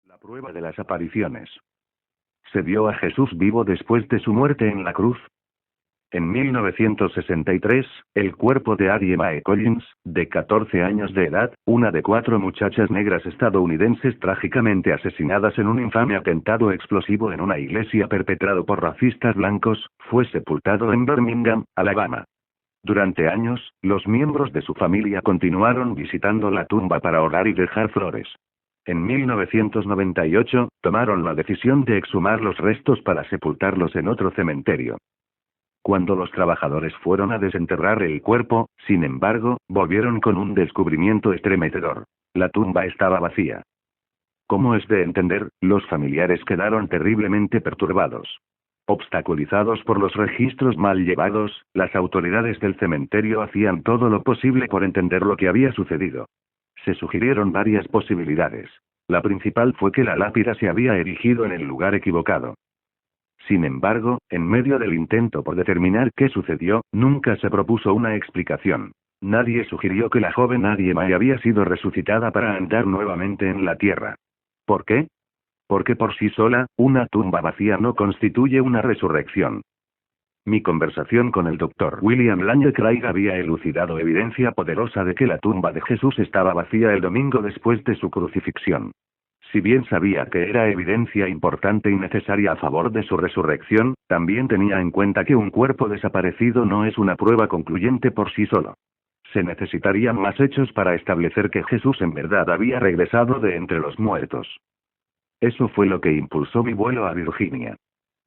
La prueba de las apariciones. ¿Se vio a Jesús vivo después de su muerte en la cruz? En 1963, el cuerpo de Addie Mae Collins, de 14 años de edad, una de 4 muchachas negras estadounidenses trágicamente asesinadas en un infame atentado explosivo en una iglesia perpetrado por racistas blancos, fue sepultado en Birmingham, Alabama. Durante años, los miembros de su familia continuaron visitando la tumba para orar y dejar flores. En 1998, tomaron la decisión de exhumar los restos para sepultarlos en otro cementerio. Cuando los trabajadores fueron a desenterrar el cuerpo, sin embargo, volvieron con un descubrimiento estremecedor. La tumba estaba vacía. Como es de entender, los familiares quedaron terriblemente perturbados. Obstaculizados por los registros mal llevados, las autoridades del cementerio hacían todo lo posible por entender lo que había sucedido. Se sugirieron varias posibilidades. La principal fue que la lápida se había erigido en el lugar equivocado. Sin embargo, en medio del intento por determinar qué sucedió, nunca se propuso una explicación. Nadie sugirió que la joven Addie Mae había sido resucitada para andar nuevamente en la tierra. ¿Por qué? Porque por sí sola, una tumba vacía no constituye una resurrección. Mi conversación con el Dr. William Lane Craig había elucidado evidencia poderosa de que la tumba de Jesús estaba vacía el domingo después de su crucifixión. Si bien sabía que era evidencia importante y necesaria a favor de su resurrección, también tenía en cuenta que un cuerpo desaparecido no es una prueba concluyente por sí solo. Se necesitarían más hechos para establecer que Jesús en verdad había regresado de entre los muertos. Eso fue lo que impulsó mi vuelo a Virginia.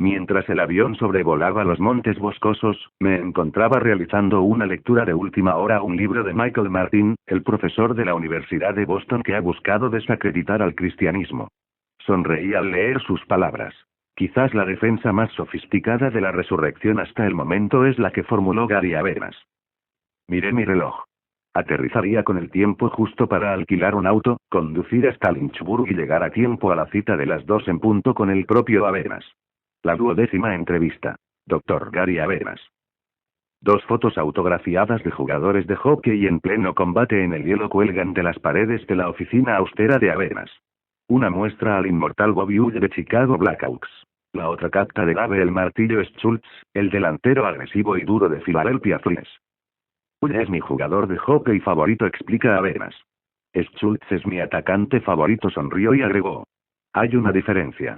Mientras el avión sobrevolaba los montes boscosos, me encontraba realizando una lectura de última hora a un libro de Michael Martin, el profesor de la Universidad de Boston que ha buscado desacreditar al cristianismo. Sonreí al leer sus palabras. Quizás la defensa más sofisticada de la resurrección hasta el momento es la que formuló Gary Habermas. Miré mi reloj. Aterrizaría con el tiempo justo para alquilar un auto, conducir hasta Lynchburg y llegar a tiempo a la cita de las 2 en punto con el propio Habermas. La 12ª entrevista. Dr. Gary Habermas. 2 fotos autografiadas de jugadores de hockey en pleno combate en el hielo cuelgan de las paredes de la oficina austera de Habermas. Una muestra al inmortal Bobby Hull de Chicago Blackhawks. La otra capta del ave el martillo Schultz, el delantero agresivo y duro de Philadelphia Flyers. Hull es mi jugador de hockey favorito, explica Habermas. Schultz es mi atacante favorito, sonrió y agregó. Hay una diferencia.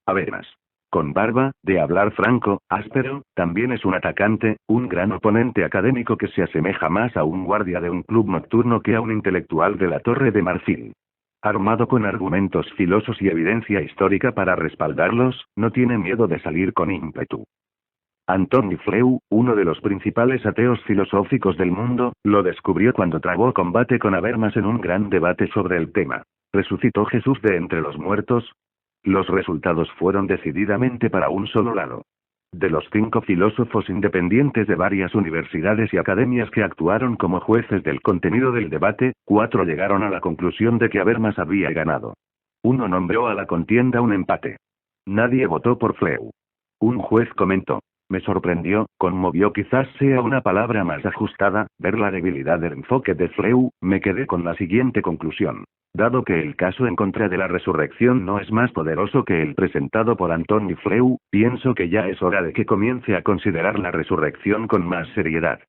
Habermas. Con barba, de hablar franco, áspero, también es un atacante, un gran oponente académico que se asemeja más a un guardia de un club nocturno que a un intelectual de la Torre de Marfil. Armado con argumentos filosos y evidencia histórica para respaldarlos, no tiene miedo de salir con ímpetu. Antony Flew, uno de los principales ateos filosóficos del mundo, lo descubrió cuando trabó combate con Habermas en un gran debate sobre el tema. ¿Resucitó Jesús de entre los muertos? Los resultados fueron decididamente para un solo lado. De los 5 filósofos independientes de varias universidades y academias que actuaron como jueces del contenido del debate, 4 llegaron a la conclusión de que Habermas había ganado. Uno nombró a la contienda un empate. Nadie votó por Flew. Un juez comentó. Me sorprendió, conmovió quizás sea una palabra más ajustada, ver la debilidad del enfoque de Flew. Me quedé con la siguiente conclusión. Dado que el caso en contra de la resurrección no es más poderoso que el presentado por Antony Flew, pienso que ya es hora de que comience a considerar la resurrección con más seriedad.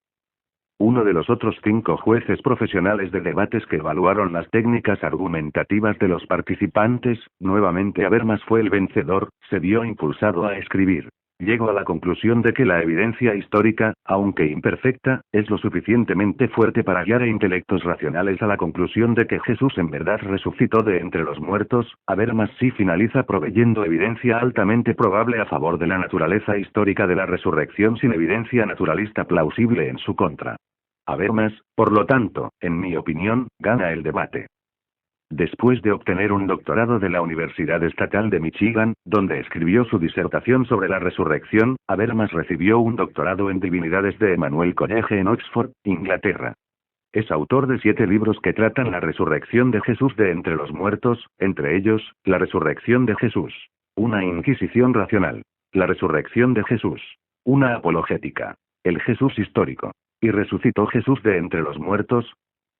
Uno de los otros 5 jueces profesionales de debates que evaluaron las técnicas argumentativas de los participantes, nuevamente Habermas fue el vencedor, se vio impulsado a escribir. Llego a la conclusión de que la evidencia histórica, aunque imperfecta, es lo suficientemente fuerte para guiar a intelectos racionales a la conclusión de que Jesús en verdad resucitó de entre los muertos. Habermas sí finaliza proveyendo evidencia altamente probable a favor de la naturaleza histórica de la resurrección sin evidencia naturalista plausible en su contra. Habermas, por lo tanto, en mi opinión, gana el debate. Después de obtener un doctorado de la Universidad Estatal de Michigan, donde escribió su disertación sobre la resurrección, Habermas recibió un doctorado en divinidades de Emmanuel College en Oxford, Inglaterra. Es autor de 7 libros que tratan la resurrección de Jesús de entre los muertos, entre ellos, La resurrección de Jesús. Una inquisición racional. La resurrección de Jesús. Una apologética. El Jesús histórico. ¿Y resucitó Jesús de entre los muertos?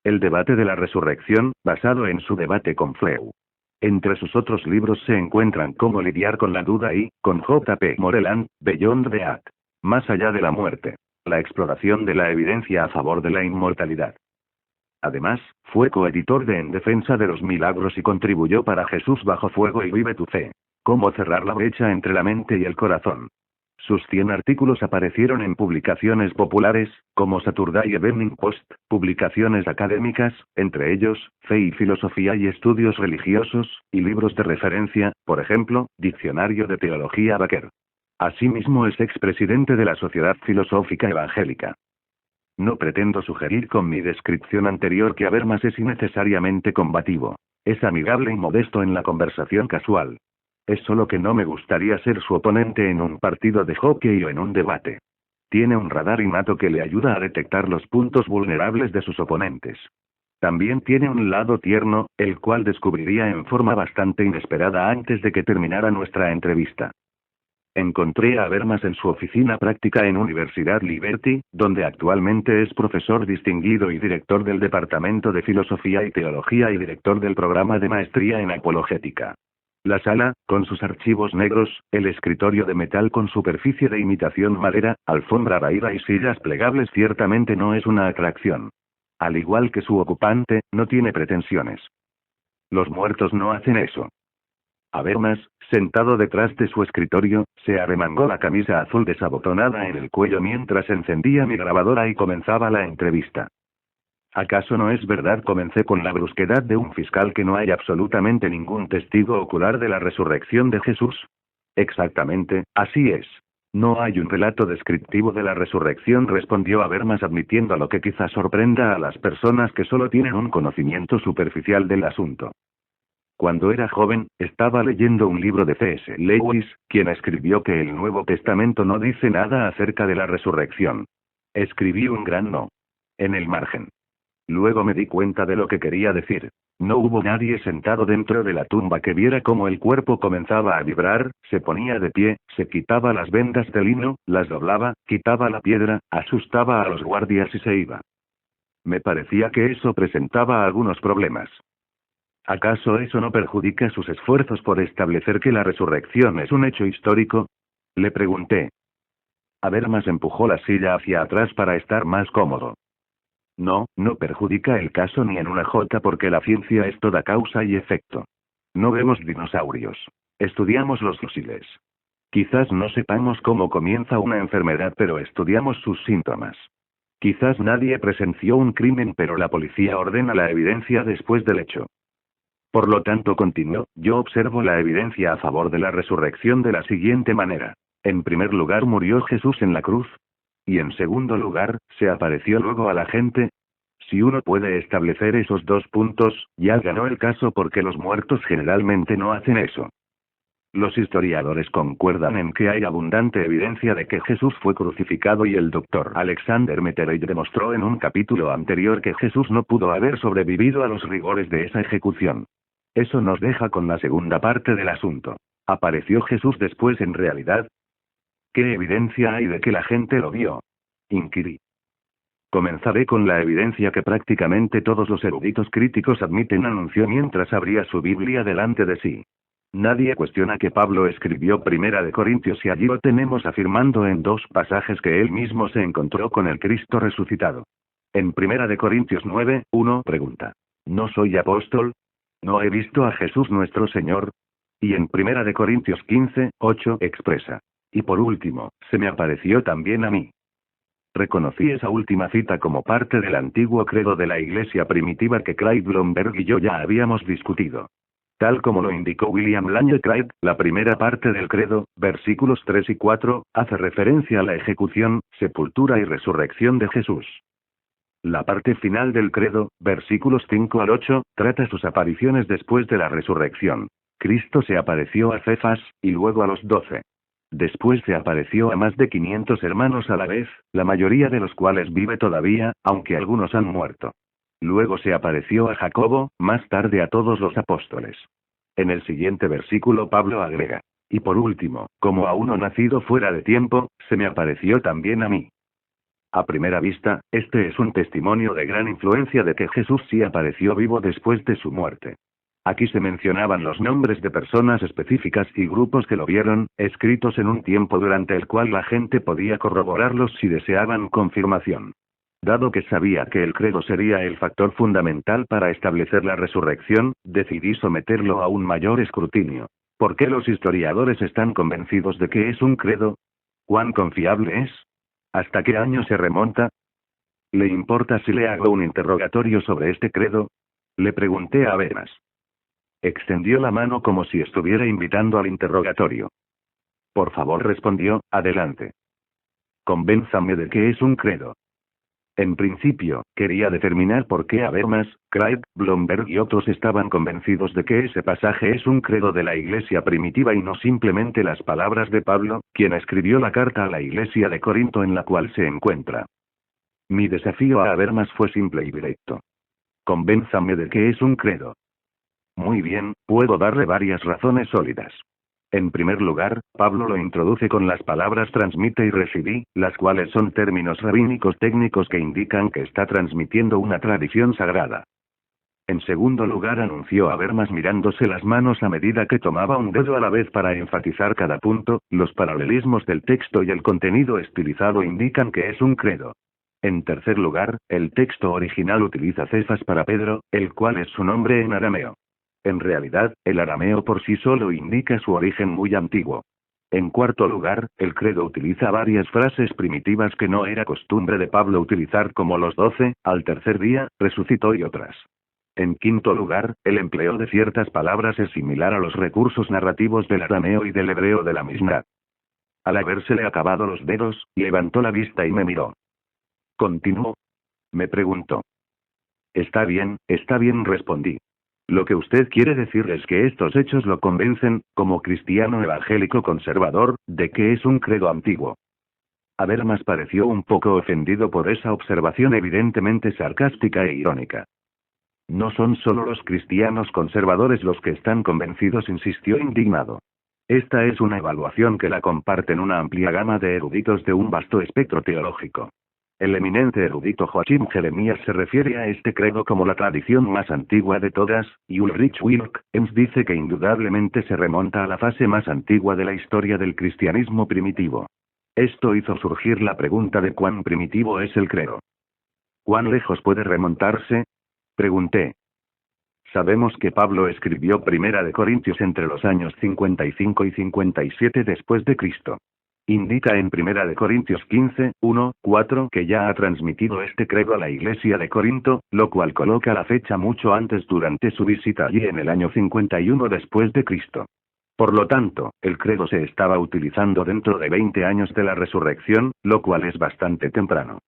El debate de la resurrección, basado en su debate con Flew. Entre sus otros libros se encuentran Cómo lidiar con la duda y, con J. P. Moreland, Beyond the Death. Más allá de la muerte. La exploración de la evidencia a favor de la inmortalidad. Además, fue coeditor de En defensa de los milagros y contribuyó para Jesús bajo fuego y Vive tu fe. Cómo cerrar la brecha entre la mente y el corazón. Sus 100 artículos aparecieron en publicaciones populares, como Saturday Evening Post, publicaciones académicas, entre ellos, Fe y Filosofía y Estudios Religiosos, y libros de referencia, por ejemplo, Diccionario de Teología Baker. Asimismo es expresidente de la Sociedad Filosófica Evangélica. No pretendo sugerir con mi descripción anterior que Habermas es innecesariamente combativo. Es amigable y modesto en la conversación casual. Es solo que no me gustaría ser su oponente en un partido de hockey o en un debate. Tiene un radar innato que le ayuda a detectar los puntos vulnerables de sus oponentes. También tiene un lado tierno, el cual descubriría en forma bastante inesperada antes de que terminara nuestra entrevista. Encontré a Habermas en su oficina práctica en Universidad Liberty, donde actualmente es profesor distinguido y director del Departamento de Filosofía y Teología y director del programa de maestría en apologética. La sala, con sus archivos negros, el escritorio de metal con superficie de imitación madera, alfombra raída y sillas plegables ciertamente no es una atracción. Al igual que su ocupante, no tiene pretensiones. Los muertos no hacen eso. Habermas, sentado detrás de su escritorio, se arremangó la camisa azul desabotonada en el cuello mientras encendía mi grabadora y comenzaba la entrevista. ¿Acaso no es verdad? Comencé con la brusquedad de un fiscal que no hay absolutamente ningún testigo ocular de la resurrección de Jesús. Exactamente, así es. No hay un relato descriptivo de la resurrección, respondió Habermas admitiendo lo que quizá sorprenda a las personas que solo tienen un conocimiento superficial del asunto. Cuando era joven, estaba leyendo un libro de C.S. Lewis, quien escribió que el Nuevo Testamento no dice nada acerca de la resurrección. Escribí un gran no. En el margen. Luego me di cuenta de lo que quería decir. No hubo nadie sentado dentro de la tumba que viera cómo el cuerpo comenzaba a vibrar, se ponía de pie, se quitaba las vendas de lino, las doblaba, quitaba la piedra, asustaba a los guardias y se iba. Me parecía que eso presentaba algunos problemas. ¿Acaso eso no perjudica sus esfuerzos por establecer que la resurrección es un hecho histórico? Le pregunté. Habermas empujó la silla hacia atrás para estar más cómodo. No, no perjudica el caso ni en una jota porque la ciencia es toda causa y efecto. No vemos dinosaurios. Estudiamos los fósiles. Quizás no sepamos cómo comienza una enfermedad, pero estudiamos sus síntomas. Quizás nadie presenció un crimen, pero la policía ordena la evidencia después del hecho. Por lo tanto, continuó, yo observo la evidencia a favor de la resurrección de la siguiente manera. En primer lugar, murió Jesús en la cruz. Y en segundo lugar, se apareció luego a la gente. Si uno puede establecer esos dos puntos, ya ganó el caso porque los muertos generalmente no hacen eso. Los historiadores concuerdan en que hay abundante evidencia de que Jesús fue crucificado y el Dr. Alexander Meteroid demostró en un capítulo anterior que Jesús no pudo haber sobrevivido a los rigores de esa ejecución. Eso nos deja con la segunda parte del asunto. ¿Apareció Jesús después en realidad? ¿Qué evidencia hay de que la gente lo vio? Inquirí. Comenzaré con la evidencia que prácticamente todos los eruditos críticos admiten, anunció mientras abría su Biblia delante de sí. Nadie cuestiona que Pablo escribió Primera de Corintios y allí lo tenemos afirmando en dos pasajes que él mismo se encontró con el Cristo resucitado. En Primera de Corintios 9:1 pregunta: ¿no soy apóstol? ¿No he visto a Jesús nuestro Señor? Y en Primera de Corintios 15:8 expresa: y por último, se me apareció también a mí. Reconocí esa última cita como parte del antiguo credo de la iglesia primitiva que Craig Blomberg y yo ya habíamos discutido. Tal como lo indicó William Lane Craig, la primera parte del credo, versículos 3 y 4, hace referencia a la ejecución, sepultura y resurrección de Jesús. La parte final del credo, versículos 5 al 8, trata sus apariciones después de la resurrección. Cristo se apareció a Cefas, y luego a los 12. Después se apareció a más de 500 hermanos a la vez, la mayoría de los cuales vive todavía, aunque algunos han muerto. Luego se apareció a Jacobo, más tarde a todos los apóstoles. En el siguiente versículo Pablo agrega: y por último, como a uno nacido fuera de tiempo, se me apareció también a mí. A primera vista, este es un testimonio de gran influencia de que Jesús sí apareció vivo después de su muerte. Aquí se mencionaban los nombres de personas específicas y grupos que lo vieron, escritos en un tiempo durante el cual la gente podía corroborarlos si deseaban confirmación. Dado que sabía que el credo sería el factor fundamental para establecer la resurrección, decidí someterlo a un mayor escrutinio. ¿Por qué los historiadores están convencidos de que es un credo? ¿Cuán confiable es? ¿Hasta qué año se remonta? ¿Le importa si le hago un interrogatorio sobre este credo? Le pregunté a Habermas. Extendió la mano como si estuviera invitando al interrogatorio. Por favor, respondió, adelante. Convénzame de que es un credo. En principio, quería determinar por qué Habermas, Craig, Blomberg y otros estaban convencidos de que ese pasaje es un credo de la iglesia primitiva y no simplemente las palabras de Pablo, quien escribió la carta a la iglesia de Corinto en la cual se encuentra. Mi desafío a Habermas fue simple y directo. Convénzame de que es un credo. Muy bien, puedo darle varias razones sólidas. En primer lugar, Pablo lo introduce con las palabras transmite y recibí, las cuales son términos rabínicos técnicos que indican que está transmitiendo una tradición sagrada. En segundo lugar, anunció a Habermas mirándose las manos a medida que tomaba un dedo a la vez para enfatizar cada punto, los paralelismos del texto y el contenido estilizado indican que es un credo. En tercer lugar, el texto original utiliza Cefas para Pedro, el cual es su nombre en arameo. En realidad, el arameo por sí solo indica su origen muy antiguo. En cuarto lugar, el credo utiliza varias frases primitivas que no era costumbre de Pablo utilizar como los 12, al tercer día, resucitó y otras. En quinto lugar, el empleo de ciertas palabras es similar a los recursos narrativos del arameo y del hebreo de la Mishnah. Al habérsele acabado los dedos, levantó la vista y me miró. ¿Continuó? Me preguntó. Está bien, respondí. Lo que usted quiere decir es que estos hechos lo convencen, como cristiano evangélico conservador, de que es un credo antiguo. Habermas pareció un poco ofendido por esa observación evidentemente sarcástica e irónica. No son solo los cristianos conservadores los que están convencidos, insistió indignado. Esta es una evaluación que la comparten una amplia gama de eruditos de un vasto espectro teológico. El eminente erudito Joachim Jeremías se refiere a este credo como la tradición más antigua de todas, y Ulrich Wilhelms dice que indudablemente se remonta a la fase más antigua de la historia del cristianismo primitivo. Esto hizo surgir la pregunta de cuán primitivo es el credo. ¿Cuán lejos puede remontarse? Pregunté. Sabemos que Pablo escribió Primera de Corintios entre los años 55 y 57 después de Cristo. Indica en Primera de Corintios 15, 1, 4 que ya ha transmitido este credo a la iglesia de Corinto, lo cual coloca la fecha mucho antes durante su visita allí en el año 51 después de Cristo. Por lo tanto, el credo se estaba utilizando dentro de 20 años de la resurrección, lo cual es bastante temprano.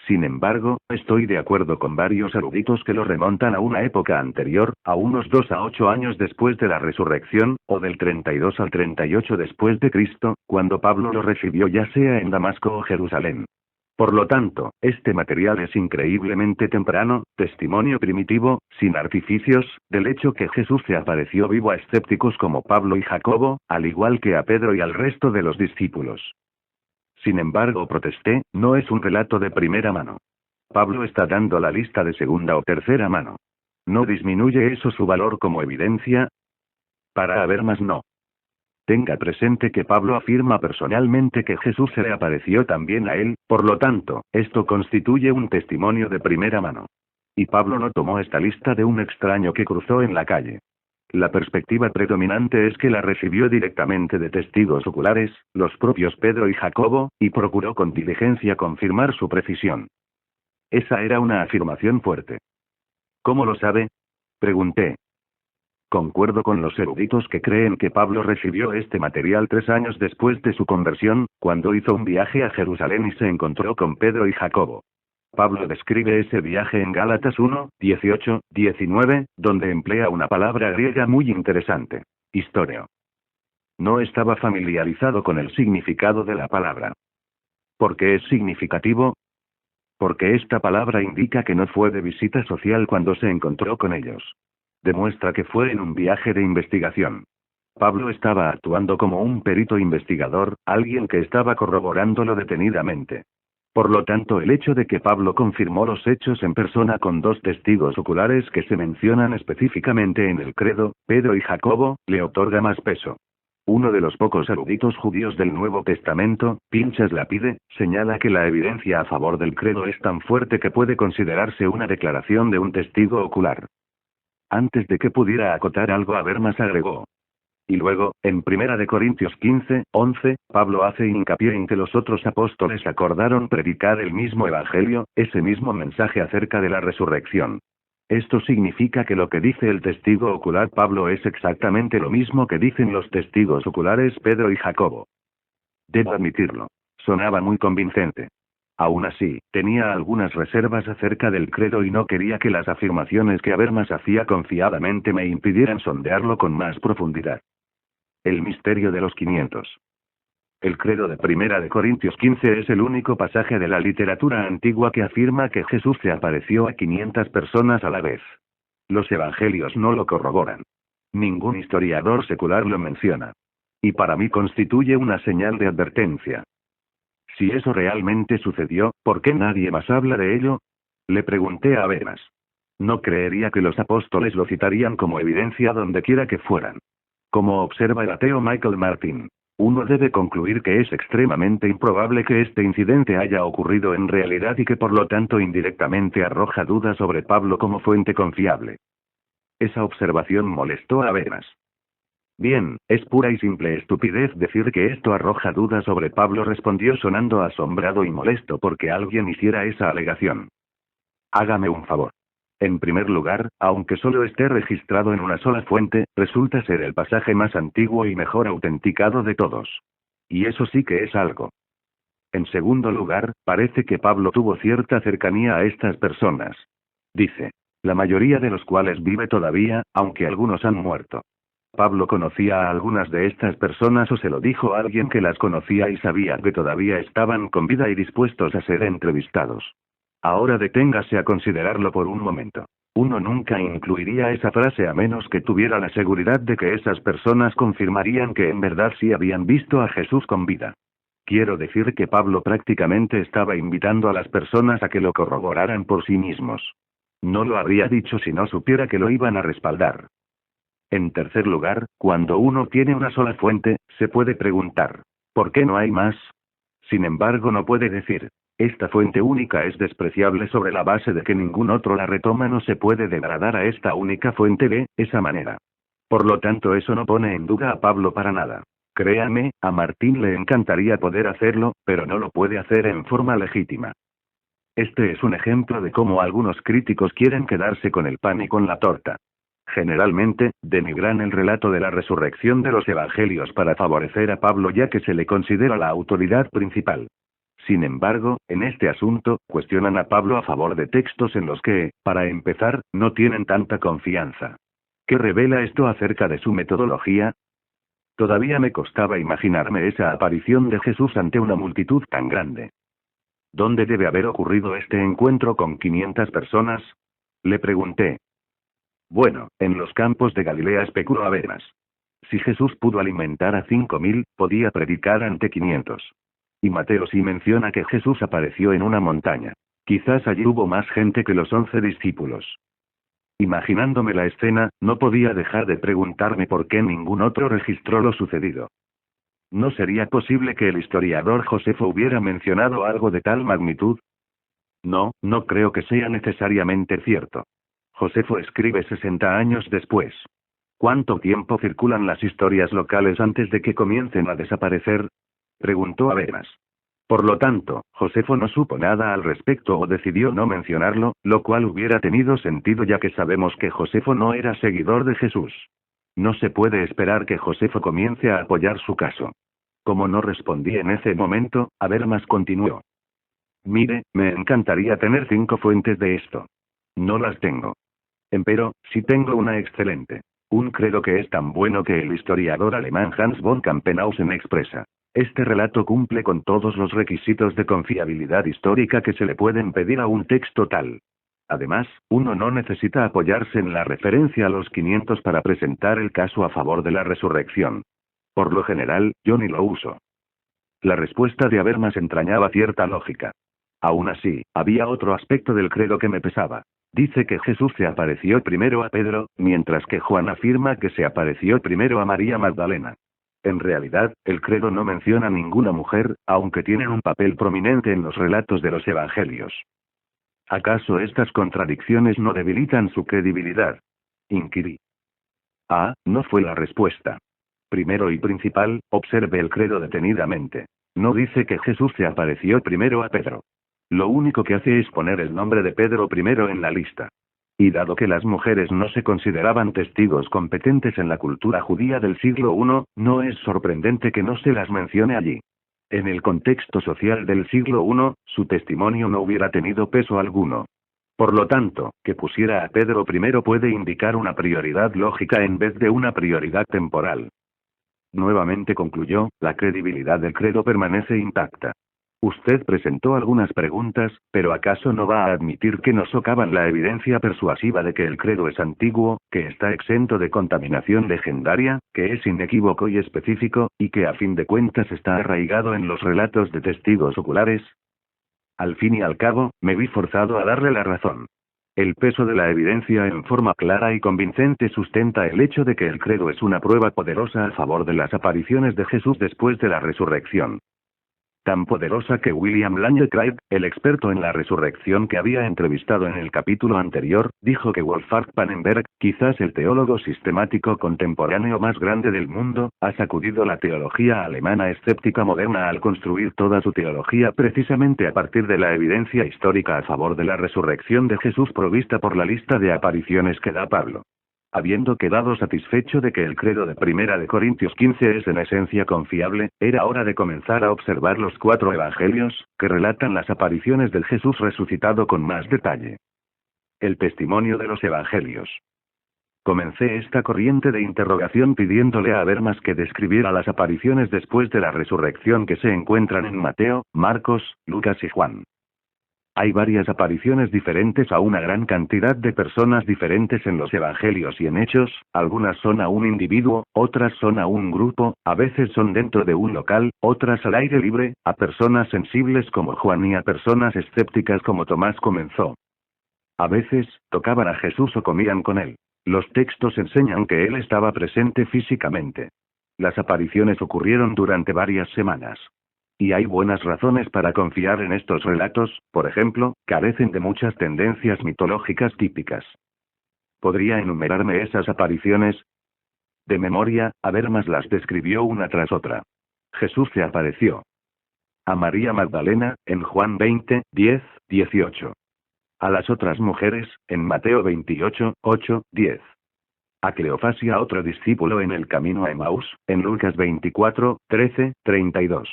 Sin embargo, estoy de acuerdo con varios eruditos que lo remontan a una época anterior, a unos 2 a 8 años después de la resurrección, o del 32 al 38 después de Cristo, cuando Pablo lo recibió ya sea en Damasco o Jerusalén. Por lo tanto, este material es increíblemente temprano, testimonio primitivo, sin artificios, del hecho que Jesús se apareció vivo a escépticos como Pablo y Jacobo, al igual que a Pedro y al resto de los discípulos. Sin embargo, protesté, no es un relato de primera mano. Pablo está dando la lista de segunda o tercera mano. ¿No disminuye eso su valor como evidencia? Para Habermas no. Tenga presente que Pablo afirma personalmente que Jesús se le apareció también a él, por lo tanto, esto constituye un testimonio de primera mano. Y Pablo no tomó esta lista de un extraño que cruzó en la calle. La perspectiva predominante es que la recibió directamente de testigos oculares, los propios Pedro y Jacobo, y procuró con diligencia confirmar su precisión. Esa era una afirmación fuerte. ¿Cómo lo sabe? Pregunté. Concuerdo con los eruditos que creen que Pablo recibió este material 3 años después de su conversión, cuando hizo un viaje a Jerusalén y se encontró con Pedro y Jacobo. Pablo describe ese viaje en Gálatas 1, 18, 19, donde emplea una palabra griega muy interesante. Historio. No estaba familiarizado con el significado de la palabra. ¿Por qué es significativo? Porque esta palabra indica que no fue de visita social cuando se encontró con ellos. Demuestra que fue en un viaje de investigación. Pablo estaba actuando como un perito investigador, alguien que estaba corroborándolo detenidamente. Por lo tanto, el hecho de que Pablo confirmó los hechos en persona con dos testigos oculares que se mencionan específicamente en el credo, Pedro y Jacobo, le otorga más peso. Uno de los pocos eruditos judíos del Nuevo Testamento, Pinchas Lapide, señala que la evidencia a favor del credo es tan fuerte que puede considerarse una declaración de un testigo ocular. Antes de que pudiera acotar algo, Habermas agregó. Y luego, en 1 Corintios 15:11, Pablo hace hincapié en que los otros apóstoles acordaron predicar el mismo evangelio, ese mismo mensaje acerca de la resurrección. Esto significa que lo que dice el testigo ocular Pablo es exactamente lo mismo que dicen los testigos oculares Pedro y Jacobo. Debo admitirlo. Sonaba muy convincente. Aún así, tenía algunas reservas acerca del credo y no quería que las afirmaciones que Habermas hacía confiadamente me impidieran sondearlo con más profundidad. El misterio de los 500. El credo de 1 Corintios 15 es el único pasaje de la literatura antigua que afirma que Jesús se apareció a 500 personas a la vez. Los evangelios no lo corroboran. Ningún historiador secular lo menciona. Y para mí constituye una señal de advertencia. Si eso realmente sucedió, ¿por qué nadie más habla de ello? Le pregunté a Habermas. No creería que los apóstoles lo citarían como evidencia donde quiera que fueran. Como observa el ateo Michael Martin, uno debe concluir que es extremadamente improbable que este incidente haya ocurrido en realidad y que por lo tanto indirectamente arroja dudas sobre Pablo como fuente confiable. Esa observación molestó a Habermas. Bien, es pura y simple estupidez decir que esto arroja dudas sobre Pablo, respondió sonando asombrado y molesto porque alguien hiciera esa alegación. Hágame un favor. En primer lugar, aunque solo esté registrado en una sola fuente, resulta ser el pasaje más antiguo y mejor autenticado de todos. Y eso sí que es algo. En segundo lugar, parece que Pablo tuvo cierta cercanía a estas personas. Dice, la mayoría de los cuales vive todavía, aunque algunos han muerto. Pablo conocía a algunas de estas personas o se lo dijo a alguien que las conocía y sabía que todavía estaban con vida y dispuestos a ser entrevistados. Ahora deténgase a considerarlo por un momento. Uno nunca incluiría esa frase a menos que tuviera la seguridad de que esas personas confirmarían que en verdad sí habían visto a Jesús con vida. Quiero decir que Pablo prácticamente estaba invitando a las personas a que lo corroboraran por sí mismos. No lo habría dicho si no supiera que lo iban a respaldar. En tercer lugar, cuando uno tiene una sola fuente, se puede preguntar, ¿por qué no hay más? Sin embargo, no puede decir, esta fuente única es despreciable sobre la base de que ningún otro la retoma. No se puede degradar a esta única fuente de esa manera. Por lo tanto, eso no pone en duda a Pablo para nada. Créame, a Martín le encantaría poder hacerlo, pero no lo puede hacer en forma legítima. Este es un ejemplo de cómo algunos críticos quieren quedarse con el pan y con la torta. Generalmente, denigran el relato de la resurrección de los evangelios para favorecer a Pablo ya que se le considera la autoridad principal. Sin embargo, en este asunto, cuestionan a Pablo a favor de textos en los que, para empezar, no tienen tanta confianza. ¿Qué revela esto acerca de su metodología? Todavía me costaba imaginarme esa aparición de Jesús ante una multitud tan grande. ¿Dónde debe haber ocurrido este encuentro con 500 personas? Le pregunté. Bueno, en los campos de Galilea, especuló Habermas. Si Jesús pudo alimentar a 5.000, podía predicar ante 500. Y Mateo sí menciona que Jesús apareció en una montaña. Quizás allí hubo más gente que los 11 discípulos. Imaginándome la escena, no podía dejar de preguntarme por qué ningún otro registró lo sucedido. ¿No sería posible que el historiador Josefo hubiera mencionado algo de tal magnitud? No, no creo que sea necesariamente cierto. Josefo escribe 60 años después. ¿Cuánto tiempo circulan las historias locales antes de que comiencen a desaparecer? Preguntó Habermas. Por lo tanto, Josefo no supo nada al respecto o decidió no mencionarlo, lo cual hubiera tenido sentido ya que sabemos que Josefo no era seguidor de Jesús. No se puede esperar que Josefo comience a apoyar su caso. Como no respondí en ese momento, Habermas continuó. Mire, me encantaría tener 5 fuentes de esto. No las tengo. Empero, sí tengo una excelente. Un credo que es tan bueno que el historiador alemán Hans von Campenhausen expresa. Este relato cumple con todos los requisitos de confiabilidad histórica que se le pueden pedir a un texto tal. Además, uno no necesita apoyarse en la referencia a los 500 para presentar el caso a favor de la resurrección. Por lo general, yo ni lo uso. La respuesta de Habermas entrañaba cierta lógica. Aún así, había otro aspecto del credo que me pesaba. Dice que Jesús se apareció primero a Pedro, mientras que Juan afirma que se apareció primero a María Magdalena. En realidad, el credo no menciona ninguna mujer, aunque tienen un papel prominente en los relatos de los evangelios. ¿Acaso estas contradicciones no debilitan su credibilidad? Inquirí. No fue la respuesta. Primero y principal, observe el credo detenidamente. No dice que Jesús se apareció primero a Pedro. Lo único que hace es poner el nombre de Pedro primero en la lista. Y dado que las mujeres no se consideraban testigos competentes en la cultura judía del siglo I, no es sorprendente que no se las mencione allí. En el contexto social del siglo I, su testimonio no hubiera tenido peso alguno. Por lo tanto, que pusiera a Pedro primero puede indicar una prioridad lógica en vez de una prioridad temporal. Nuevamente concluyó, la credibilidad del credo permanece intacta. Usted presentó algunas preguntas, pero ¿acaso no va a admitir que no socavan la evidencia persuasiva de que el credo es antiguo, que está exento de contaminación legendaria, que es inequívoco y específico, y que a fin de cuentas está arraigado en los relatos de testigos oculares? Al fin y al cabo, me vi forzado a darle la razón. El peso de la evidencia en forma clara y convincente sustenta el hecho de que el credo es una prueba poderosa a favor de las apariciones de Jesús después de la resurrección. Tan poderosa que William Lane Craig, el experto en la resurrección que había entrevistado en el capítulo anterior, dijo que Wolfgang Pannenberg, quizás el teólogo sistemático contemporáneo más grande del mundo, ha sacudido la teología alemana escéptica moderna al construir toda su teología precisamente a partir de la evidencia histórica a favor de la resurrección de Jesús provista por la lista de apariciones que da Pablo. Habiendo quedado satisfecho de que el credo de 1 Corintios 15 es en esencia confiable, era hora de comenzar a observar los 4 evangelios, que relatan las apariciones del Jesús resucitado con más detalle. El testimonio de los evangelios. Comencé esta corriente de interrogación pidiéndole a Habermas que describiera las apariciones después de la resurrección que se encuentran en Mateo, Marcos, Lucas y Juan. Hay varias apariciones diferentes a una gran cantidad de personas diferentes en los evangelios y en Hechos, algunas son a un individuo, otras son a un grupo, a veces son dentro de un local, otras al aire libre, a personas sensibles como Juan y a personas escépticas como Tomás comenzó. A veces, tocaban a Jesús o comían con él. Los textos enseñan que él estaba presente físicamente. Las apariciones ocurrieron durante varias semanas. Y hay buenas razones para confiar en estos relatos, por ejemplo, carecen de muchas tendencias mitológicas típicas. ¿Podría enumerarme esas apariciones? De memoria, Habermas las describió una tras otra. Jesús se apareció a María Magdalena, en Juan 20, 10, 18. A las otras mujeres, en Mateo 28, 8, 10. A Cleofás y a otro discípulo en el camino a Emaús, en Lucas 24, 13, 32.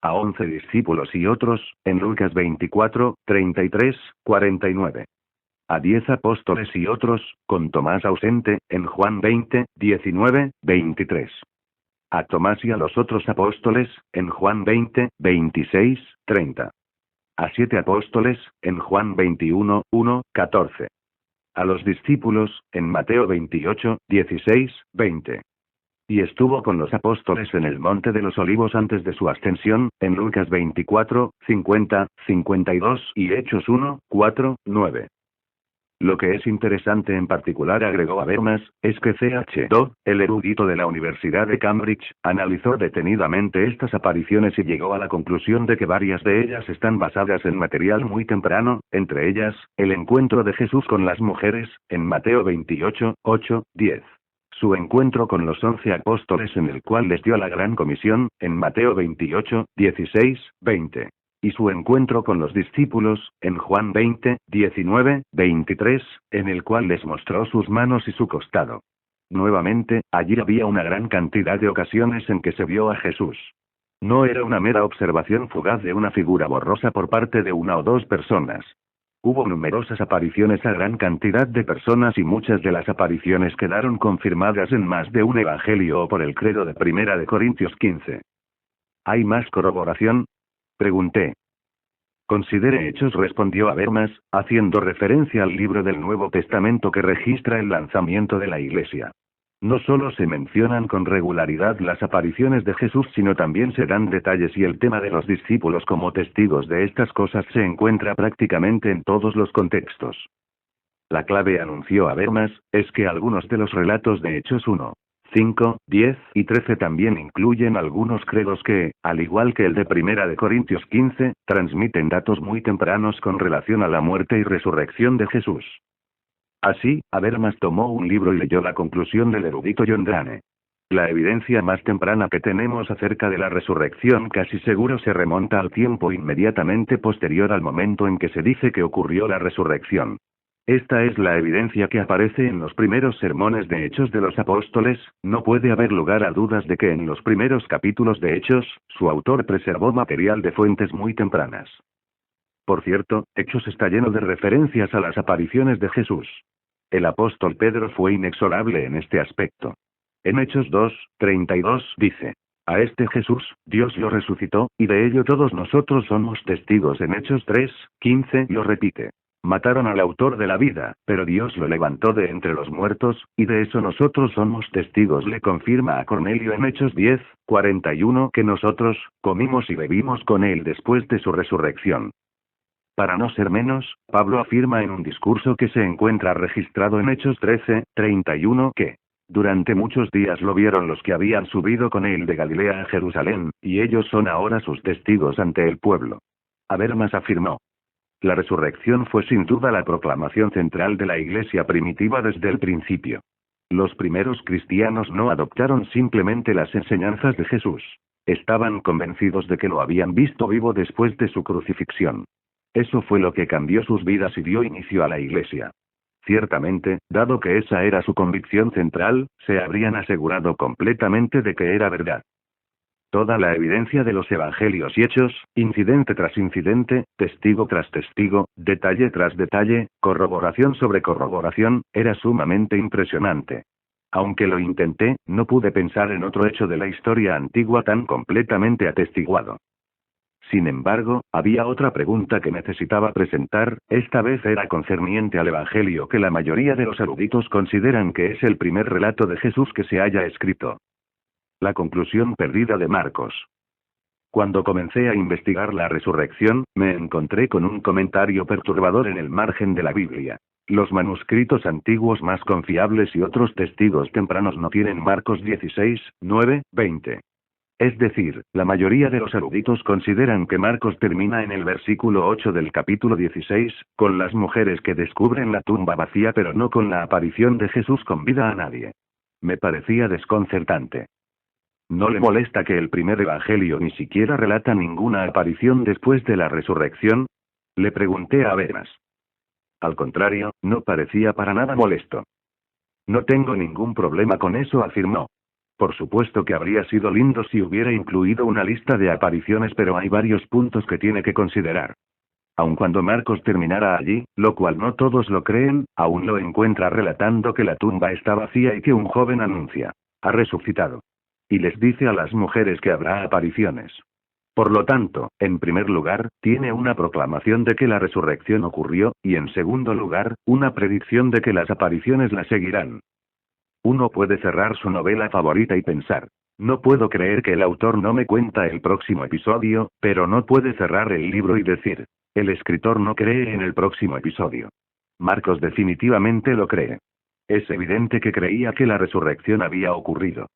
A 11 discípulos y otros, en Lucas 24, 33, 49. A 10 apóstoles y otros, con Tomás ausente, en Juan 20, 19, 23. A Tomás y a los otros apóstoles, en Juan 20, 26, 30. A 7 apóstoles, en Juan 21, 1, 14. A los discípulos, en Mateo 28, 16, 20. Y estuvo con los apóstoles en el Monte de los Olivos antes de su ascensión, en Lucas 24, 50, 52 y Hechos 1, 4, 9. Lo que es interesante en particular, agregó Habermas, es que C.H. Dodd, el erudito de la Universidad de Cambridge, analizó detenidamente estas apariciones y llegó a la conclusión de que varias de ellas están basadas en material muy temprano, entre ellas, el encuentro de Jesús con las mujeres, en Mateo 28, 8, 10. Su encuentro con los 11 apóstoles en el cual les dio la gran comisión, en Mateo 28, 16, 20. Y su encuentro con los discípulos, en Juan 20, 19, 23, en el cual les mostró sus manos y su costado. Nuevamente, allí había una gran cantidad de ocasiones en que se vio a Jesús. No era una mera observación fugaz de una figura borrosa por parte de una o dos personas. Hubo numerosas apariciones a gran cantidad de personas y muchas de las apariciones quedaron confirmadas en más de un evangelio o por el credo de 1 Corintios 15. ¿Hay más corroboración?, pregunté. Considere Hechos, respondió Habermas, haciendo referencia al libro del Nuevo Testamento que registra el lanzamiento de la Iglesia. No solo se mencionan con regularidad las apariciones de Jesús, sino también se dan detalles y el tema de los discípulos como testigos de estas cosas se encuentra prácticamente en todos los contextos. La clave, anunció Habermas, es que algunos de los relatos de Hechos 1, 5, 10 y 13 también incluyen algunos credos que, al igual que el de Primera de Corintios 15, transmiten datos muy tempranos con relación a la muerte y resurrección de Jesús. Así, Habermas tomó un libro y leyó la conclusión del erudito John Drane. La evidencia más temprana que tenemos acerca de la resurrección casi seguro se remonta al tiempo inmediatamente posterior al momento en que se dice que ocurrió la resurrección. Esta es la evidencia que aparece en los primeros sermones de Hechos de los Apóstoles. No puede haber lugar a dudas de que en los primeros capítulos de Hechos, su autor preservó material de fuentes muy tempranas. Por cierto, Hechos está lleno de referencias a las apariciones de Jesús. El apóstol Pedro fue inexorable en este aspecto. En Hechos 2, 32 dice: a este Jesús, Dios lo resucitó, y de ello todos nosotros somos testigos. En Hechos 3, 15 lo repite: mataron al autor de la vida, pero Dios lo levantó de entre los muertos, y de eso nosotros somos testigos. Le confirma a Cornelio en Hechos 10, 41 que nosotros comimos y bebimos con él después de su resurrección. Para no ser menos, Pablo afirma en un discurso que se encuentra registrado en Hechos 13, 31 que durante muchos días lo vieron los que habían subido con él de Galilea a Jerusalén, y ellos son ahora sus testigos ante el pueblo. Habermas afirmó: la resurrección fue sin duda la proclamación central de la iglesia primitiva desde el principio. Los primeros cristianos no adoptaron simplemente las enseñanzas de Jesús. Estaban convencidos de que lo habían visto vivo después de su crucifixión. Eso fue lo que cambió sus vidas y dio inicio a la iglesia. Ciertamente, dado que esa era su convicción central, se habrían asegurado completamente de que era verdad. Toda la evidencia de los evangelios y hechos, incidente tras incidente, testigo tras testigo, detalle tras detalle, corroboración sobre corroboración, era sumamente impresionante. Aunque lo intenté, no pude pensar en otro hecho de la historia antigua tan completamente atestiguado. Sin embargo, había otra pregunta que necesitaba presentar. Esta vez era concerniente al Evangelio que la mayoría de los eruditos consideran que es el primer relato de Jesús que se haya escrito. La conclusión perdida de Marcos. Cuando comencé a investigar la resurrección, me encontré con un comentario perturbador en el margen de la Biblia. Los manuscritos antiguos más confiables y otros testigos tempranos no tienen Marcos 16, 9, 20. Es decir, la mayoría de los eruditos consideran que Marcos termina en el versículo 8 del capítulo 16, con las mujeres que descubren la tumba vacía pero no con la aparición de Jesús con vida a nadie. Me parecía desconcertante. ¿No le molesta que el primer evangelio ni siquiera relata ninguna aparición después de la resurrección? Le pregunté a Habermas. Al contrario, no parecía para nada molesto. No tengo ningún problema con eso, afirmó. Por supuesto que habría sido lindo si hubiera incluido una lista de apariciones, pero hay varios puntos que tiene que considerar. Aun cuando Marcos terminara allí, lo cual no todos lo creen, aún lo encuentra relatando que la tumba está vacía y que un joven anuncia: ha resucitado. Y les dice a las mujeres que habrá apariciones. Por lo tanto, en primer lugar, tiene una proclamación de que la resurrección ocurrió, y en segundo lugar, una predicción de que las apariciones la seguirán. Uno puede cerrar su novela favorita y pensar: no puedo creer que el autor no me cuenta el próximo episodio, pero no puede cerrar el libro y decir: el escritor no cree en el próximo episodio. Marcos definitivamente lo cree. Es evidente que creía que la resurrección había ocurrido.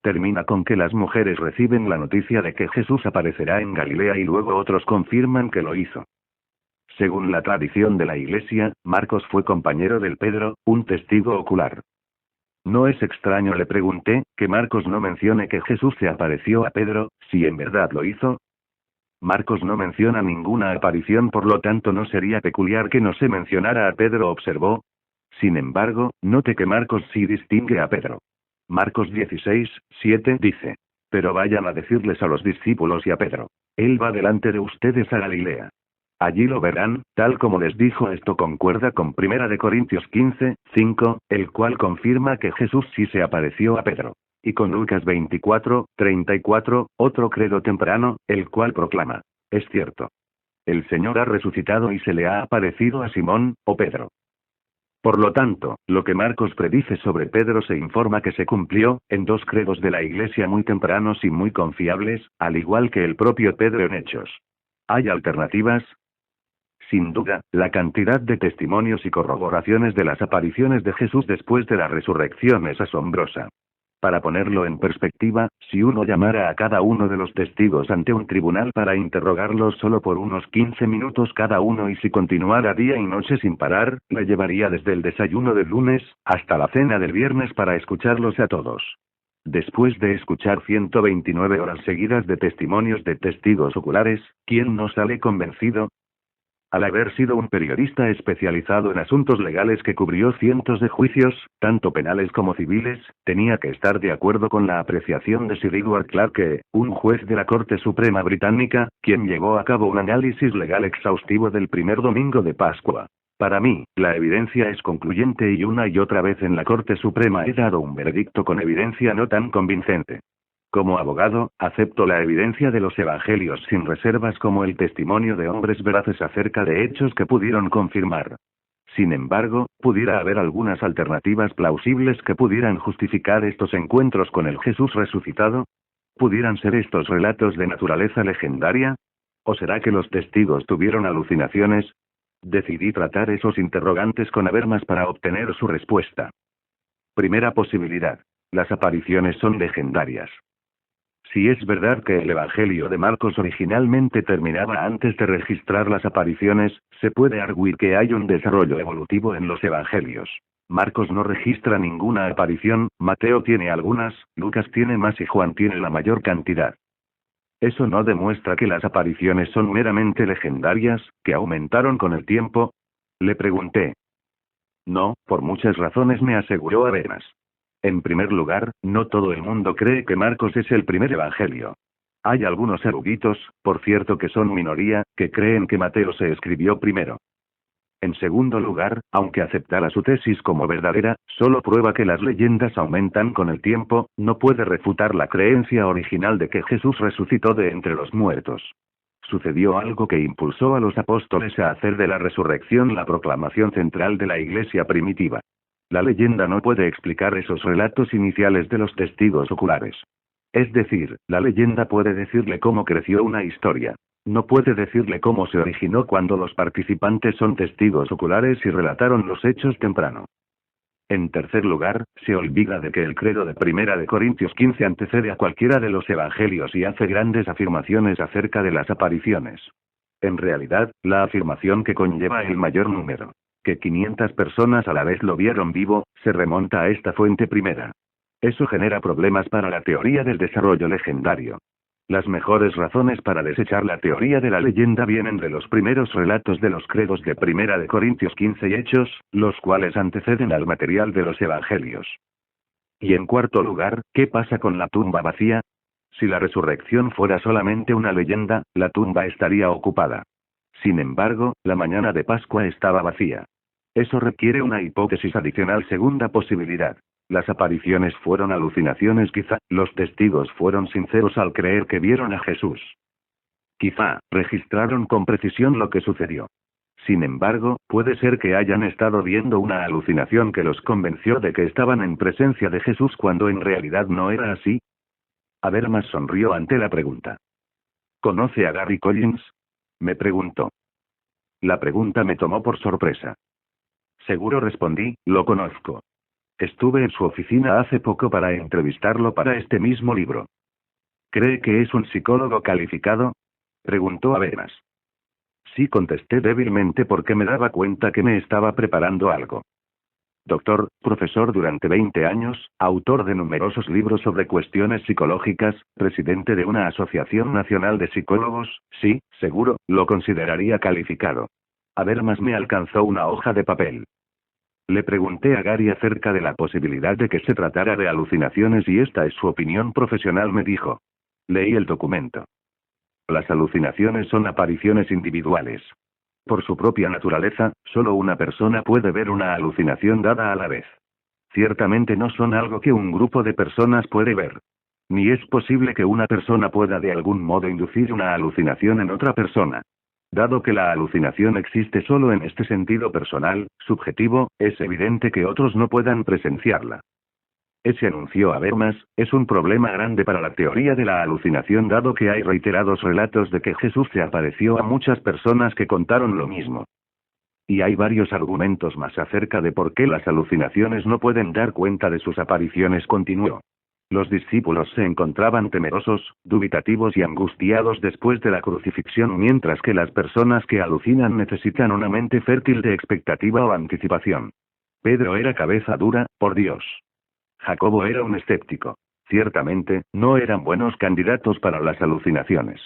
Termina con que las mujeres reciben la noticia de que Jesús aparecerá en Galilea y luego otros confirman que lo hizo. Según la tradición de la Iglesia, Marcos fue compañero del Pedro, un testigo ocular. ¿No es extraño, le pregunté, que Marcos no mencione que Jesús se apareció a Pedro, si en verdad lo hizo? Marcos no menciona ninguna aparición, por lo tanto no sería peculiar que no se mencionara a Pedro, observó. Sin embargo, note que Marcos sí distingue a Pedro. Marcos 16, 7 dice: pero vayan a decirles a los discípulos y a Pedro: él va delante de ustedes a Galilea. Allí lo verán, tal como les dijo. Esto concuerda con 1 de Corintios 15, 5, el cual confirma que Jesús sí se apareció a Pedro. Y con Lucas 24, 34, otro credo temprano, el cual proclama: es cierto. El Señor ha resucitado y se le ha aparecido a Simón, o Pedro. Por lo tanto, lo que Marcos predice sobre Pedro se informa que se cumplió, en dos credos de la Iglesia muy tempranos y muy confiables, al igual que el propio Pedro en Hechos. ¿Hay alternativas? Sin duda, la cantidad de testimonios y corroboraciones de las apariciones de Jesús después de la resurrección es asombrosa. Para ponerlo en perspectiva, si uno llamara a cada uno de los testigos ante un tribunal para interrogarlos solo por unos 15 minutos cada uno y si continuara día y noche sin parar, le llevaría desde el desayuno del lunes, hasta la cena del viernes para escucharlos a todos. Después de escuchar 129 horas seguidas de testimonios de testigos oculares, ¿quién no sale convencido? Al haber sido un periodista especializado en asuntos legales que cubrió cientos de juicios, tanto penales como civiles, tenía que estar de acuerdo con la apreciación de Sir Edward Clarke, un juez de la Corte Suprema Británica, quien llevó a cabo un análisis legal exhaustivo del primer domingo de Pascua. Para mí, la evidencia es concluyente y una y otra vez en la Corte Suprema he dado un veredicto con evidencia no tan convincente. Como abogado, acepto la evidencia de los evangelios sin reservas como el testimonio de hombres veraces acerca de hechos que pudieron confirmar. Sin embargo, pudiera haber algunas alternativas plausibles que pudieran justificar estos encuentros con el Jesús resucitado. ¿Pudieran ser estos relatos de naturaleza legendaria? ¿O será que los testigos tuvieron alucinaciones? Decidí tratar esos interrogantes con Habermas para obtener su respuesta. Primera posibilidad. Las apariciones son legendarias. Si es verdad que el Evangelio de Marcos originalmente terminaba antes de registrar las apariciones, se puede arguir que hay un desarrollo evolutivo en los Evangelios. Marcos no registra ninguna aparición, Mateo tiene algunas, Lucas tiene más y Juan tiene la mayor cantidad. ¿Eso no demuestra que las apariciones son meramente legendarias, que aumentaron con el tiempo? Le pregunté. No, por muchas razones, me aseguró Habermas. En primer lugar, no todo el mundo cree que Marcos es el primer evangelio. Hay algunos eruditos, por cierto que son minoría, que creen que Mateo se escribió primero. En segundo lugar, aunque aceptara su tesis como verdadera, solo prueba que las leyendas aumentan con el tiempo, no puede refutar la creencia original de que Jesús resucitó de entre los muertos. Sucedió algo que impulsó a los apóstoles a hacer de la resurrección la proclamación central de la iglesia primitiva. La leyenda no puede explicar esos relatos iniciales de los testigos oculares. Es decir, la leyenda puede decirle cómo creció una historia. No puede decirle cómo se originó cuando los participantes son testigos oculares y relataron los hechos temprano. En tercer lugar, se olvida de que el credo de 1 Corintios 15 antecede a cualquiera de los evangelios y hace grandes afirmaciones acerca de las apariciones. En realidad, la afirmación que conlleva el mayor número, que 500 personas a la vez lo vieron vivo, se remonta a esta fuente primera. Eso genera problemas para la teoría del desarrollo legendario. Las mejores razones para desechar la teoría de la leyenda vienen de los primeros relatos de los credos de 1 Corintios 15 y Hechos, los cuales anteceden al material de los evangelios. Y en cuarto lugar, ¿qué pasa con la tumba vacía? Si la resurrección fuera solamente una leyenda, la tumba estaría ocupada. Sin embargo, la mañana de Pascua estaba vacía. Eso requiere una hipótesis adicional. Segunda posibilidad. Las apariciones fueron alucinaciones. Quizá, los testigos fueron sinceros al creer que vieron a Jesús. Quizá, registraron con precisión lo que sucedió. Sin embargo, puede ser que hayan estado viendo una alucinación que los convenció de que estaban en presencia de Jesús cuando en realidad no era así. Habermas sonrió ante la pregunta. ¿Conoce a Gary Collins? Me preguntó. La pregunta me tomó por sorpresa. Seguro, respondí, lo conozco. Estuve en su oficina hace poco para entrevistarlo para este mismo libro. ¿Cree que es un psicólogo calificado? Preguntó Habermas. Sí, contesté débilmente porque me daba cuenta que me estaba preparando algo. Doctor, profesor durante 20 años, autor de numerosos libros sobre cuestiones psicológicas, presidente de una asociación nacional de psicólogos, sí, seguro, lo consideraría calificado. Habermas me alcanzó una hoja de papel. Le pregunté a Gary acerca de la posibilidad de que se tratara de alucinaciones y esta es su opinión profesional, me dijo. Leí el documento. Las alucinaciones son apariciones individuales. Por su propia naturaleza, solo una persona puede ver una alucinación dada a la vez. Ciertamente no son algo que un grupo de personas puede ver. Ni es posible que una persona pueda de algún modo inducir una alucinación en otra persona. Dado que la alucinación existe solo en este sentido personal, subjetivo, es evidente que otros no puedan presenciarla. Ese anunció Habermas, es un problema grande para la teoría de la alucinación dado que hay reiterados relatos de que Jesús se apareció a muchas personas que contaron lo mismo. Y hay varios argumentos más acerca de por qué las alucinaciones no pueden dar cuenta de sus apariciones, continuó. Los discípulos se encontraban temerosos, dubitativos y angustiados después de la crucifixión, mientras que las personas que alucinan necesitan una mente fértil de expectativa o anticipación. Pedro era cabeza dura, por Dios. Jacobo era un escéptico. Ciertamente, no eran buenos candidatos para las alucinaciones.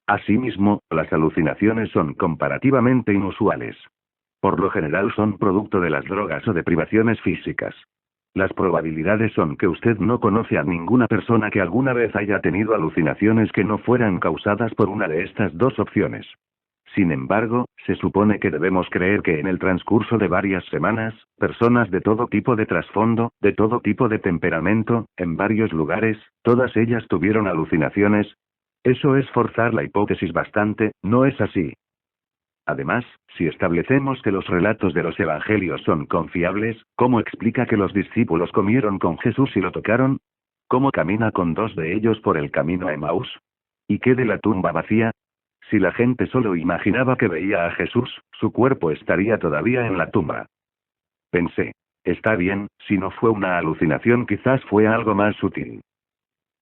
Asimismo, las alucinaciones son comparativamente inusuales. Por lo general son producto de las drogas o de privaciones físicas. Las probabilidades son que usted no conoce a ninguna persona que alguna vez haya tenido alucinaciones que no fueran causadas por una de estas dos opciones. Sin embargo, se supone que debemos creer que en el transcurso de varias semanas, personas de todo tipo de trasfondo, de todo tipo de temperamento, en varios lugares, todas ellas tuvieron alucinaciones. Eso es forzar la hipótesis bastante, ¿no es así? Además, si establecemos que los relatos de los evangelios son confiables, ¿cómo explica que los discípulos comieron con Jesús y lo tocaron? ¿Cómo camina con dos de ellos por el camino a Emaús? ¿Y qué de la tumba vacía? Si la gente solo imaginaba que veía a Jesús, su cuerpo estaría todavía en la tumba. Pensé. Está bien, si no fue una alucinación quizás fue algo más sutil.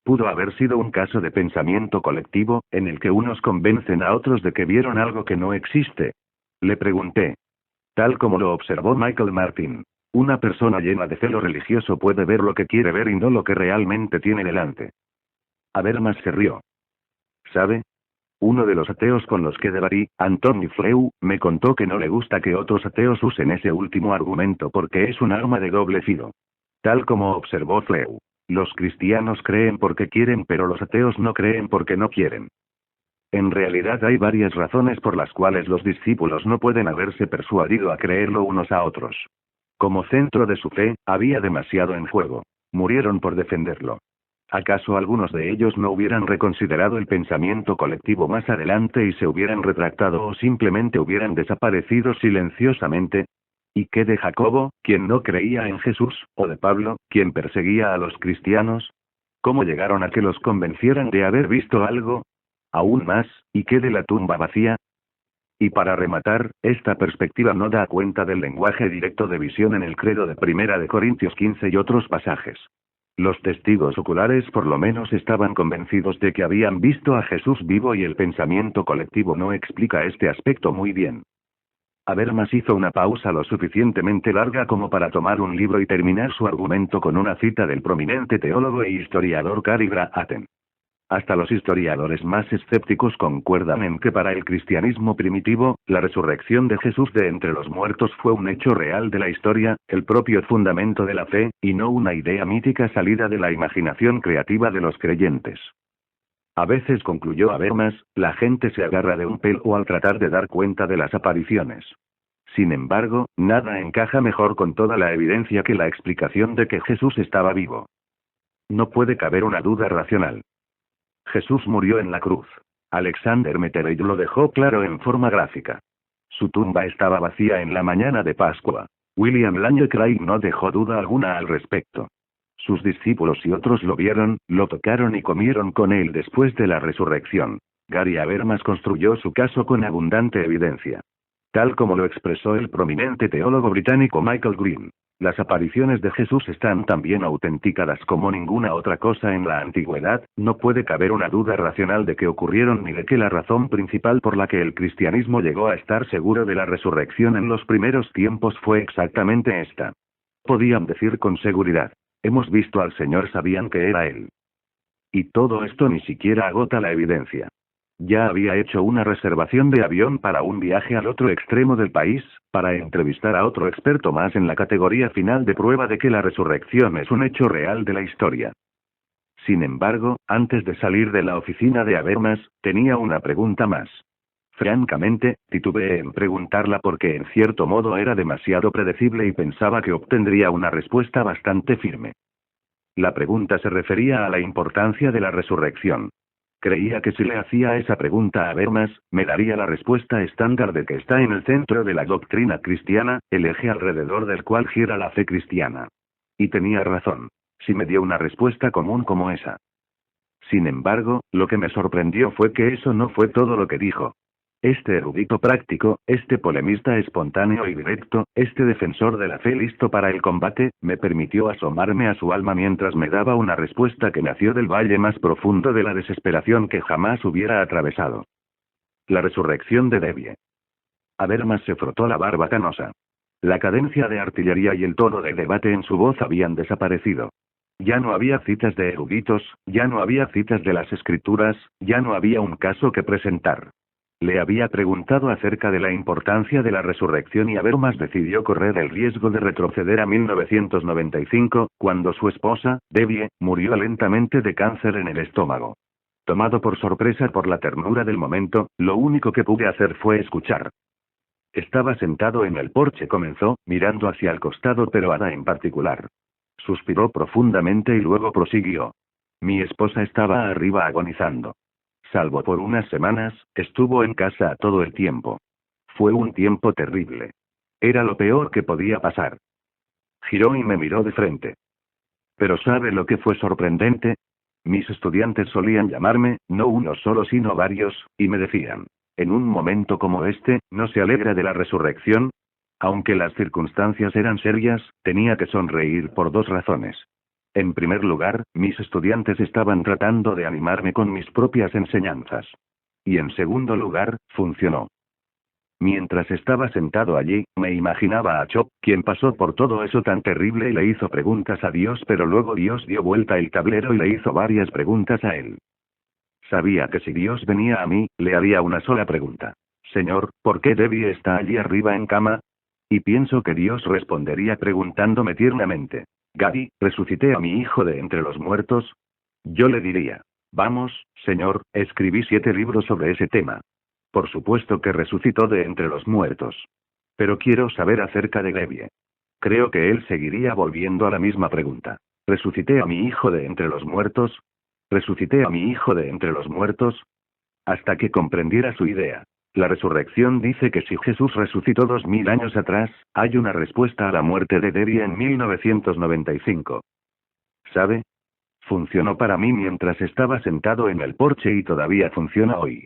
Pudo haber sido un caso de pensamiento colectivo, en el que unos convencen a otros de que vieron algo que no existe. Le pregunté. Tal como lo observó Michael Martin. Una persona llena de celo religioso puede ver lo que quiere ver y no lo que realmente tiene delante. Habermas se rió. ¿Sabe? Uno de los ateos con los que debatí, Anthony Flew, me contó que no le gusta que otros ateos usen ese último argumento porque es un arma de doble filo. Tal como observó Flew. Los cristianos creen porque quieren, pero los ateos no creen porque no quieren. En realidad hay varias razones por las cuales los discípulos no pueden haberse persuadido a creerlo unos a otros. Como centro de su fe, había demasiado en juego. Murieron por defenderlo. ¿Acaso algunos de ellos no hubieran reconsiderado el pensamiento colectivo más adelante y se hubieran retractado o simplemente hubieran desaparecido silenciosamente? ¿Y qué de Jacobo, quien no creía en Jesús, o de Pablo, quien perseguía a los cristianos? ¿Cómo llegaron a que los convencieran de haber visto algo? Aún más, ¿y qué de la tumba vacía? Y para rematar, esta perspectiva no da cuenta del lenguaje directo de visión en el credo de Primera de Corintios 15 y otros pasajes. Los testigos oculares por lo menos estaban convencidos de que habían visto a Jesús vivo y el pensamiento colectivo no explica este aspecto muy bien. Habermas hizo una pausa lo suficientemente larga como para tomar un libro y terminar su argumento con una cita del prominente teólogo e historiador Cary Graham. Hasta los historiadores más escépticos concuerdan en que para el cristianismo primitivo, la resurrección de Jesús de entre los muertos fue un hecho real de la historia, el propio fundamento de la fe, y no una idea mítica salida de la imaginación creativa de los creyentes. A veces, concluyó Habermas, la gente se agarra de un pelo al tratar de dar cuenta de las apariciones. Sin embargo, nada encaja mejor con toda la evidencia que la explicación de que Jesús estaba vivo. No puede caber una duda racional. Jesús murió en la cruz. Alexander Metternich lo dejó claro en forma gráfica. Su tumba estaba vacía en la mañana de Pascua. William Lane Craig no dejó duda alguna al respecto. Sus discípulos y otros lo vieron, lo tocaron y comieron con él después de la resurrección. Gary Habermas construyó su caso con abundante evidencia. Tal como lo expresó el prominente teólogo británico Michael Green. Las apariciones de Jesús están tan bien autenticadas como ninguna otra cosa en la antigüedad, no puede caber una duda racional de que ocurrieron ni de que la razón principal por la que el cristianismo llegó a estar seguro de la resurrección en los primeros tiempos fue exactamente esta. Podían decir con seguridad, hemos visto al Señor, sabían que era Él. Y todo esto ni siquiera agota la evidencia. Ya había hecho una reservación de avión para un viaje al otro extremo del país, para entrevistar a otro experto más en la categoría final de prueba de que la resurrección es un hecho real de la historia. Sin embargo, antes de salir de la oficina de Habermas, tenía una pregunta más. Francamente, titubeé en preguntarla porque en cierto modo era demasiado predecible y pensaba que obtendría una respuesta bastante firme. La pregunta se refería a la importancia de la resurrección. Creía que si le hacía esa pregunta a Habermas, me daría la respuesta estándar de que está en el centro de la doctrina cristiana, el eje alrededor del cual gira la fe cristiana. Y tenía razón. Si me dio una respuesta común como esa. Sin embargo, lo que me sorprendió fue que eso no fue todo lo que dijo. Este erudito práctico, este polemista espontáneo y directo, este defensor de la fe listo para el combate, me permitió asomarme a su alma mientras me daba una respuesta que nació del valle más profundo de la desesperación que jamás hubiera atravesado. La resurrección de Debye. Habermas se frotó la barba canosa. La cadencia de artillería y el tono de debate en su voz habían desaparecido. Ya no había citas de eruditos, ya no había citas de las escrituras, ya no había un caso que presentar. Le había preguntado acerca de la importancia de la resurrección y Habermas decidió correr el riesgo de retroceder a 1995, cuando su esposa, Debye, murió lentamente de cáncer en el estómago. Tomado por sorpresa por la ternura del momento, lo único que pude hacer fue escuchar. Estaba sentado en el porche, comenzó, mirando hacia el costado pero Ada en particular. Suspiró profundamente y luego prosiguió. Mi esposa estaba arriba agonizando. Salvo por unas semanas, estuvo en casa todo el tiempo. Fue un tiempo terrible. Era lo peor que podía pasar. Giró y me miró de frente. Pero ¿sabe lo que fue sorprendente? Mis estudiantes solían llamarme, no uno solo sino varios, y me decían, en un momento como este, ¿no se alegra de la resurrección? Aunque las circunstancias eran serias, tenía que sonreír por dos razones. En primer lugar, mis estudiantes estaban tratando de animarme con mis propias enseñanzas. Y en segundo lugar, funcionó. Mientras estaba sentado allí, me imaginaba a Chop, quien pasó por todo eso tan terrible y le hizo preguntas a Dios, pero luego Dios dio vuelta el tablero y le hizo varias preguntas a él. Sabía que si Dios venía a mí, le haría una sola pregunta. Señor, ¿por qué Debbie está allí arriba en cama? Y pienso que Dios respondería preguntándome tiernamente. Gaby, ¿resucité a mi hijo de entre los muertos? Yo le diría. Vamos, Señor, escribí 7 libros sobre ese tema. Por supuesto que resucitó de entre los muertos. Pero quiero saber acerca de Debbie. Creo que él seguiría volviendo a la misma pregunta. ¿Resucité a mi hijo de entre los muertos? ¿Resucité a mi hijo de entre los muertos? Hasta que comprendiera su idea. La resurrección dice que si Jesús resucitó 2000 años atrás, hay una respuesta a la muerte de Debbie en 1995. ¿Sabe? Funcionó para mí mientras estaba sentado en el porche y todavía funciona hoy.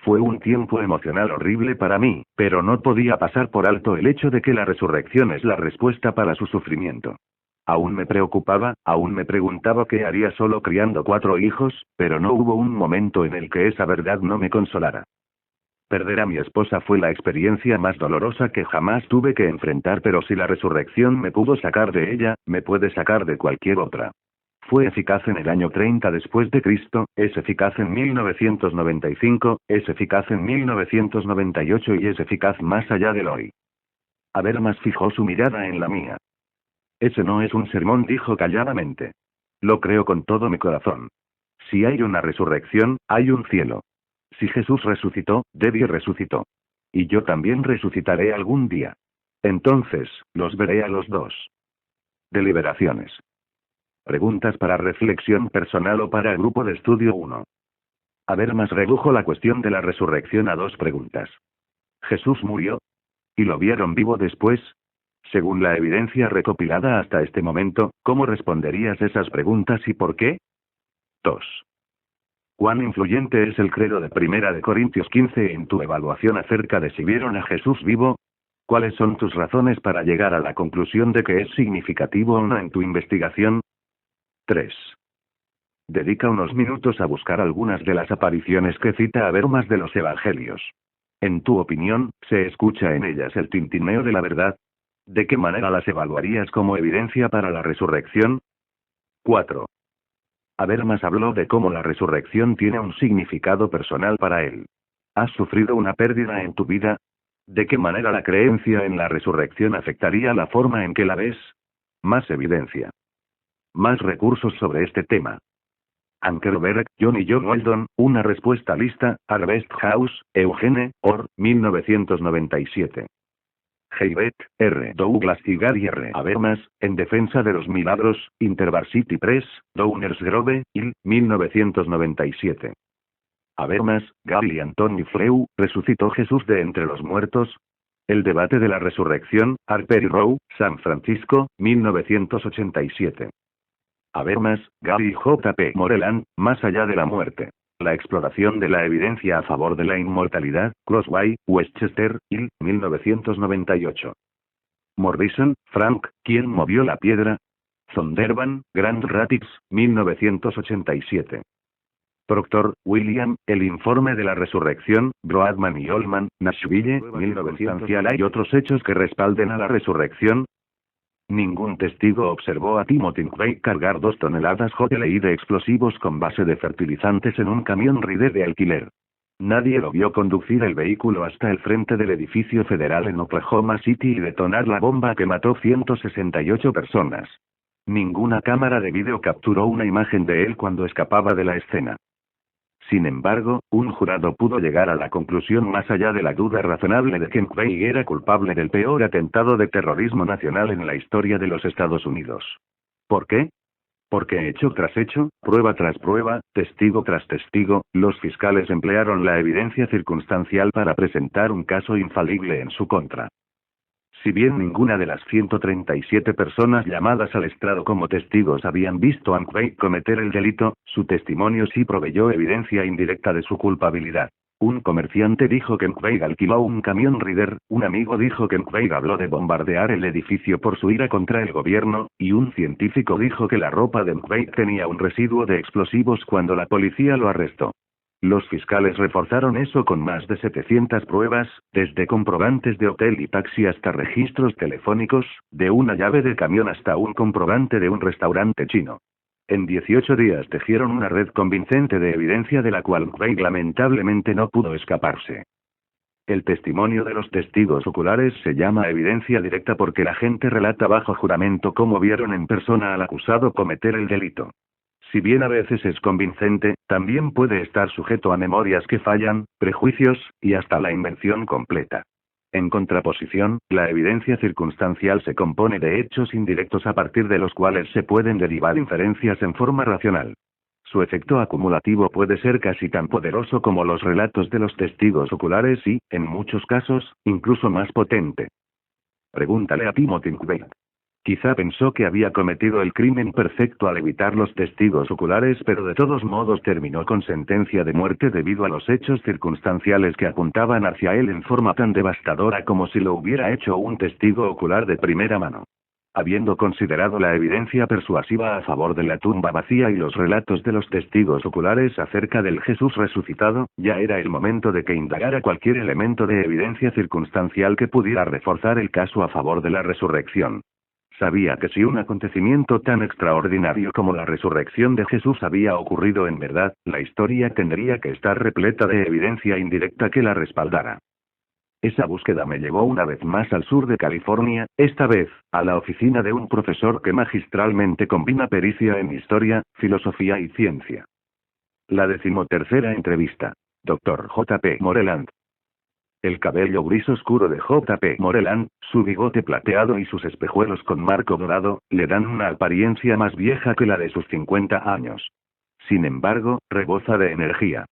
Fue un tiempo emocional horrible para mí, pero no podía pasar por alto el hecho de que la resurrección es la respuesta para su sufrimiento. Aún me preocupaba, aún me preguntaba qué haría solo criando 4 hijos, pero no hubo un momento en el que esa verdad no me consolara. Perder a mi esposa fue la experiencia más dolorosa que jamás tuve que enfrentar, pero si la resurrección me pudo sacar de ella, me puede sacar de cualquier otra. Fue eficaz en el año 30 después de Cristo, es eficaz en 1995, es eficaz en 1998 y es eficaz más allá del hoy. Habermas fijó su mirada en la mía. Ese no es un sermón, dijo calladamente. Lo creo con todo mi corazón. Si hay una resurrección, hay un cielo. Si Jesús resucitó, Debbie resucitó. Y yo también resucitaré algún día. Entonces, los veré a los dos. Deliberaciones. Preguntas para reflexión personal o para el grupo de estudio 1. Habermas redujo la cuestión de la resurrección a 2 preguntas. ¿Jesús murió? ¿Y lo vieron vivo después? Según la evidencia recopilada hasta este momento, ¿cómo responderías esas preguntas y por qué? 2. ¿Cuán influyente es el credo de 1 Corintios 15 en tu evaluación acerca de si vieron a Jesús vivo? ¿Cuáles son tus razones para llegar a la conclusión de que es significativo o no en tu investigación? 3. Dedica unos minutos a buscar algunas de las apariciones que cita Habermas de los Evangelios. En tu opinión, ¿se escucha en ellas el tintineo de la verdad? ¿De qué manera las evaluarías como evidencia para la resurrección? 4. Habermas habló de cómo la resurrección tiene un significado personal para él. ¿Has sufrido una pérdida en tu vida? ¿De qué manera la creencia en la resurrección afectaría la forma en que la ves? Más evidencia. Más recursos sobre este tema. Ankerberg, John y John Weldon, una respuesta lista, Harvest House, Eugene, Orr, 1997. Herbert R. Douglas y Gary R. Habermas, en defensa de los milagros, InterVarsity Press, Downers Grove, Ill, 1997. Habermas, Gary y Anthony Frew, ¿resucitó Jesús de entre los muertos? El debate de la resurrección, Harper y Row, San Francisco, 1987. Habermas, Gary y J. P. Moreland, Más allá de la muerte. La exploración de la evidencia a favor de la inmortalidad, Crossway, Westchester, Ill, 1998. Morrison, Frank, ¿quién movió la piedra? Zondervan, Grand Rapids, 1987. Proctor, William, El informe de la resurrección, Broadman y Oldman, Nashville, 1900. ¿Hay otros hechos que respalden a la resurrección? Ningún testigo observó a Timothy McVeigh cargar 2 toneladas JLI de explosivos con base de fertilizantes en un camión Ride de alquiler. Nadie lo vio conducir el vehículo hasta el frente del edificio federal en Oklahoma City y detonar la bomba que mató 168 personas. Ninguna cámara de vídeo capturó una imagen de él cuando escapaba de la escena. Sin embargo, un jurado pudo llegar a la conclusión más allá de la duda razonable de que McVeigh era culpable del peor atentado de terrorismo nacional en la historia de los Estados Unidos. ¿Por qué? Porque hecho tras hecho, prueba tras prueba, testigo tras testigo, los fiscales emplearon la evidencia circunstancial para presentar un caso infalible en su contra. Si bien ninguna de las 137 personas llamadas al estrado como testigos habían visto a McVeigh cometer el delito, su testimonio sí proveyó evidencia indirecta de su culpabilidad. Un comerciante dijo que McVeigh alquiló un camión Ryder, un amigo dijo que McVeigh habló de bombardear el edificio por su ira contra el gobierno, y un científico dijo que la ropa de McVeigh tenía un residuo de explosivos cuando la policía lo arrestó. Los fiscales reforzaron eso con más de 700 pruebas, desde comprobantes de hotel y taxi hasta registros telefónicos, de una llave de camión hasta un comprobante de un restaurante chino. En 18 días tejieron una red convincente de evidencia de la cual McVeigh lamentablemente no pudo escaparse. El testimonio de los testigos oculares se llama evidencia directa porque la gente relata bajo juramento cómo vieron en persona al acusado cometer el delito. Si bien a veces es convincente, también puede estar sujeto a memorias que fallan, prejuicios, y hasta la invención completa. En contraposición, la evidencia circunstancial se compone de hechos indirectos a partir de los cuales se pueden derivar inferencias en forma racional. Su efecto acumulativo puede ser casi tan poderoso como los relatos de los testigos oculares y, en muchos casos, incluso más potente. Pregúntale a Timothy McVeigh. Quizá pensó que había cometido el crimen perfecto al evitar los testigos oculares, pero de todos modos terminó con sentencia de muerte debido a los hechos circunstanciales que apuntaban hacia él en forma tan devastadora como si lo hubiera hecho un testigo ocular de primera mano. Habiendo considerado la evidencia persuasiva a favor de la tumba vacía y los relatos de los testigos oculares acerca del Jesús resucitado, ya era el momento de que indagara cualquier elemento de evidencia circunstancial que pudiera reforzar el caso a favor de la resurrección. Sabía que si un acontecimiento tan extraordinario como la resurrección de Jesús había ocurrido en verdad, la historia tendría que estar repleta de evidencia indirecta que la respaldara. Esa búsqueda me llevó una vez más al sur de California, esta vez, a la oficina de un profesor que magistralmente combina pericia en historia, filosofía y ciencia. La 13ª entrevista. Dr. J. P. Moreland. El cabello gris oscuro de J. P. Moreland, su bigote plateado y sus espejuelos con marco dorado, le dan una apariencia más vieja que la de sus 50 años. Sin embargo, rebosa de energía.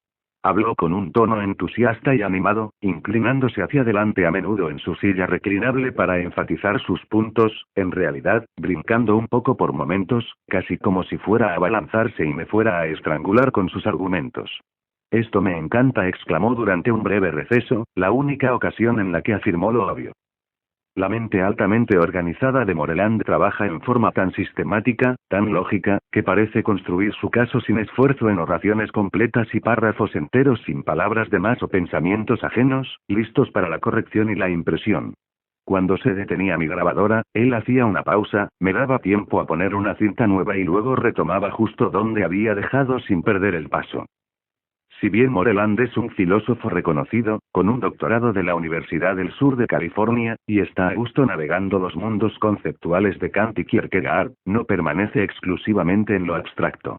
Habló con un tono entusiasta y animado, inclinándose hacia adelante a menudo en su silla reclinable para enfatizar sus puntos, en realidad, brincando un poco por momentos, casi como si fuera a abalanzarse y me fuera a estrangular con sus argumentos. Esto me encanta, exclamó durante un breve receso, la única ocasión en la que afirmó lo obvio. La mente altamente organizada de Moreland trabaja en forma tan sistemática, tan lógica, que parece construir su caso sin esfuerzo en oraciones completas y párrafos enteros sin palabras de más o pensamientos ajenos, listos para la corrección y la impresión. Cuando se detenía mi grabadora, él hacía una pausa, me daba tiempo a poner una cinta nueva y luego retomaba justo donde había dejado sin perder el paso. Si bien Moreland es un filósofo reconocido, con un doctorado de la Universidad del Sur de California, y está a gusto navegando los mundos conceptuales de Kant y Kierkegaard, no permanece exclusivamente en lo abstracto.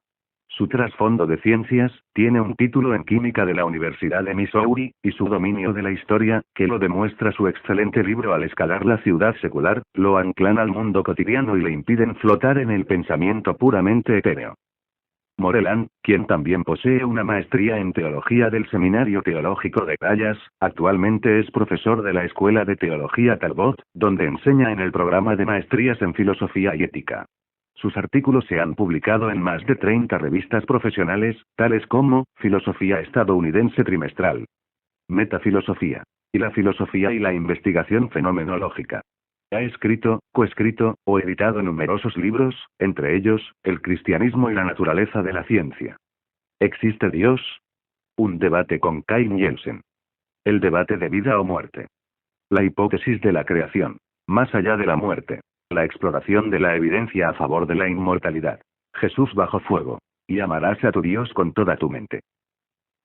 Su trasfondo de ciencias, tiene un título en química de la Universidad de Missouri, y su dominio de la historia, que lo demuestra su excelente libro al escalar la ciudad secular, lo anclan al mundo cotidiano y le impiden flotar en el pensamiento puramente etéreo. Moreland, quien también posee una maestría en teología del Seminario Teológico de Dallas, actualmente es profesor de la Escuela de Teología Talbot, donde enseña en el programa de maestrías en filosofía y ética. Sus artículos se han publicado en más de 30 revistas profesionales, tales como Filosofía Estadounidense Trimestral, Metafilosofía, y la Filosofía y la Investigación Fenomenológica. Ha escrito, coescrito, o editado numerosos libros, entre ellos, El cristianismo y la naturaleza de la ciencia. ¿Existe Dios? Un debate con Kai Nielsen. El debate de vida o muerte. La hipótesis de la creación. Más allá de la muerte. La exploración de la evidencia a favor de la inmortalidad. Jesús bajo fuego. Y amarás a tu Dios con toda tu mente.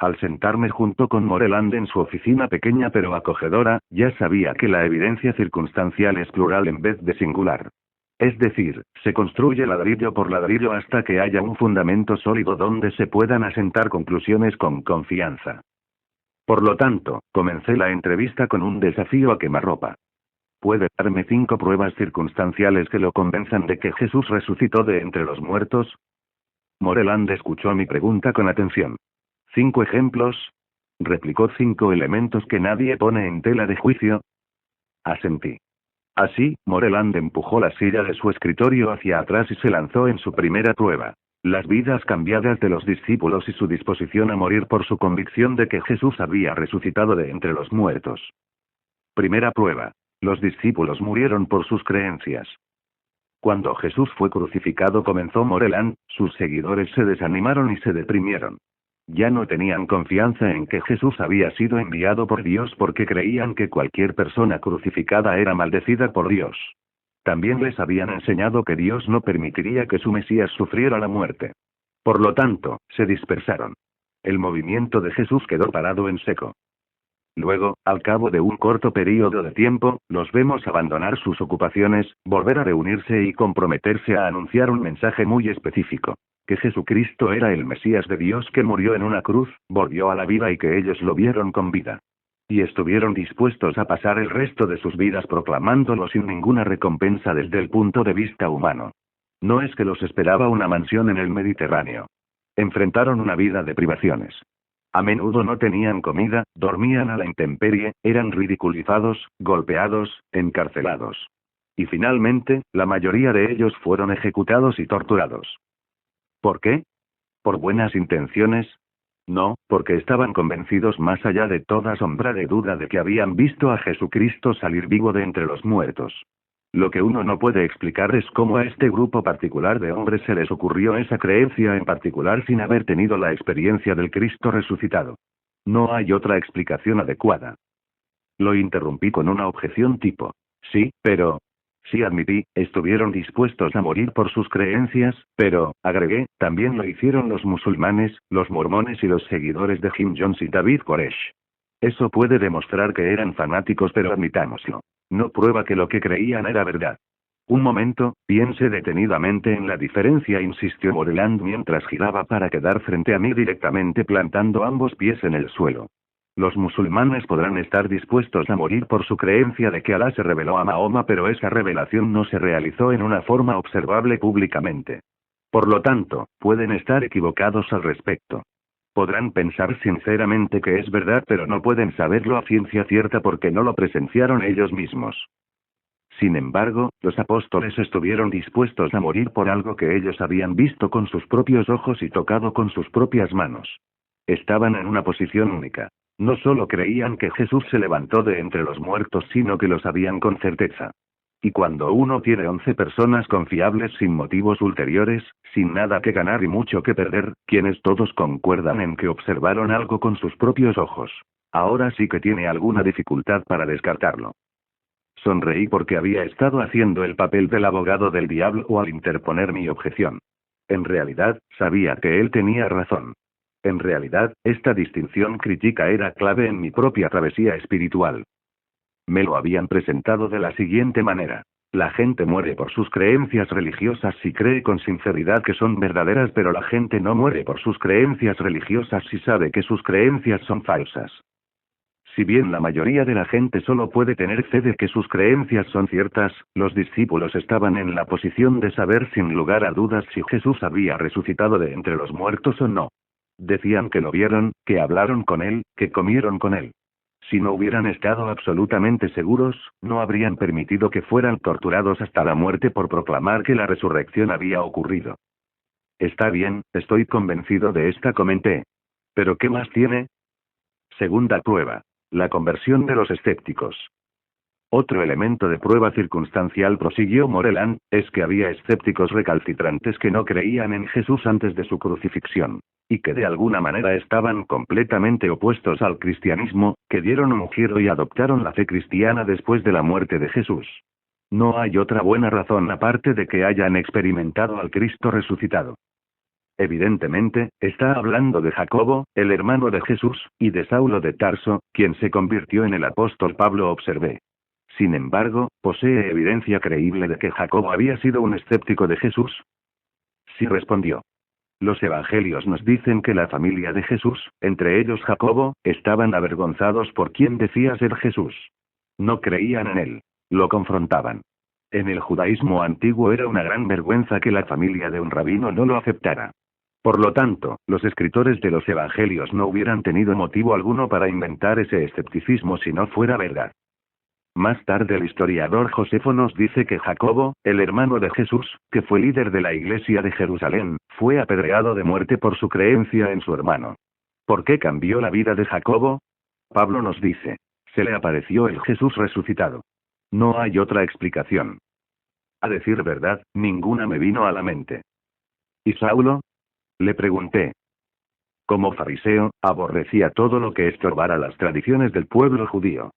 Al sentarme junto con Moreland en su oficina pequeña pero acogedora, ya sabía que la evidencia circunstancial es plural en vez de singular. Es decir, se construye ladrillo por ladrillo hasta que haya un fundamento sólido donde se puedan asentar conclusiones con confianza. Por lo tanto, comencé la entrevista con un desafío a quemarropa. ¿Puede darme 5 pruebas circunstanciales que lo convenzan de que Jesús resucitó de entre los muertos? Moreland escuchó mi pregunta con atención. ¿5 ejemplos? Replicó. 5 elementos que nadie pone en tela de juicio. Asentí. Así, Moreland empujó la silla de su escritorio hacia atrás y se lanzó en su primera prueba. Las vidas cambiadas de los discípulos y su disposición a morir por su convicción de que Jesús había resucitado de entre los muertos. Primera prueba. Los discípulos murieron por sus creencias. Cuando Jesús fue crucificado, comenzó Moreland, sus seguidores se desanimaron y se deprimieron. Ya no tenían confianza en que Jesús había sido enviado por Dios porque creían que cualquier persona crucificada era maldecida por Dios. También les habían enseñado que Dios no permitiría que su Mesías sufriera la muerte. Por lo tanto, se dispersaron. El movimiento de Jesús quedó parado en seco. Luego, al cabo de un corto período de tiempo, los vemos abandonar sus ocupaciones, volver a reunirse y comprometerse a anunciar un mensaje muy específico. Que Jesucristo era el Mesías de Dios que murió en una cruz, volvió a la vida y que ellos lo vieron con vida. Y estuvieron dispuestos a pasar el resto de sus vidas proclamándolo sin ninguna recompensa desde el punto de vista humano. No es que los esperaba una mansión en el Mediterráneo. Enfrentaron una vida de privaciones. A menudo no tenían comida, dormían a la intemperie, eran ridiculizados, golpeados, encarcelados. Y finalmente, la mayoría de ellos fueron ejecutados y torturados. ¿Por qué? ¿Por buenas intenciones? No, porque estaban convencidos más allá de toda sombra de duda de que habían visto a Jesucristo salir vivo de entre los muertos. Lo que uno no puede explicar es cómo a este grupo particular de hombres se les ocurrió esa creencia en particular sin haber tenido la experiencia del Cristo resucitado. No hay otra explicación adecuada. Lo interrumpí con una objeción tipo. Sí, pero... Sí, admití, estuvieron dispuestos a morir por sus creencias, pero, agregué, también lo hicieron los musulmanes, los mormones y los seguidores de Jim Jones y David Koresh. Eso puede demostrar que eran fanáticos, pero admitámoslo. No prueba que lo que creían era verdad. Un momento, piense detenidamente en la diferencia, insistió Moreland mientras giraba para quedar frente a mí directamente plantando ambos pies en el suelo. Los musulmanes podrán estar dispuestos a morir por su creencia de que Alá se reveló a Mahoma, pero esa revelación no se realizó en una forma observable públicamente. Por lo tanto, pueden estar equivocados al respecto. Podrán pensar sinceramente que es verdad, pero no pueden saberlo a ciencia cierta porque no lo presenciaron ellos mismos. Sin embargo, los apóstoles estuvieron dispuestos a morir por algo que ellos habían visto con sus propios ojos y tocado con sus propias manos. Estaban en una posición única. No solo creían que Jesús se levantó de entre los muertos, sino que lo sabían con certeza. Y cuando uno tiene 11 personas confiables sin motivos ulteriores, sin nada que ganar y mucho que perder, quienes todos concuerdan en que observaron algo con sus propios ojos, ahora sí que tiene alguna dificultad para descartarlo. Sonreí porque había estado haciendo el papel del abogado del diablo al interponer mi objeción. En realidad, sabía que él tenía razón. En realidad, esta distinción crítica era clave en mi propia travesía espiritual. Me lo habían presentado de la siguiente manera. La gente muere por sus creencias religiosas si cree con sinceridad que son verdaderas, pero la gente no muere por sus creencias religiosas si sabe que sus creencias son falsas. Si bien la mayoría de la gente solo puede tener fe de que sus creencias son ciertas, los discípulos estaban en la posición de saber sin lugar a dudas si Jesús había resucitado de entre los muertos o no. Decían que lo vieron, que hablaron con él, que comieron con él. Si no hubieran estado absolutamente seguros, no habrían permitido que fueran torturados hasta la muerte por proclamar que la resurrección había ocurrido. Está bien, estoy convencido de esta, comenté. ¿Pero qué más tiene? Segunda prueba. La conversión de los escépticos. Otro elemento de prueba circunstancial, prosiguió Moreland, es que había escépticos recalcitrantes que no creían en Jesús antes de su crucifixión. Y que de alguna manera estaban completamente opuestos al cristianismo, que dieron un giro y adoptaron la fe cristiana después de la muerte de Jesús. No hay otra buena razón aparte de que hayan experimentado al Cristo resucitado. Evidentemente, está hablando de Jacobo, el hermano de Jesús, y de Saulo de Tarso, quien se convirtió en el apóstol Pablo, observé. Sin embargo, ¿posee evidencia creíble de que Jacobo había sido un escéptico de Jesús? Sí, respondió. Los evangelios nos dicen que la familia de Jesús, entre ellos Jacobo, estaban avergonzados por quien decía ser Jesús. No creían en él. Lo confrontaban. En el judaísmo antiguo era una gran vergüenza que la familia de un rabino no lo aceptara. Por lo tanto, los escritores de los evangelios no hubieran tenido motivo alguno para inventar ese escepticismo si no fuera verdad. Más tarde el historiador Josefo nos dice que Jacobo, el hermano de Jesús, que fue líder de la iglesia de Jerusalén, fue apedreado de muerte por su creencia en su hermano. ¿Por qué cambió la vida de Jacobo? Pablo nos dice, se le apareció el Jesús resucitado. No hay otra explicación. A decir verdad, ninguna me vino a la mente. ¿Y Saulo? Le pregunté. Como fariseo, aborrecía todo lo que estorbara las tradiciones del pueblo judío.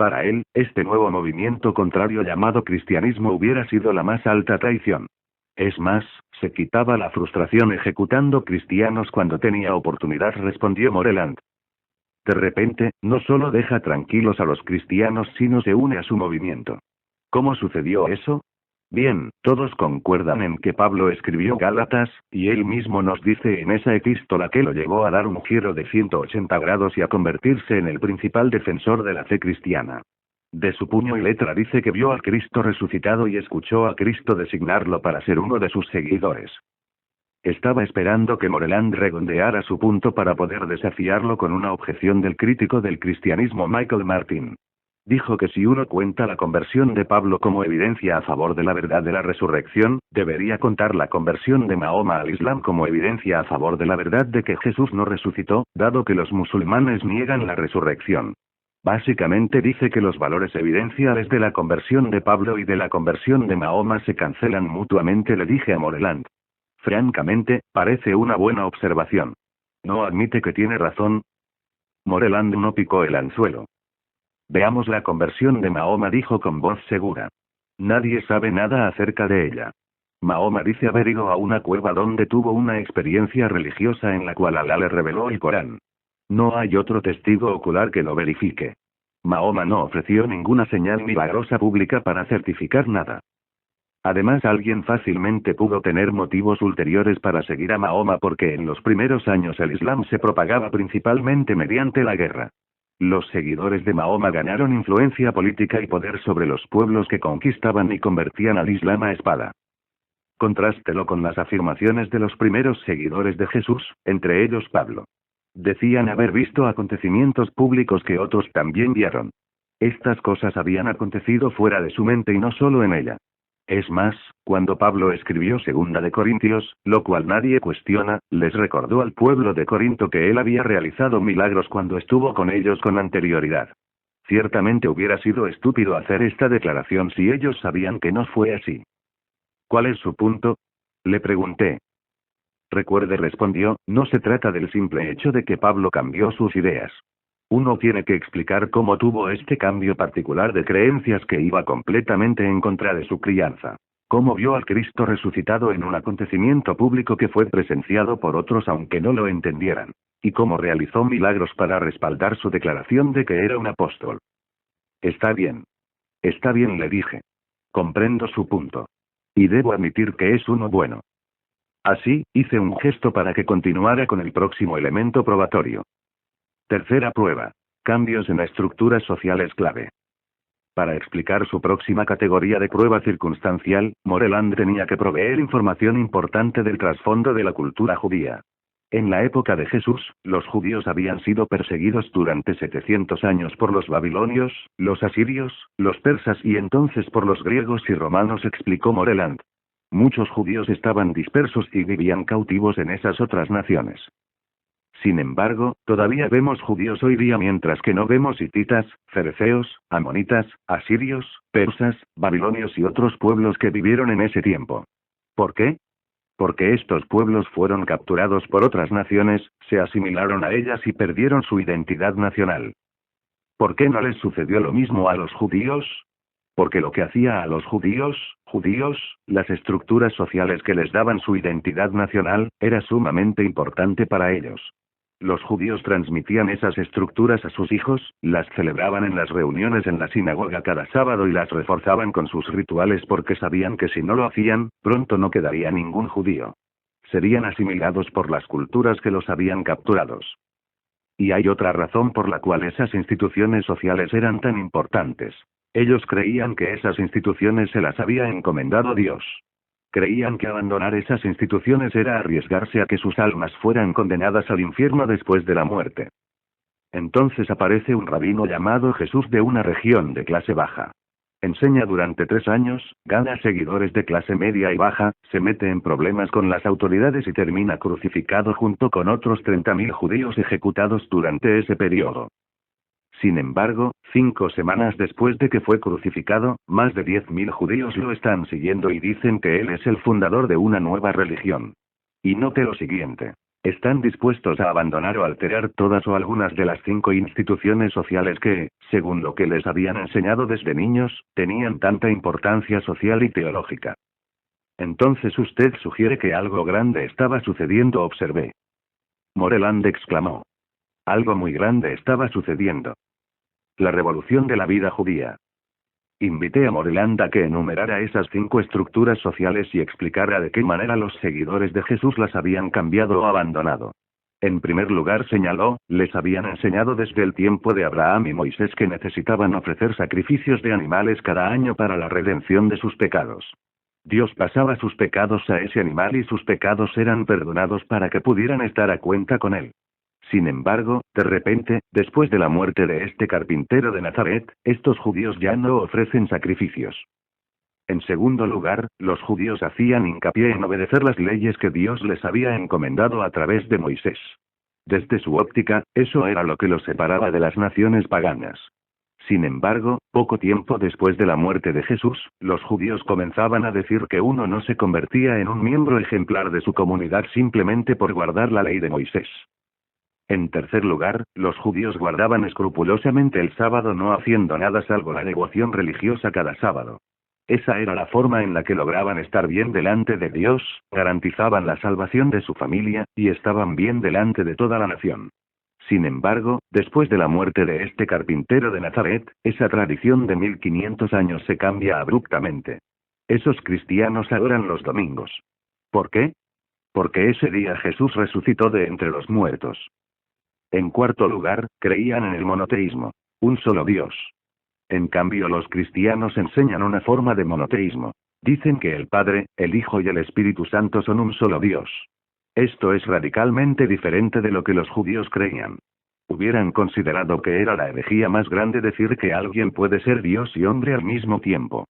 Para él, este nuevo movimiento contrario llamado cristianismo hubiera sido la más alta traición. Es más, se quitaba la frustración ejecutando cristianos cuando tenía oportunidad, respondió Moreland. De repente, no solo deja tranquilos a los cristianos sino se une a su movimiento. ¿Cómo sucedió eso? Bien, todos concuerdan en que Pablo escribió Gálatas, y él mismo nos dice en esa epístola que lo llevó a dar un giro de 180 grados y a convertirse en el principal defensor de la fe cristiana. De su puño y letra dice que vio al Cristo resucitado y escuchó a Cristo designarlo para ser uno de sus seguidores. Estaba esperando que Moreland redondeara su punto para poder desafiarlo con una objeción del crítico del cristianismo Michael Martin. Dijo que si uno cuenta la conversión de Pablo como evidencia a favor de la verdad de la resurrección, debería contar la conversión de Mahoma al Islam como evidencia a favor de la verdad de que Jesús no resucitó, dado que los musulmanes niegan la resurrección. Básicamente dice que los valores evidenciales de la conversión de Pablo y de la conversión de Mahoma se cancelan mutuamente, le dije a Moreland. Francamente, parece una buena observación. ¿No admite que tiene razón? Moreland no picó el anzuelo. Veamos la conversión de Mahoma, dijo con voz segura. Nadie sabe nada acerca de ella. Mahoma dice haber ido a una cueva donde tuvo una experiencia religiosa en la cual Alá le reveló el Corán. No hay otro testigo ocular que lo verifique. Mahoma no ofreció ninguna señal milagrosa pública para certificar nada. Además, alguien fácilmente pudo tener motivos ulteriores para seguir a Mahoma porque en los primeros años el Islam se propagaba principalmente mediante la guerra. Los seguidores de Mahoma ganaron influencia política y poder sobre los pueblos que conquistaban y convertían al Islam a espada. Contrástelo con las afirmaciones de los primeros seguidores de Jesús, entre ellos Pablo. Decían haber visto acontecimientos públicos que otros también vieron. Estas cosas habían acontecido fuera de su mente y no solo en ella. Es más, cuando Pablo escribió Segunda de Corintios, lo cual nadie cuestiona, les recordó al pueblo de Corinto que él había realizado milagros cuando estuvo con ellos con anterioridad. Ciertamente hubiera sido estúpido hacer esta declaración si ellos sabían que no fue así. ¿Cuál es su punto? Le pregunté. Recuerde, respondió, no se trata del simple hecho de que Pablo cambió sus ideas. Uno tiene que explicar cómo tuvo este cambio particular de creencias que iba completamente en contra de su crianza. Cómo vio al Cristo resucitado en un acontecimiento público que fue presenciado por otros aunque no lo entendieran. Y cómo realizó milagros para respaldar su declaración de que era un apóstol. Está bien, le dije. Comprendo su punto. Y debo admitir que es uno bueno. Así, hice un gesto para que continuara con el próximo elemento probatorio. Tercera prueba. Cambios en estructuras sociales clave. Para explicar su próxima categoría de prueba circunstancial, Moreland tenía que proveer información importante del trasfondo de la cultura judía. En la época de Jesús, los judíos habían sido perseguidos durante 700 años por los babilonios, los asirios, los persas y entonces por los griegos y romanos, explicó Moreland. Muchos judíos estaban dispersos y vivían cautivos en esas otras naciones. Sin embargo, todavía vemos judíos hoy día mientras que no vemos hititas, fereceos, amonitas, asirios, persas, babilonios y otros pueblos que vivieron en ese tiempo. ¿Por qué? Porque estos pueblos fueron capturados por otras naciones, se asimilaron a ellas y perdieron su identidad nacional. ¿Por qué no les sucedió lo mismo a los judíos? Porque lo que hacía a los judíos, las estructuras sociales que les daban su identidad nacional, era sumamente importante para ellos. Los judíos transmitían esas estructuras a sus hijos, las celebraban en las reuniones en la sinagoga cada sábado y las reforzaban con sus rituales porque sabían que si no lo hacían, pronto no quedaría ningún judío. Serían asimilados por las culturas que los habían capturados. Y hay otra razón por la cual esas instituciones sociales eran tan importantes. Ellos creían que esas instituciones se las había encomendado Dios. Creían que abandonar esas instituciones era arriesgarse a que sus almas fueran condenadas al infierno después de la muerte. Entonces aparece un rabino llamado Jesús de una región de clase baja. Enseña durante 3 años, gana seguidores de clase media y baja, se mete en problemas con las autoridades y termina crucificado junto con otros 30.000 judíos ejecutados durante ese periodo. Sin embargo, 5 semanas después de que fue crucificado, más de 10.000 judíos lo están siguiendo y dicen que él es el fundador de una nueva religión. Y note lo siguiente. Están dispuestos a abandonar o alterar todas o algunas de las 5 instituciones sociales que, según lo que les habían enseñado desde niños, tenían tanta importancia social y teológica. Entonces usted sugiere que algo grande estaba sucediendo, observé. Moreland exclamó. Algo muy grande estaba sucediendo. La revolución de la vida judía. Invité a Moreland a que enumerara esas 5 estructuras sociales y explicara de qué manera los seguidores de Jesús las habían cambiado o abandonado. En primer lugar señaló, les habían enseñado desde el tiempo de Abraham y Moisés que necesitaban ofrecer sacrificios de animales cada año para la redención de sus pecados. Dios pasaba sus pecados a ese animal y sus pecados eran perdonados para que pudieran estar a cuenta con él. Sin embargo, de repente, después de la muerte de este carpintero de Nazaret, estos judíos ya no ofrecen sacrificios. En segundo lugar, los judíos hacían hincapié en obedecer las leyes que Dios les había encomendado a través de Moisés. Desde su óptica, eso era lo que los separaba de las naciones paganas. Sin embargo, poco tiempo después de la muerte de Jesús, los judíos comenzaban a decir que uno no se convertía en un miembro ejemplar de su comunidad simplemente por guardar la ley de Moisés. En tercer lugar, los judíos guardaban escrupulosamente el sábado no haciendo nada salvo la devoción religiosa cada sábado. Esa era la forma en la que lograban estar bien delante de Dios, garantizaban la salvación de su familia, y estaban bien delante de toda la nación. Sin embargo, después de la muerte de este carpintero de Nazaret, esa tradición de 1500 años se cambia abruptamente. Esos cristianos adoran los domingos. ¿Por qué? Porque ese día Jesús resucitó de entre los muertos. En cuarto lugar, creían en el monoteísmo. Un solo Dios. En cambio los cristianos enseñan una forma de monoteísmo. Dicen que el Padre, el Hijo y el Espíritu Santo son un solo Dios. Esto es radicalmente diferente de lo que los judíos creían. Hubieran considerado que era la herejía más grande decir que alguien puede ser Dios y hombre al mismo tiempo.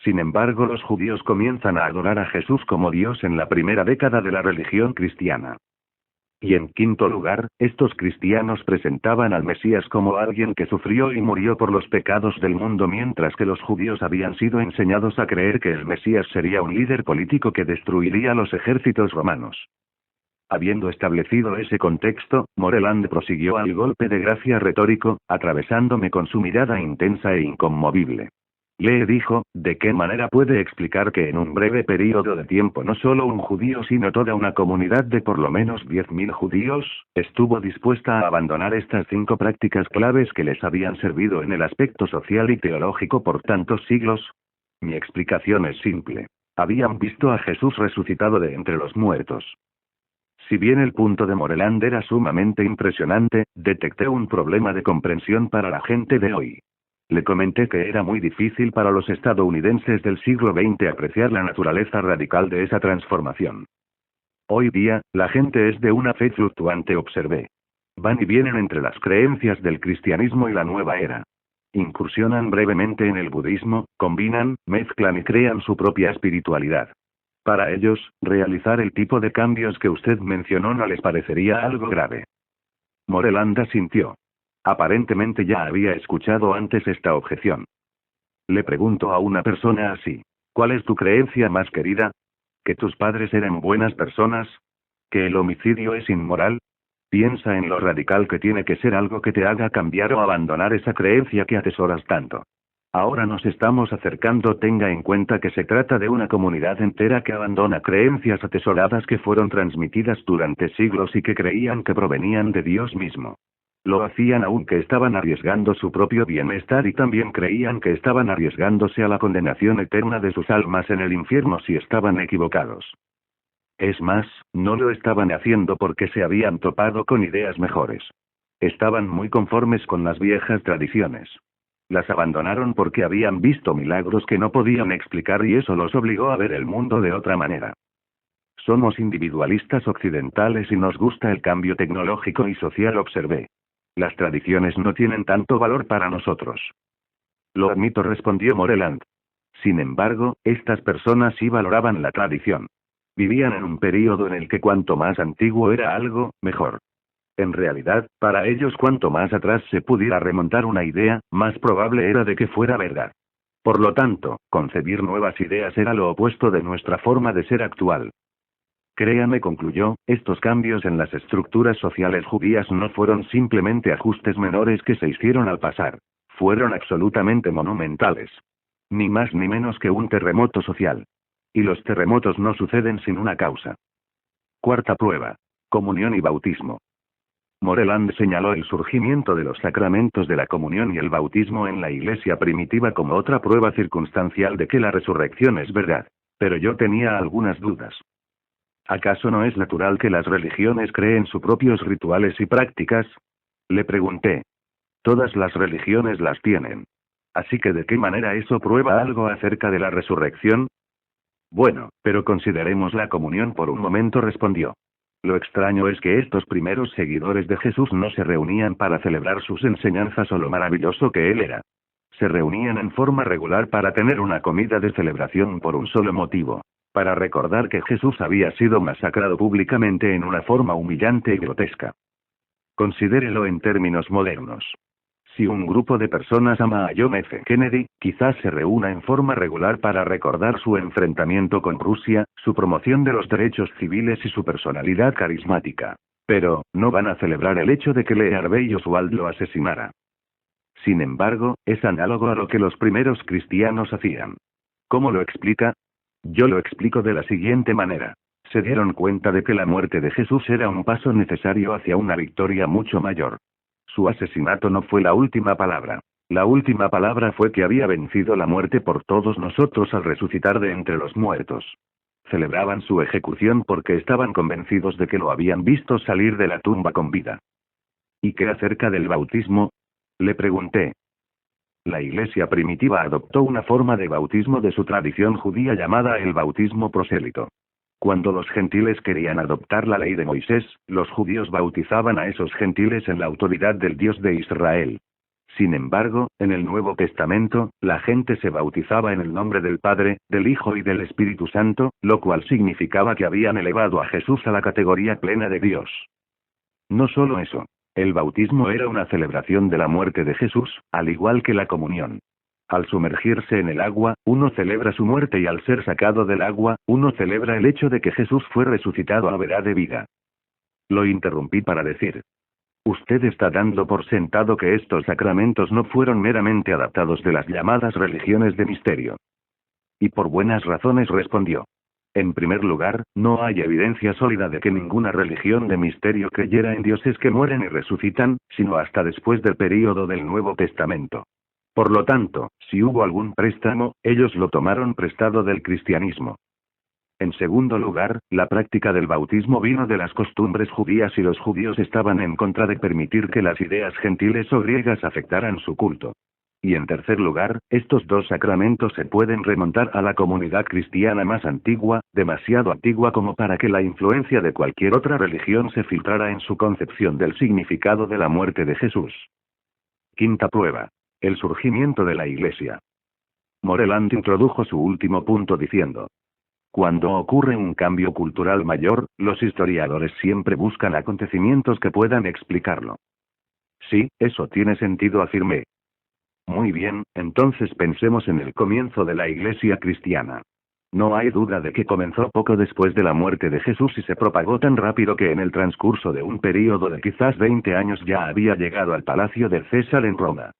Sin embargo, los judíos comienzan a adorar a Jesús como Dios en la primera década de la religión cristiana. Y en quinto lugar, estos cristianos presentaban al Mesías como alguien que sufrió y murió por los pecados del mundo, mientras que los judíos habían sido enseñados a creer que el Mesías sería un líder político que destruiría los ejércitos romanos. Habiendo establecido ese contexto, Moreland prosiguió al golpe de gracia retórico, atravesándome con su mirada intensa e inconmovible. Le dijo, ¿de qué manera puede explicar que en un breve período de tiempo no solo un judío sino toda una comunidad de por lo menos 10.000 judíos, estuvo dispuesta a abandonar estas 5 prácticas claves que les habían servido en el aspecto social y teológico por tantos siglos? Mi explicación es simple. Habían visto a Jesús resucitado de entre los muertos. Si bien el punto de Moreland era sumamente impresionante, detecté un problema de comprensión para la gente de hoy. Le comenté que era muy difícil para los estadounidenses del siglo XX apreciar la naturaleza radical de esa transformación. Hoy día, la gente es de una fe fluctuante, observé. Van y vienen entre las creencias del cristianismo y la nueva era. Incursionan brevemente en el budismo, combinan, mezclan y crean su propia espiritualidad. Para ellos, realizar el tipo de cambios que usted mencionó no les parecería algo grave. Moreland asintió. Aparentemente ya había escuchado antes esta objeción. Le pregunto a una persona así: ¿cuál es tu creencia más querida? ¿Que tus padres eran buenas personas? ¿Que el homicidio es inmoral? Piensa en lo radical que tiene que ser algo que te haga cambiar o abandonar esa creencia que atesoras tanto. Ahora nos estamos acercando. Tenga en cuenta que se trata de una comunidad entera que abandona creencias atesoradas que fueron transmitidas durante siglos y que creían que provenían de Dios mismo. Lo hacían aunque estaban arriesgando su propio bienestar y también creían que estaban arriesgándose a la condenación eterna de sus almas en el infierno si estaban equivocados. Es más, no lo estaban haciendo porque se habían topado con ideas mejores. Estaban muy conformes con las viejas tradiciones. Las abandonaron porque habían visto milagros que no podían explicar y eso los obligó a ver el mundo de otra manera. Somos individualistas occidentales y nos gusta el cambio tecnológico y social, observé. Las tradiciones no tienen tanto valor para nosotros. Lo admito, respondió Moreland. Sin embargo, estas personas sí valoraban la tradición. Vivían en un período en el que cuanto más antiguo era algo, mejor. En realidad, para ellos cuanto más atrás se pudiera remontar una idea, más probable era de que fuera verdad. Por lo tanto, concebir nuevas ideas era lo opuesto de nuestra forma de ser actual. Créame, concluyó, estos cambios en las estructuras sociales judías no fueron simplemente ajustes menores que se hicieron al pasar. Fueron absolutamente monumentales. Ni más ni menos que un terremoto social. Y los terremotos no suceden sin una causa. Cuarta prueba. Comunión y bautismo. Moreland señaló el surgimiento de los sacramentos de la comunión y el bautismo en la iglesia primitiva como otra prueba circunstancial de que la resurrección es verdad. Pero yo tenía algunas dudas. ¿Acaso no es natural que las religiones creen sus propios rituales y prácticas? Le pregunté. Todas las religiones las tienen. Así que ¿de qué manera eso prueba algo acerca de la resurrección? Bueno, pero consideremos la comunión por un momento, respondió. Lo extraño es que estos primeros seguidores de Jesús no se reunían para celebrar sus enseñanzas o lo maravilloso que él era. Se reunían en forma regular para tener una comida de celebración por un solo motivo. Para recordar que Jesús había sido masacrado públicamente en una forma humillante y grotesca. Considérelo en términos modernos. Si un grupo de personas ama a John F. Kennedy, quizás se reúna en forma regular para recordar su enfrentamiento con Rusia, su promoción de los derechos civiles y su personalidad carismática. Pero, no van a celebrar el hecho de que Lee Harvey Oswald lo asesinara. Sin embargo, es análogo a lo que los primeros cristianos hacían. ¿Cómo lo explica? Yo lo explico de la siguiente manera. Se dieron cuenta de que la muerte de Jesús era un paso necesario hacia una victoria mucho mayor. Su asesinato no fue la última palabra. La última palabra fue que había vencido la muerte por todos nosotros al resucitar de entre los muertos. Celebraban su ejecución porque estaban convencidos de que lo habían visto salir de la tumba con vida. ¿Y qué acerca del bautismo? Le pregunté. La iglesia primitiva adoptó una forma de bautismo de su tradición judía llamada el bautismo prosélito. Cuando los gentiles querían adoptar la ley de Moisés, los judíos bautizaban a esos gentiles en la autoridad del Dios de Israel. Sin embargo, en el Nuevo Testamento, la gente se bautizaba en el nombre del Padre, del Hijo y del Espíritu Santo, lo cual significaba que habían elevado a Jesús a la categoría plena de Dios. No solo eso. El bautismo era una celebración de la muerte de Jesús, al igual que la comunión. Al sumergirse en el agua, uno celebra su muerte y al ser sacado del agua, uno celebra el hecho de que Jesús fue resucitado a verá de vida. Lo interrumpí para decir. Usted está dando por sentado que estos sacramentos no fueron meramente adaptados de las llamadas religiones de misterio. Y por buenas razones, respondió. En primer lugar, no hay evidencia sólida de que ninguna religión de misterio creyera en dioses que mueren y resucitan, sino hasta después del período del Nuevo Testamento. Por lo tanto, si hubo algún préstamo, ellos lo tomaron prestado del cristianismo. En segundo lugar, la práctica del bautismo vino de las costumbres judías y los judíos estaban en contra de permitir que las ideas gentiles o griegas afectaran su culto. Y en tercer lugar, estos dos sacramentos se pueden remontar a la comunidad cristiana más antigua, demasiado antigua como para que la influencia de cualquier otra religión se filtrara en su concepción del significado de la muerte de Jesús. Quinta prueba. El surgimiento de la Iglesia. Moreland introdujo su último punto diciendo: cuando ocurre un cambio cultural mayor, los historiadores siempre buscan acontecimientos que puedan explicarlo. Sí, eso tiene sentido, afirmé. Muy bien, entonces pensemos en el comienzo de la Iglesia cristiana. No hay duda de que comenzó poco después de la muerte de Jesús y se propagó tan rápido que en el transcurso de un período de quizás 20 años ya había llegado al palacio del César en Roma.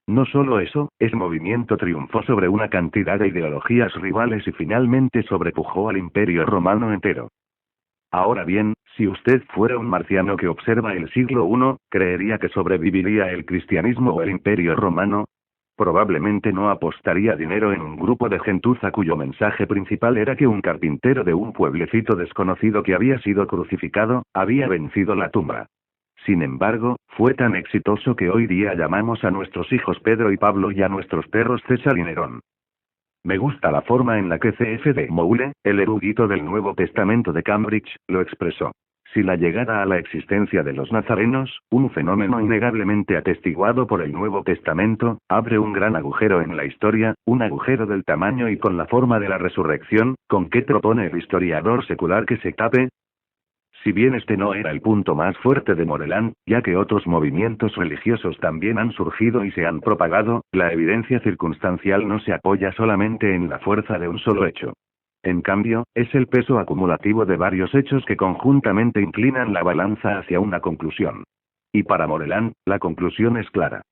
No solo eso, ese movimiento triunfó sobre una cantidad de ideologías rivales y finalmente sobrepujó al Imperio Romano entero. Ahora bien, si usted fuera un marciano que observa el siglo I, ¿creería que sobreviviría el cristianismo o el Imperio Romano? Probablemente no apostaría dinero en un grupo de gentuza cuyo mensaje principal era que un carpintero de un pueblecito desconocido que había sido crucificado, había vencido la tumba. Sin embargo, fue tan exitoso que hoy día llamamos a nuestros hijos Pedro y Pablo y a nuestros perros César y Nerón. Me gusta la forma en la que C.F. de Moule, el erudito del Nuevo Testamento de Cambridge, lo expresó. Si la llegada a la existencia de los nazarenos, un fenómeno innegablemente atestiguado por el Nuevo Testamento, abre un gran agujero en la historia, un agujero del tamaño y con la forma de la resurrección, ¿con qué propone el historiador secular que se tape? Si bien este no era el punto más fuerte de Moreland, ya que otros movimientos religiosos también han surgido y se han propagado, la evidencia circunstancial no se apoya solamente en la fuerza de un solo hecho. En cambio, es el peso acumulativo de varios hechos que conjuntamente inclinan la balanza hacia una conclusión. Y para Moreland, la conclusión es clara.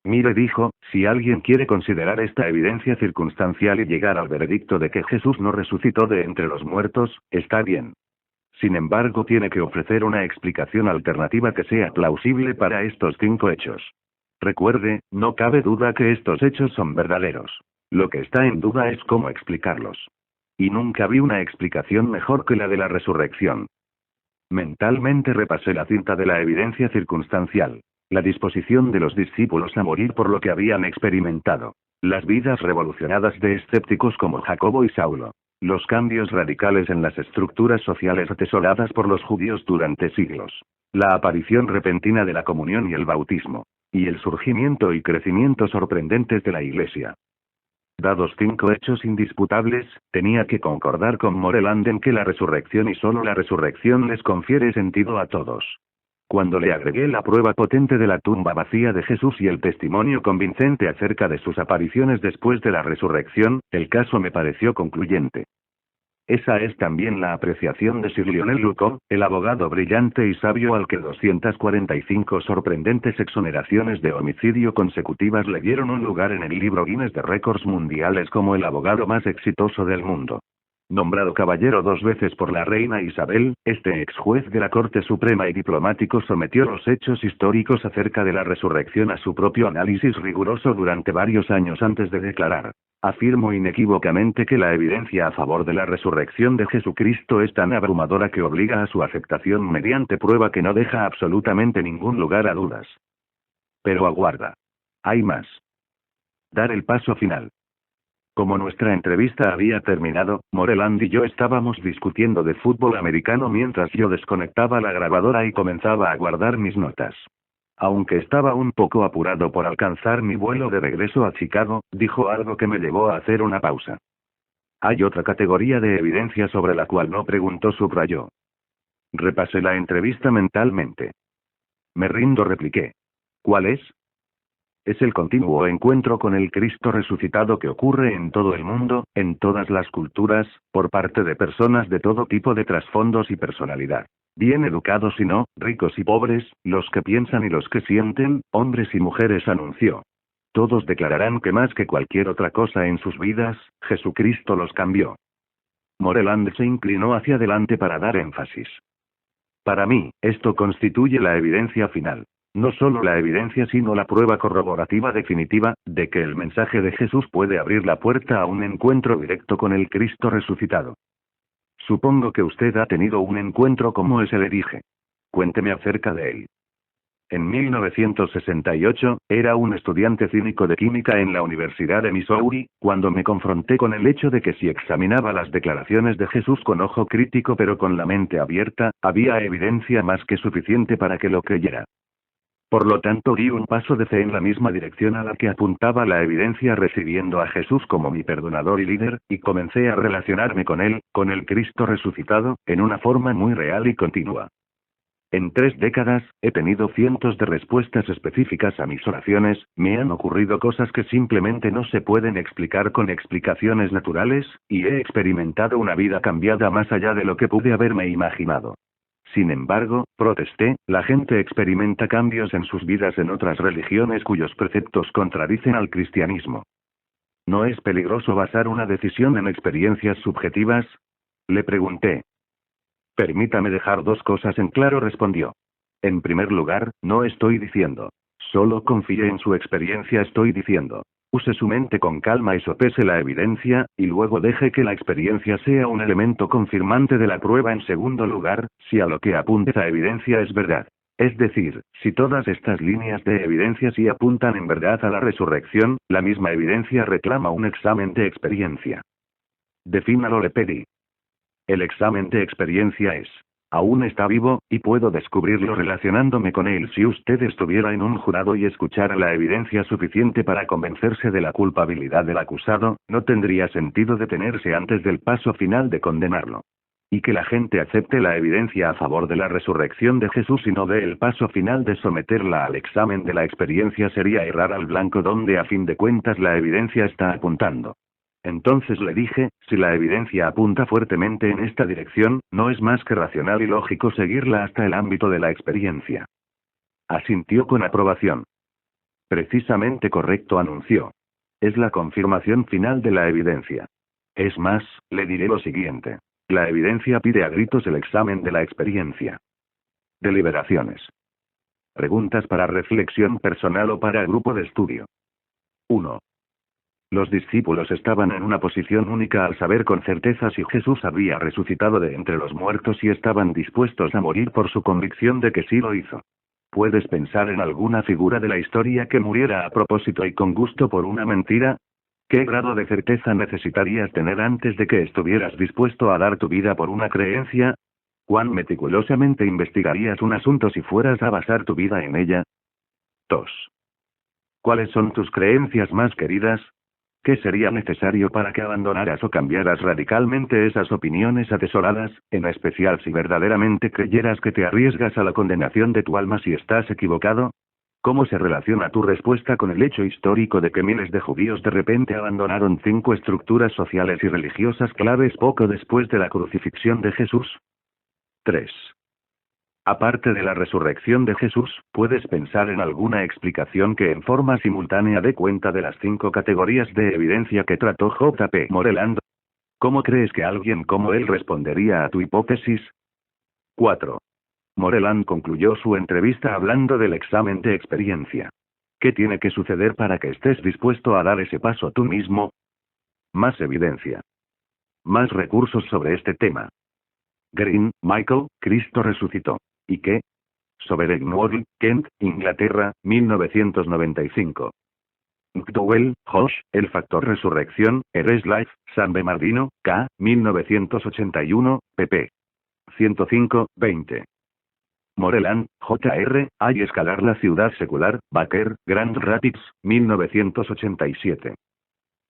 Mire, dijo, si alguien quiere considerar esta evidencia circunstancial y llegar al veredicto de que Jesús no resucitó de entre los muertos, está bien. Sin embargo, tiene que ofrecer una explicación alternativa que sea plausible para estos 5 hechos. Recuerde, no cabe duda que estos hechos son verdaderos. Lo que está en duda es cómo explicarlos. Y nunca vi una explicación mejor que la de la resurrección. Mentalmente repasé la cinta de la evidencia circunstancial. La disposición de los discípulos a morir por lo que habían experimentado. Las vidas revolucionadas de escépticos como Jacobo y Saulo. Los cambios radicales en las estructuras sociales atesoradas por los judíos durante siglos. La aparición repentina de la comunión y el bautismo. Y el surgimiento y crecimiento sorprendentes de la Iglesia. Dados 5 hechos indisputables, tenía que concordar con Moreland en que la resurrección y solo la resurrección les confiere sentido a todos. Cuando le agregué la prueba potente de la tumba vacía de Jesús y el testimonio convincente acerca de sus apariciones después de la resurrección, el caso me pareció concluyente. Esa es también la apreciación de Sir Lionel Lucas, el abogado brillante y sabio al que 245 sorprendentes exoneraciones de homicidio consecutivas le dieron un lugar en el libro Guinness de récords mundiales como el abogado más exitoso del mundo. Nombrado caballero 2 veces por la reina Isabel, este ex juez de la Corte Suprema y diplomático sometió los hechos históricos acerca de la resurrección a su propio análisis riguroso durante varios años antes de declarar: afirmo inequívocamente que la evidencia a favor de la resurrección de Jesucristo es tan abrumadora que obliga a su aceptación mediante prueba que no deja absolutamente ningún lugar a dudas. Pero aguarda. Hay más. Dar el paso final. Como nuestra entrevista había terminado, Moreland y yo estábamos discutiendo de fútbol americano mientras yo desconectaba la grabadora y comenzaba a guardar mis notas. Aunque estaba un poco apurado por alcanzar mi vuelo de regreso a Chicago, dijo algo que me llevó a hacer una pausa. Hay otra categoría de evidencia sobre la cual no preguntó, subrayó. Repasé la entrevista mentalmente. Me rindo, repliqué. ¿Cuál es? Es el continuo encuentro con el Cristo resucitado que ocurre en todo el mundo, en todas las culturas, por parte de personas de todo tipo de trasfondos y personalidad. Bien educados y no, ricos y pobres, los que piensan y los que sienten, hombres y mujeres, anunció. Todos declararán que más que cualquier otra cosa en sus vidas, Jesucristo los cambió. Moreland se inclinó hacia adelante para dar énfasis. Para mí, esto constituye la evidencia final. No solo la evidencia sino la prueba corroborativa definitiva, de que el mensaje de Jesús puede abrir la puerta a un encuentro directo con el Cristo resucitado. Supongo que usted ha tenido un encuentro como ese, le dije. Cuénteme acerca de él. En 1968, era un estudiante cínico de química en la Universidad de Missouri, cuando me confronté con el hecho de que si examinaba las declaraciones de Jesús con ojo crítico pero con la mente abierta, había evidencia más que suficiente para que lo creyera. Por lo tanto, di un paso de fe en la misma dirección a la que apuntaba la evidencia, recibiendo a Jesús como mi perdonador y líder, y comencé a relacionarme con él, con el Cristo resucitado, en una forma muy real y continua. En 3 décadas, he tenido cientos de respuestas específicas a mis oraciones, me han ocurrido cosas que simplemente no se pueden explicar con explicaciones naturales, y he experimentado una vida cambiada más allá de lo que pude haberme imaginado. Sin embargo, protesté, la gente experimenta cambios en sus vidas en otras religiones cuyos preceptos contradicen al cristianismo. ¿No es peligroso basar una decisión en experiencias subjetivas? Le pregunté. Permítame dejar 2 cosas en claro, respondió. En primer lugar, no estoy diciendo, solo confíe en su experiencia, estoy diciendo, use su mente con calma y sopese la evidencia, y luego deje que la experiencia sea un elemento confirmante de la prueba. En segundo lugar, si a lo que apunta esa evidencia es verdad. Es decir, si todas estas líneas de evidencia sí apuntan en verdad a la resurrección, la misma evidencia reclama un examen de experiencia. Defínalo, le pedí. El examen de experiencia es: aún está vivo, y puedo descubrirlo relacionándome con él. Si usted estuviera en un jurado y escuchara la evidencia suficiente para convencerse de la culpabilidad del acusado, no tendría sentido detenerse antes del paso final de condenarlo. Y que la gente acepte la evidencia a favor de la resurrección de Jesús y no dé el paso final de someterla al examen de la experiencia sería errar al blanco donde a fin de cuentas la evidencia está apuntando. Entonces le dije, si la evidencia apunta fuertemente en esta dirección, no es más que racional y lógico seguirla hasta el ámbito de la experiencia. Asintió con aprobación. Precisamente correcto, anunció. Es la confirmación final de la evidencia. Es más, le diré lo siguiente. La evidencia pide a gritos el examen de la experiencia. Deliberaciones. Preguntas para reflexión personal o para grupo de estudio. 1. Los discípulos estaban en una posición única al saber con certeza si Jesús había resucitado de entre los muertos y estaban dispuestos a morir por su convicción de que sí lo hizo. ¿Puedes pensar en alguna figura de la historia que muriera a propósito y con gusto por una mentira? ¿Qué grado de certeza necesitarías tener antes de que estuvieras dispuesto a dar tu vida por una creencia? ¿Cuán meticulosamente investigarías un asunto si fueras a basar tu vida en ella? 2. ¿Cuáles son tus creencias más queridas? ¿Qué sería necesario para que abandonaras o cambiaras radicalmente esas opiniones atesoradas, en especial si verdaderamente creyeras que te arriesgas a la condenación de tu alma si estás equivocado? ¿Cómo se relaciona tu respuesta con el hecho histórico de que miles de judíos de repente abandonaron 5 estructuras sociales y religiosas claves poco después de la crucifixión de Jesús? 3. Aparte de la resurrección de Jesús, ¿puedes pensar en alguna explicación que en forma simultánea dé cuenta de las 5 categorías de evidencia que trató J.P. Moreland? ¿Cómo crees que alguien como él respondería a tu hipótesis? 4. Moreland concluyó su entrevista hablando del examen de experiencia. ¿Qué tiene que suceder para que estés dispuesto a dar ese paso tú mismo? Más evidencia. Más recursos sobre este tema. Green, Michael, Cristo resucitó. ¿Y qué? Sovereignty, Kent, Inglaterra, 1995. McDowell, Josh, El factor resurrección, Eres Life, San Bernardino, K., 1981, pp. 105, 20. Moreland, J.R., Hay escalar la ciudad secular, Baker, Grand Rapids, 1987.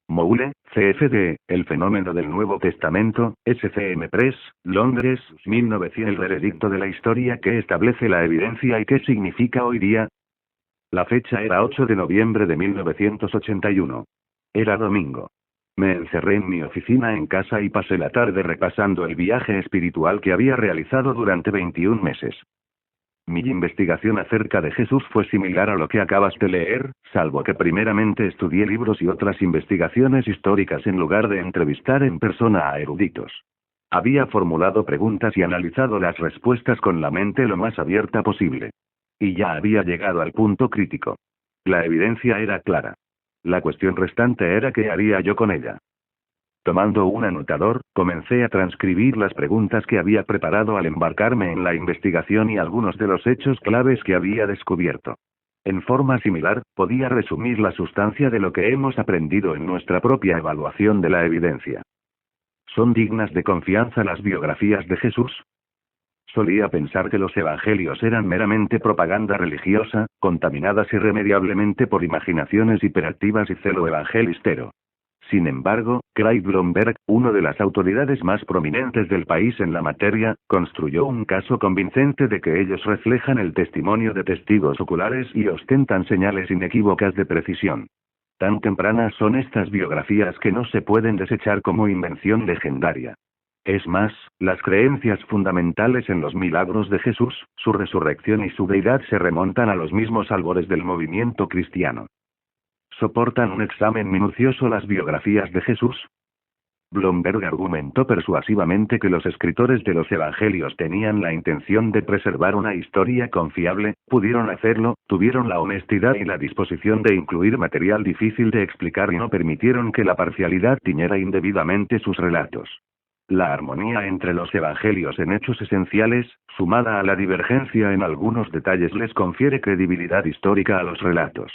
Moule, CFD, El fenómeno del Nuevo Testamento, SCM Press, Londres, 1900. El veredicto de la historia que establece la evidencia y qué significa hoy día. La fecha era 8 de noviembre de 1981. Era domingo. Me encerré en mi oficina en casa y pasé la tarde repasando el viaje espiritual que había realizado durante 21 meses. Mi investigación acerca de Jesús fue similar a lo que acabas de leer, salvo que primeramente estudié libros y otras investigaciones históricas en lugar de entrevistar en persona a eruditos. Había formulado preguntas y analizado las respuestas con la mente lo más abierta posible. Y ya había llegado al punto crítico. La evidencia era clara. La cuestión restante era qué haría yo con ella. Tomando un anotador, comencé a transcribir las preguntas que había preparado al embarcarme en la investigación y algunos de los hechos claves que había descubierto. En forma similar, podía resumir la sustancia de lo que hemos aprendido en nuestra propia evaluación de la evidencia. ¿Son dignas de confianza las biografías de Jesús? Solía pensar que los evangelios eran meramente propaganda religiosa, contaminadas irremediablemente por imaginaciones hiperactivas y celo evangelistero. Sin embargo, Craig Blomberg, uno de las autoridades más prominentes del país en la materia, construyó un caso convincente de que ellos reflejan el testimonio de testigos oculares y ostentan señales inequívocas de precisión. Tan tempranas son estas biografías que no se pueden desechar como invención legendaria. Es más, las creencias fundamentales en los milagros de Jesús, su resurrección y su deidad se remontan a los mismos albores del movimiento cristiano. ¿Soportan un examen minucioso las biografías de Jesús? Blomberg argumentó persuasivamente que los escritores de los evangelios tenían la intención de preservar una historia confiable, pudieron hacerlo, tuvieron la honestidad y la disposición de incluir material difícil de explicar y no permitieron que la parcialidad tiñera indebidamente sus relatos. La armonía entre los evangelios en hechos esenciales, sumada a la divergencia en algunos detalles, les confiere credibilidad histórica a los relatos.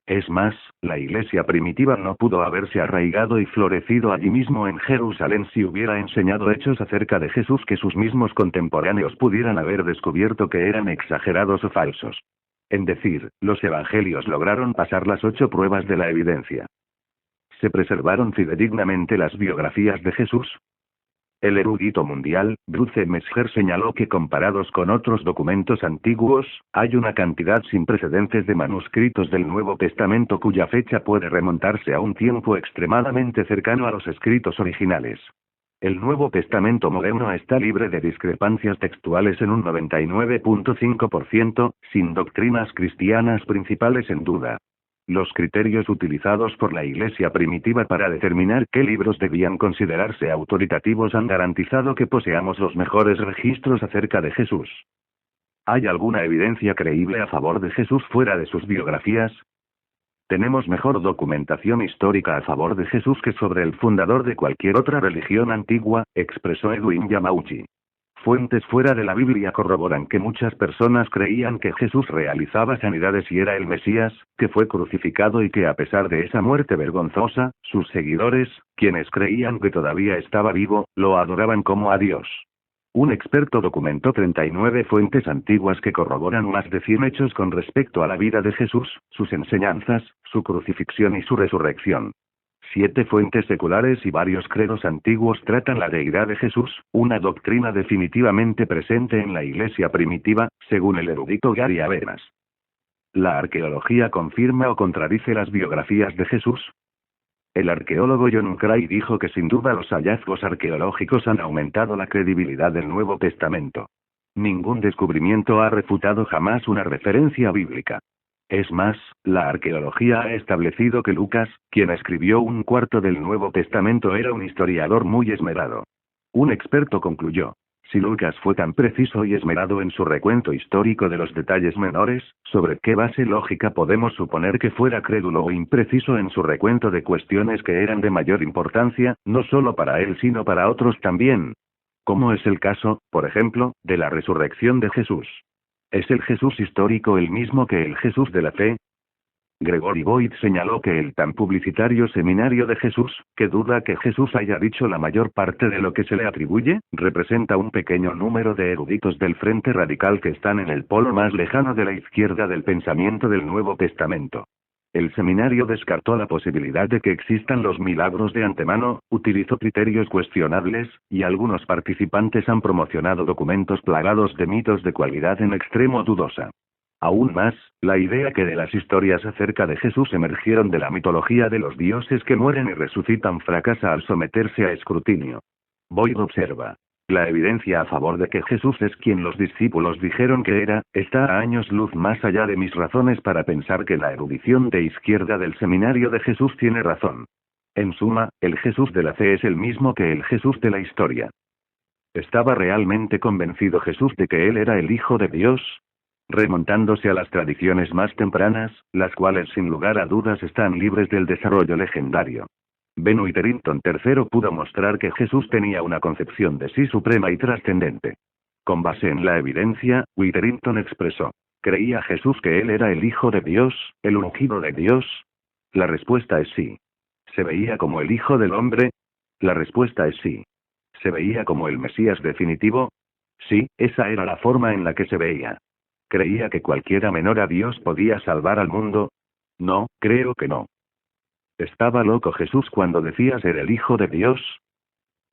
Es más, la iglesia primitiva no pudo haberse arraigado y florecido allí mismo en Jerusalén si hubiera enseñado hechos acerca de Jesús que sus mismos contemporáneos pudieran haber descubierto que eran exagerados o falsos. En decir, los evangelios lograron pasar las 8 pruebas de la evidencia. ¿Se preservaron fidedignamente las biografías de Jesús? El erudito mundial, Bruce Metzger, señaló que comparados con otros documentos antiguos, hay una cantidad sin precedentes de manuscritos del Nuevo Testamento cuya fecha puede remontarse a un tiempo extremadamente cercano a los escritos originales. El Nuevo Testamento moderno está libre de discrepancias textuales en un 99.5%, sin doctrinas cristianas principales en duda. Los criterios utilizados por la Iglesia primitiva para determinar qué libros debían considerarse autoritativos han garantizado que poseamos los mejores registros acerca de Jesús. ¿Hay alguna evidencia creíble a favor de Jesús fuera de sus biografías? Tenemos mejor documentación histórica a favor de Jesús que sobre el fundador de cualquier otra religión antigua, expresó Edwin Yamauchi. Fuentes fuera de la Biblia corroboran que muchas personas creían que Jesús realizaba sanidades y era el Mesías, que fue crucificado y que a pesar de esa muerte vergonzosa, sus seguidores, quienes creían que todavía estaba vivo, lo adoraban como a Dios. Un experto documentó 39 fuentes antiguas que corroboran más de 100 hechos con respecto a la vida de Jesús, sus enseñanzas, su crucifixión y su resurrección. 7 fuentes seculares y varios credos antiguos tratan la deidad de Jesús, una doctrina definitivamente presente en la iglesia primitiva, según el erudito Gary Habermas. ¿La arqueología confirma o contradice las biografías de Jesús? El arqueólogo John Cray dijo que sin duda los hallazgos arqueológicos han aumentado la credibilidad del Nuevo Testamento. Ningún descubrimiento ha refutado jamás una referencia bíblica. Es más, la arqueología ha establecido que Lucas, quien escribió un cuarto del Nuevo Testamento, era un historiador muy esmerado. Un experto concluyó: si Lucas fue tan preciso y esmerado en su recuento histórico de los detalles menores, ¿sobre qué base lógica podemos suponer que fuera crédulo o impreciso en su recuento de cuestiones que eran de mayor importancia, no solo para él sino para otros también? Como es el caso, por ejemplo, de la resurrección de Jesús. ¿Es el Jesús histórico el mismo que el Jesús de la fe? Gregory Boyd señaló que el tan publicitario Seminario de Jesús, que duda que Jesús haya dicho la mayor parte de lo que se le atribuye, representa un pequeño número de eruditos del Frente Radical que están en el polo más lejano de la izquierda del pensamiento del Nuevo Testamento. El seminario descartó la posibilidad de que existan los milagros de antemano, utilizó criterios cuestionables, y algunos participantes han promocionado documentos plagados de mitos de cualidad en extremo dudosa. Aún más, la idea que de las historias acerca de Jesús emergieron de la mitología de los dioses que mueren y resucitan fracasa al someterse a escrutinio. Boyd observa: la evidencia a favor de que Jesús es quien los discípulos dijeron que era, está a años luz más allá de mis razones para pensar que la erudición de izquierda del Seminario de Jesús tiene razón. En suma, el Jesús de la fe es el mismo que el Jesús de la historia. ¿Estaba realmente convencido Jesús de que él era el Hijo de Dios? remontándose a las tradiciones más tempranas, las cuales sin lugar a dudas están libres del desarrollo legendario. Ben Witherington III pudo mostrar que Jesús tenía una concepción de sí suprema y trascendente. Con base en la evidencia, Witherington expresó: ¿creía Jesús que él era el Hijo de Dios, el ungido de Dios? La respuesta es sí. ¿Se veía como el Hijo del Hombre? La respuesta es sí. ¿Se veía como el Mesías definitivo? Sí, esa era la forma en la que se veía. ¿Creía que cualquiera menor a Dios podía salvar al mundo? No, creo que no. ¿Estaba loco Jesús cuando decía ser el Hijo de Dios?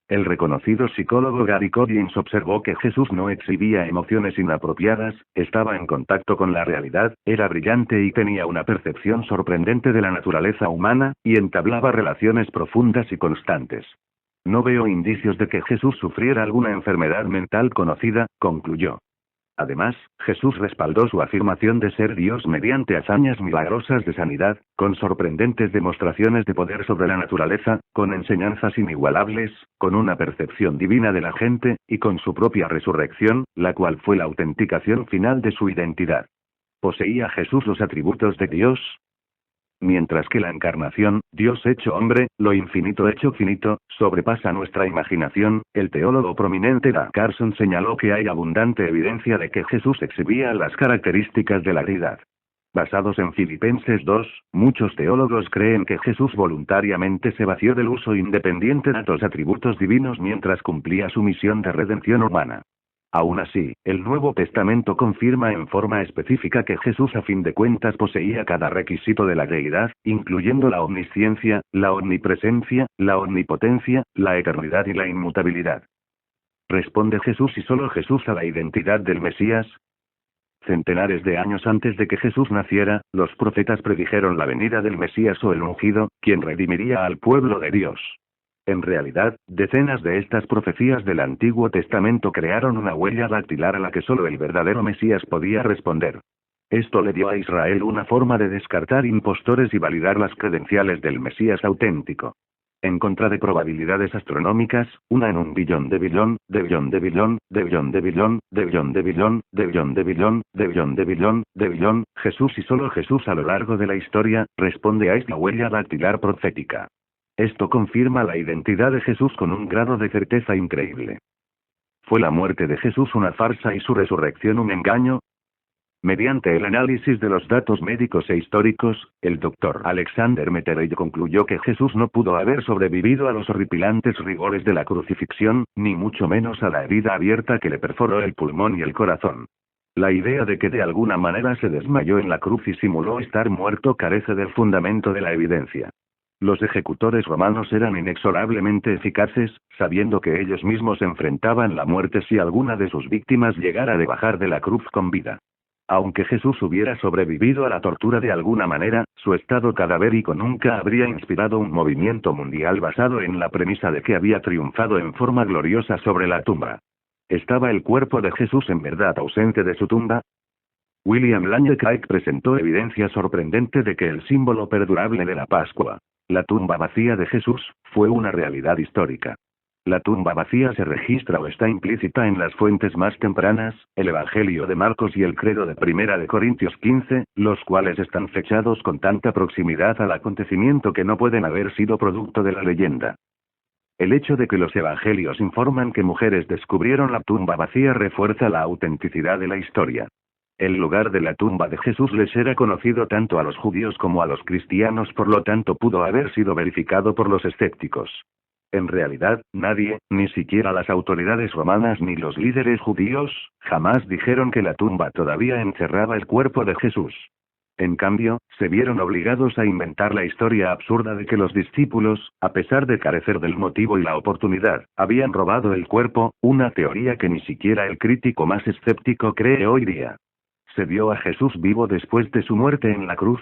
El reconocido psicólogo Gary Collins observó que Jesús no exhibía emociones inapropiadas, estaba en contacto con la realidad, era brillante y tenía una percepción sorprendente de la naturaleza humana, y entablaba relaciones profundas y constantes. No veo indicios de que Jesús sufriera alguna enfermedad mental conocida, concluyó. Además, Jesús respaldó su afirmación de ser Dios mediante hazañas milagrosas de sanidad, con sorprendentes demostraciones de poder sobre la naturaleza, con enseñanzas inigualables, con una percepción divina de la gente, y con su propia resurrección, la cual fue la autenticación final de su identidad. ¿Poseía Jesús los atributos de Dios? Mientras que la encarnación, Dios hecho hombre, lo infinito hecho finito, sobrepasa nuestra imaginación, el teólogo prominente D. Carson señaló que hay abundante evidencia de que Jesús exhibía las características de la deidad. Basados en Filipenses 2, muchos teólogos creen que Jesús voluntariamente se vació del uso independiente de los atributos divinos mientras cumplía su misión de redención humana. Aún así, el Nuevo Testamento confirma en forma específica que Jesús a fin de cuentas poseía cada requisito de la deidad, incluyendo la omnisciencia, la omnipresencia, la omnipotencia, la eternidad y la inmutabilidad. ¿Responde Jesús y solo Jesús a la identidad del Mesías? Centenares de años antes de que Jesús naciera, los profetas predijeron la venida del Mesías o el ungido, quien redimiría al pueblo de Dios. En realidad, decenas de estas profecías del Antiguo Testamento crearon una huella dactilar a la que solo el verdadero Mesías podía responder. Esto le dio a Israel una forma de descartar impostores y validar las credenciales del Mesías auténtico. En contra de probabilidades astronómicas, una en un billón de billón, de billón de billón, de billón de billón, de billón de billón, de billón de billón, de billón de billón, de billón, Jesús y solo Jesús a lo largo de la historia, responde a esta huella dactilar profética. Esto confirma la identidad de Jesús con un grado de certeza increíble. ¿Fue la muerte de Jesús una farsa y su resurrección un engaño? Mediante el análisis de los datos médicos e históricos, el Dr. Alexander Meteray concluyó que Jesús no pudo haber sobrevivido a los horripilantes rigores de la crucifixión, ni mucho menos a la herida abierta que le perforó el pulmón y el corazón. La idea de que de alguna manera se desmayó en la cruz y simuló estar muerto carece del fundamento de la evidencia. Los ejecutores romanos eran inexorablemente eficaces, sabiendo que ellos mismos enfrentaban la muerte si alguna de sus víctimas llegara a bajar de la cruz con vida. Aunque Jesús hubiera sobrevivido a la tortura de alguna manera, su estado cadavérico nunca habría inspirado un movimiento mundial basado en la premisa de que había triunfado en forma gloriosa sobre la tumba. ¿Estaba el cuerpo de Jesús en verdad ausente de su tumba? William Lane Craig presentó evidencia sorprendente de que el símbolo perdurable de la Pascua, la tumba vacía de Jesús, fue una realidad histórica. La tumba vacía se registra o está implícita en las fuentes más tempranas, el Evangelio de Marcos y el Credo de 1 de Corintios 15, los cuales están fechados con tanta proximidad al acontecimiento que no pueden haber sido producto de la leyenda. El hecho de que los evangelios informan que mujeres descubrieron la tumba vacía refuerza la autenticidad de la historia. El lugar de la tumba de Jesús les era conocido tanto a los judíos como a los cristianos, por lo tanto pudo haber sido verificado por los escépticos. En realidad, nadie, ni siquiera las autoridades romanas ni los líderes judíos, jamás dijeron que la tumba todavía encerraba el cuerpo de Jesús. En cambio, se vieron obligados a inventar la historia absurda de que los discípulos, a pesar de carecer del motivo y la oportunidad, habían robado el cuerpo, una teoría que ni siquiera el crítico más escéptico cree hoy día. ¿Se vio a Jesús vivo después de su muerte en la cruz?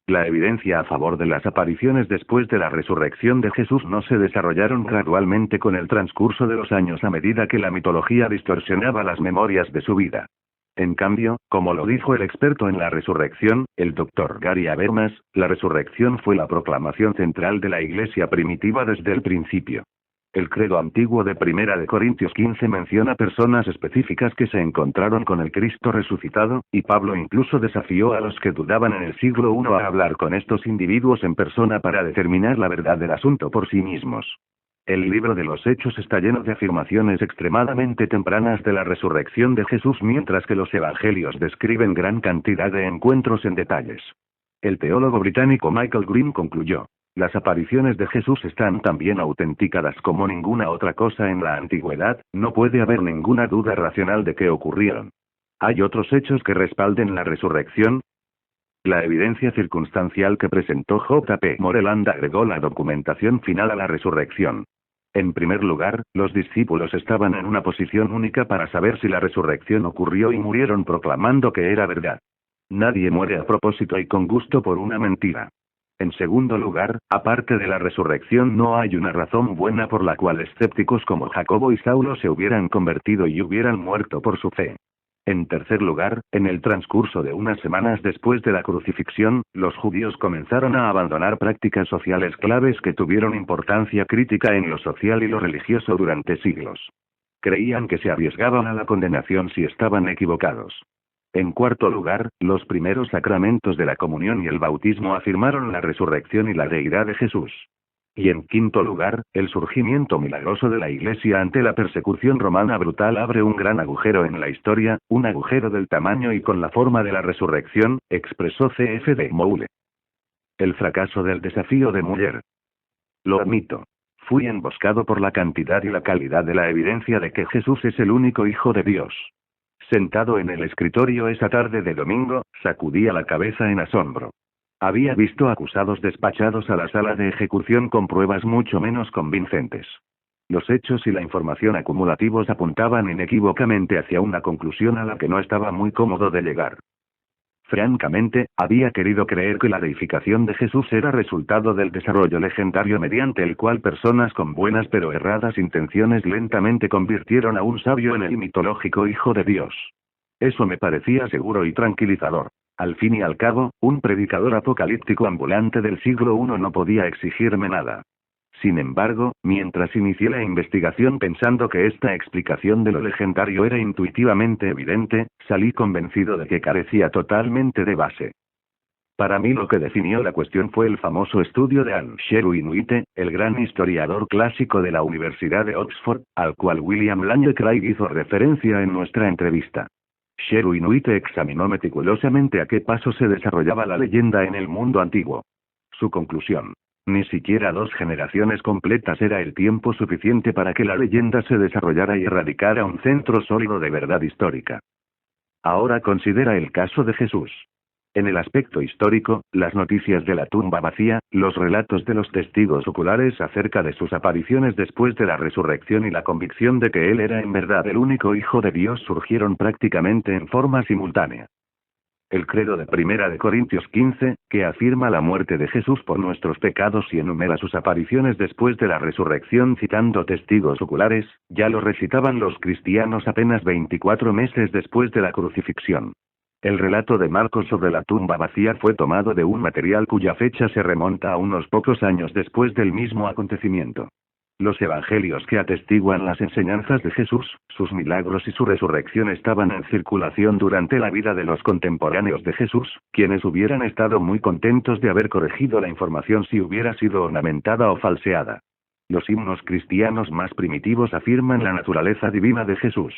La evidencia a favor de las apariciones después de la resurrección de Jesús no se desarrollaron gradualmente con el transcurso de los años a medida que la mitología distorsionaba las memorias de su vida. En cambio, como lo dijo el experto en la resurrección, el Dr. Gary Habermas, la resurrección fue la proclamación central de la Iglesia primitiva desde el principio. El credo antiguo de Primera de Corintios 15 menciona personas específicas que se encontraron con el Cristo resucitado, y Pablo incluso desafió a los que dudaban en el siglo I a hablar con estos individuos en persona para determinar la verdad del asunto por sí mismos. El libro de los Hechos está lleno de afirmaciones extremadamente tempranas de la resurrección de Jesús, mientras que los evangelios describen gran cantidad de encuentros en detalles. El teólogo británico Michael Green concluyó: las apariciones de Jesús están tan bien autenticadas como ninguna otra cosa en la antigüedad, no puede haber ninguna duda racional de que ocurrieron. ¿Hay otros hechos que respalden la resurrección? La evidencia circunstancial que presentó J. P. Moreland agregó la documentación final a la resurrección. En primer lugar, los discípulos estaban en una posición única para saber si la resurrección ocurrió y murieron proclamando que era verdad. Nadie muere a propósito y con gusto por una mentira. En segundo lugar, aparte de la resurrección no hay una razón buena por la cual escépticos como Jacobo y Saulo se hubieran convertido y hubieran muerto por su fe. En tercer lugar, en el transcurso de unas semanas después de la crucifixión, los judíos comenzaron a abandonar prácticas sociales claves que tuvieron importancia crítica en lo social y lo religioso durante siglos. Creían que se arriesgaban a la condenación si estaban equivocados. En cuarto lugar, los primeros sacramentos de la comunión y el bautismo afirmaron la resurrección y la deidad de Jesús. Y en quinto lugar, el surgimiento milagroso de la Iglesia ante la persecución romana brutal abre un gran agujero en la historia, un agujero del tamaño y con la forma de la resurrección, expresó C.F. de Moule. El fracaso del desafío de Muller. Lo admito. Fui emboscado por la cantidad y la calidad de la evidencia de que Jesús es el único Hijo de Dios. Sentado en el escritorio esa tarde de domingo, sacudía la cabeza en asombro. Había visto acusados despachados a la sala de ejecución con pruebas mucho menos convincentes. Los hechos y la información acumulativos apuntaban inequívocamente hacia una conclusión a la que no estaba muy cómodo de llegar. Francamente, había querido creer que la deificación de Jesús era resultado del desarrollo legendario mediante el cual personas con buenas pero erradas intenciones lentamente convirtieron a un sabio en el mitológico Hijo de Dios. Eso me parecía seguro y tranquilizador. Al fin y al cabo, un predicador apocalíptico ambulante del siglo I no podía exigirme nada. Sin embargo, mientras inicié la investigación pensando que esta explicación de lo legendario era intuitivamente evidente, salí convencido de que carecía totalmente de base. Para mí lo que definió la cuestión fue el famoso estudio de Ansheru Inuite, el gran historiador clásico de la Universidad de Oxford, al cual William Lane Craig hizo referencia en nuestra entrevista. Sheru Inuite examinó meticulosamente a qué paso se desarrollaba la leyenda en el mundo antiguo. Su conclusión: ni siquiera 2 generaciones completas era el tiempo suficiente para que la leyenda se desarrollara y erradicara un centro sólido de verdad histórica. Ahora considera el caso de Jesús. En el aspecto histórico, las noticias de la tumba vacía, los relatos de los testigos oculares acerca de sus apariciones después de la resurrección y la convicción de que él era en verdad el único Hijo de Dios surgieron prácticamente en forma simultánea. El credo de Primera de Corintios 15, que afirma la muerte de Jesús por nuestros pecados y enumera sus apariciones después de la resurrección citando testigos oculares, ya lo recitaban los cristianos apenas 24 meses después de la crucifixión. El relato de Marcos sobre la tumba vacía fue tomado de un material cuya fecha se remonta a unos pocos años después del mismo acontecimiento. Los evangelios que atestiguan las enseñanzas de Jesús, sus milagros y su resurrección estaban en circulación durante la vida de los contemporáneos de Jesús, quienes hubieran estado muy contentos de haber corregido la información si hubiera sido ornamentada o falseada. Los himnos cristianos más primitivos afirman la naturaleza divina de Jesús.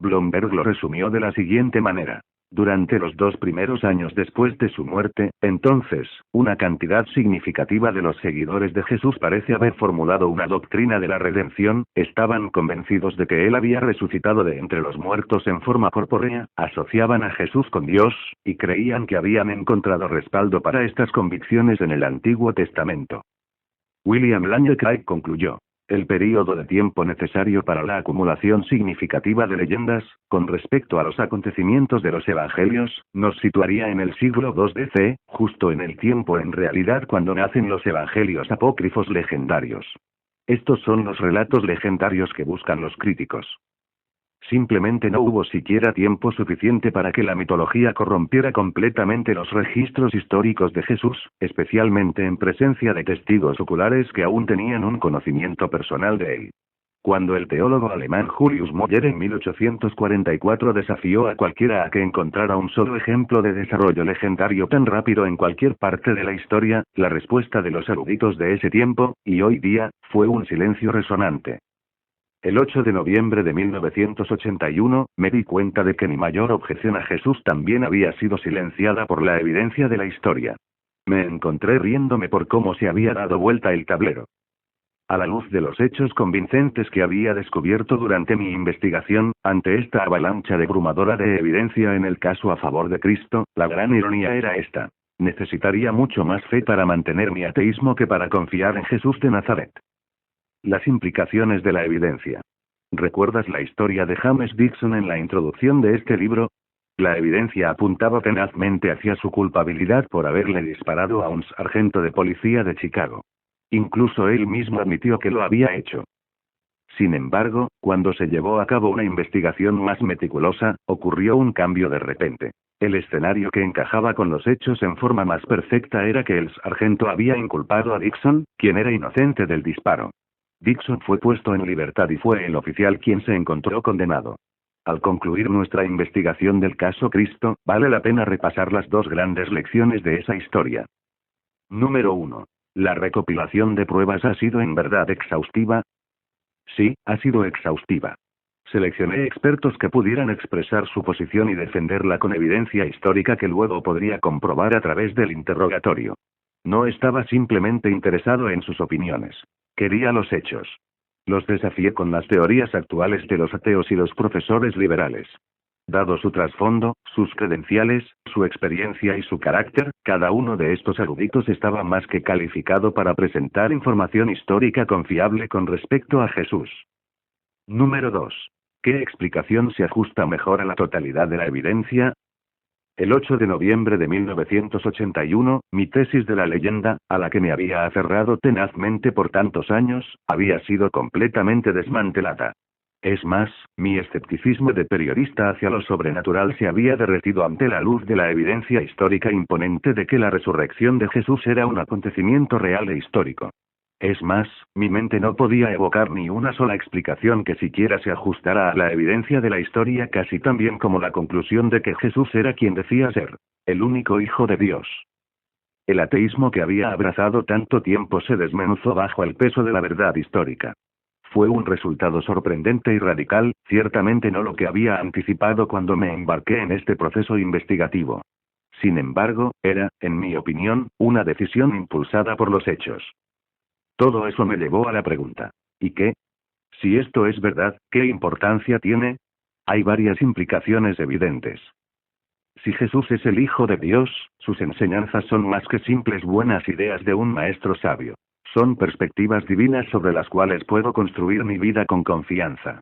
Blomberg lo resumió de la siguiente manera. Durante los 2 primeros años después de su muerte, entonces, una cantidad significativa de los seguidores de Jesús parece haber formulado una doctrina de la redención, estaban convencidos de que él había resucitado de entre los muertos en forma corpórea, asociaban a Jesús con Dios, y creían que habían encontrado respaldo para estas convicciones en el Antiguo Testamento. William Lane Craig concluyó: el período de tiempo necesario para la acumulación significativa de leyendas, con respecto a los acontecimientos de los evangelios, nos situaría en el siglo II DC, justo en el tiempo en realidad cuando nacen los evangelios apócrifos legendarios. Estos son los relatos legendarios que buscan los críticos. Simplemente no hubo siquiera tiempo suficiente para que la mitología corrompiera completamente los registros históricos de Jesús, especialmente en presencia de testigos oculares que aún tenían un conocimiento personal de él. Cuando el teólogo alemán Julius Müller en 1844 desafió a cualquiera a que encontrara un solo ejemplo de desarrollo legendario tan rápido en cualquier parte de la historia, la respuesta de los eruditos de ese tiempo, y hoy día, fue un silencio resonante. El 8 de noviembre de 1981, me di cuenta de que mi mayor objeción a Jesús también había sido silenciada por la evidencia de la historia. Me encontré riéndome por cómo se había dado vuelta el tablero. A la luz de los hechos convincentes que había descubierto durante mi investigación, ante esta avalancha abrumadora de evidencia en el caso a favor de Cristo, la gran ironía era esta. Necesitaría mucho más fe para mantener mi ateísmo que para confiar en Jesús de Nazaret. Las implicaciones de la evidencia. ¿Recuerdas la historia de James Dixon en la introducción de este libro? La evidencia apuntaba tenazmente hacia su culpabilidad por haberle disparado a un sargento de policía de Chicago. Incluso él mismo admitió que lo había hecho. Sin embargo, cuando se llevó a cabo una investigación más meticulosa, ocurrió un cambio de repente. El escenario que encajaba con los hechos en forma más perfecta era que el sargento había inculpado a Dixon, quien era inocente del disparo. Dixon fue puesto en libertad y fue el oficial quien se encontró condenado. Al concluir nuestra investigación del caso Cristo, vale la pena repasar las dos grandes lecciones de esa historia. Número 1. ¿La recopilación de pruebas ha sido en verdad exhaustiva? Sí, ha sido exhaustiva. Seleccioné expertos que pudieran expresar su posición y defenderla con evidencia histórica que luego podría comprobar a través del interrogatorio. No estaba simplemente interesado en sus opiniones. Quería los hechos. Los desafié con las teorías actuales de los ateos y los profesores liberales. Dado su trasfondo, sus credenciales, su experiencia y su carácter, cada uno de estos eruditos estaba más que calificado para presentar información histórica confiable con respecto a Jesús. Número 2. ¿Qué explicación se ajusta mejor a la totalidad de la evidencia? El 8 de noviembre de 1981, mi tesis de la leyenda, a la que me había aferrado tenazmente por tantos años, había sido completamente desmantelada. Es más, mi escepticismo de periodista hacia lo sobrenatural se había derretido ante la luz de la evidencia histórica imponente de que la resurrección de Jesús era un acontecimiento real e histórico. Es más, mi mente no podía evocar ni una sola explicación que siquiera se ajustara a la evidencia de la historia casi tan bien como la conclusión de que Jesús era quien decía ser, el único Hijo de Dios. El ateísmo que había abrazado tanto tiempo se desmenuzó bajo el peso de la verdad histórica. Fue un resultado sorprendente y radical, ciertamente no lo que había anticipado cuando me embarqué en este proceso investigativo. Sin embargo, era, en mi opinión, una decisión impulsada por los hechos. Todo eso me llevó a la pregunta: ¿y qué? Si esto es verdad, ¿qué importancia tiene? Hay varias implicaciones evidentes. Si Jesús es el Hijo de Dios, sus enseñanzas son más que simples buenas ideas de un maestro sabio. Son perspectivas divinas sobre las cuales puedo construir mi vida con confianza.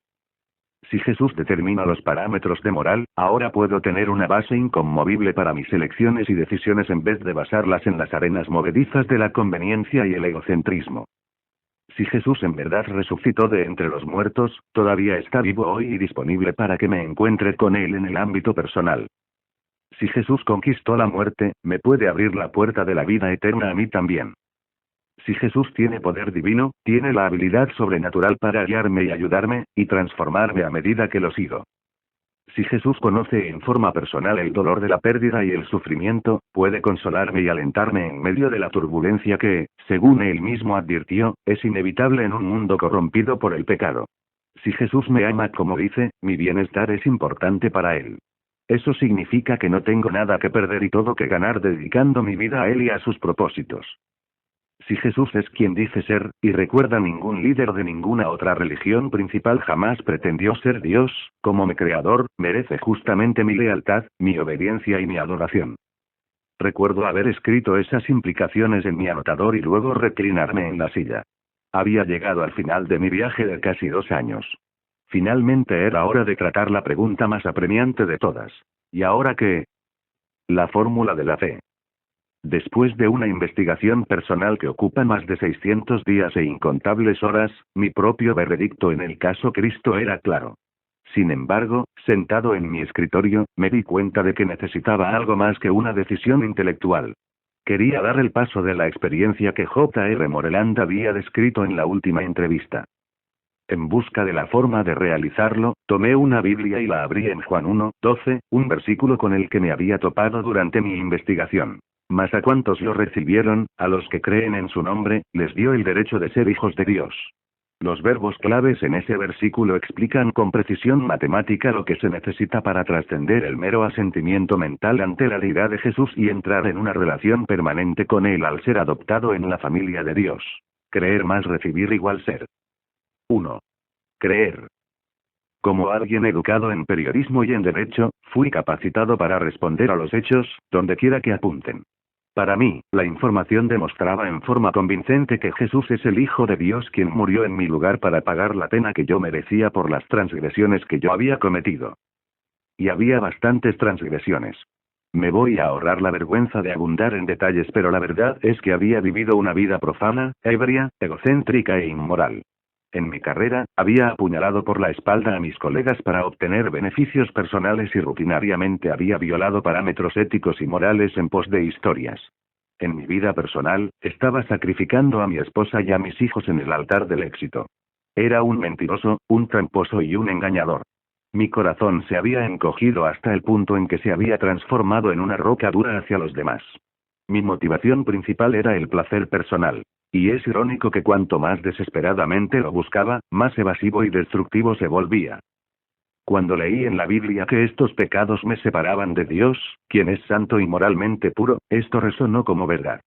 Si Jesús determina los parámetros de moral, ahora puedo tener una base inconmovible para mis elecciones y decisiones en vez de basarlas en las arenas movedizas de la conveniencia y el egocentrismo. Si Jesús en verdad resucitó de entre los muertos, todavía está vivo hoy y disponible para que me encuentre con Él en el ámbito personal. Si Jesús conquistó la muerte, me puede abrir la puerta de la vida eterna a mí también. Si Jesús tiene poder divino, tiene la habilidad sobrenatural para guiarme y ayudarme, y transformarme a medida que lo sigo. Si Jesús conoce en forma personal el dolor de la pérdida y el sufrimiento, puede consolarme y alentarme en medio de la turbulencia que, según él mismo advirtió, es inevitable en un mundo corrompido por el pecado. Si Jesús me ama como dice, mi bienestar es importante para él. Eso significa que no tengo nada que perder y todo que ganar dedicando mi vida a él y a sus propósitos. Si Jesús es quien dice ser, y recuerda, ningún líder de ninguna otra religión principal jamás pretendió ser Dios, como mi creador, merece justamente mi lealtad, mi obediencia y mi adoración. Recuerdo haber escrito esas implicaciones en mi anotador y luego reclinarme en la silla. Había llegado al final de mi viaje de casi 2 años. Finalmente era hora de tratar la pregunta más apremiante de todas. ¿Y ahora qué? La fórmula de la fe. Después de una investigación personal que ocupa más de 600 días e incontables horas, mi propio veredicto en el caso Cristo era claro. Sin embargo, sentado en mi escritorio, me di cuenta de que necesitaba algo más que una decisión intelectual. Quería dar el paso de la experiencia que J.R. Moreland había descrito en la última entrevista. En busca de la forma de realizarlo, tomé una Biblia y la abrí en Juan 1:12, un versículo con el que me había topado durante mi investigación. Mas a cuantos lo recibieron, a los que creen en su nombre, les dio el derecho de ser hijos de Dios. Los verbos claves en ese versículo explican con precisión matemática lo que se necesita para trascender el mero asentimiento mental ante la deidad de Jesús y entrar en una relación permanente con Él al ser adoptado en la familia de Dios. Creer más recibir igual ser. 1. Creer. Como alguien educado en periodismo y en derecho, fui capacitado para responder a los hechos, donde quiera que apunten. Para mí, la información demostraba en forma convincente que Jesús es el Hijo de Dios quien murió en mi lugar para pagar la pena que yo merecía por las transgresiones que yo había cometido. Y había bastantes transgresiones. Me voy a ahorrar la vergüenza de abundar en detalles, pero la verdad es que había vivido una vida profana, ebria, egocéntrica e inmoral. En mi carrera, había apuñalado por la espalda a mis colegas para obtener beneficios personales y rutinariamente había violado parámetros éticos y morales en pos de historias. En mi vida personal, estaba sacrificando a mi esposa y a mis hijos en el altar del éxito. Era un mentiroso, un tramposo y un engañador. Mi corazón se había encogido hasta el punto en que se había transformado en una roca dura hacia los demás. Mi motivación principal era el placer personal. Y es irónico que cuanto más desesperadamente lo buscaba, más evasivo y destructivo se volvía. Cuando leí en la Biblia que estos pecados me separaban de Dios, quien es santo y moralmente puro, esto resonó como verdad.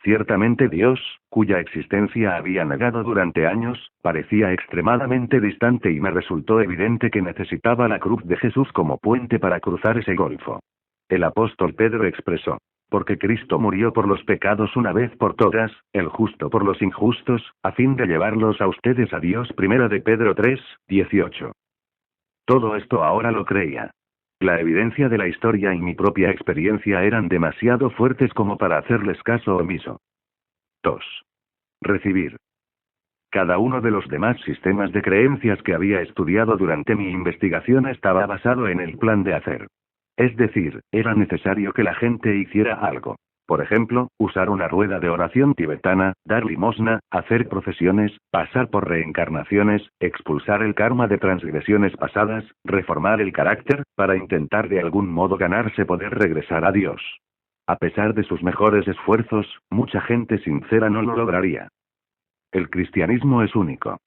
Ciertamente Dios, cuya existencia había negado durante años, parecía extremadamente distante y me resultó evidente que necesitaba la cruz de Jesús como puente para cruzar ese golfo. El apóstol Pedro expresó: porque Cristo murió por los pecados una vez por todas, el justo por los injustos, a fin de llevarlos a ustedes a Dios. 1 de Pedro 3:18. Todo esto ahora lo creía. La evidencia de la historia y mi propia experiencia eran demasiado fuertes como para hacerles caso omiso. 2. Recibir. Cada uno de los demás sistemas de creencias que había estudiado durante mi investigación estaba basado en el plan de hacer. Es decir, era necesario que la gente hiciera algo. Por ejemplo, usar una rueda de oración tibetana, dar limosna, hacer procesiones, pasar por reencarnaciones, expulsar el karma de transgresiones pasadas, reformar el carácter, para intentar de algún modo ganarse poder regresar a Dios. A pesar de sus mejores esfuerzos, mucha gente sincera no lo lograría. El cristianismo es único.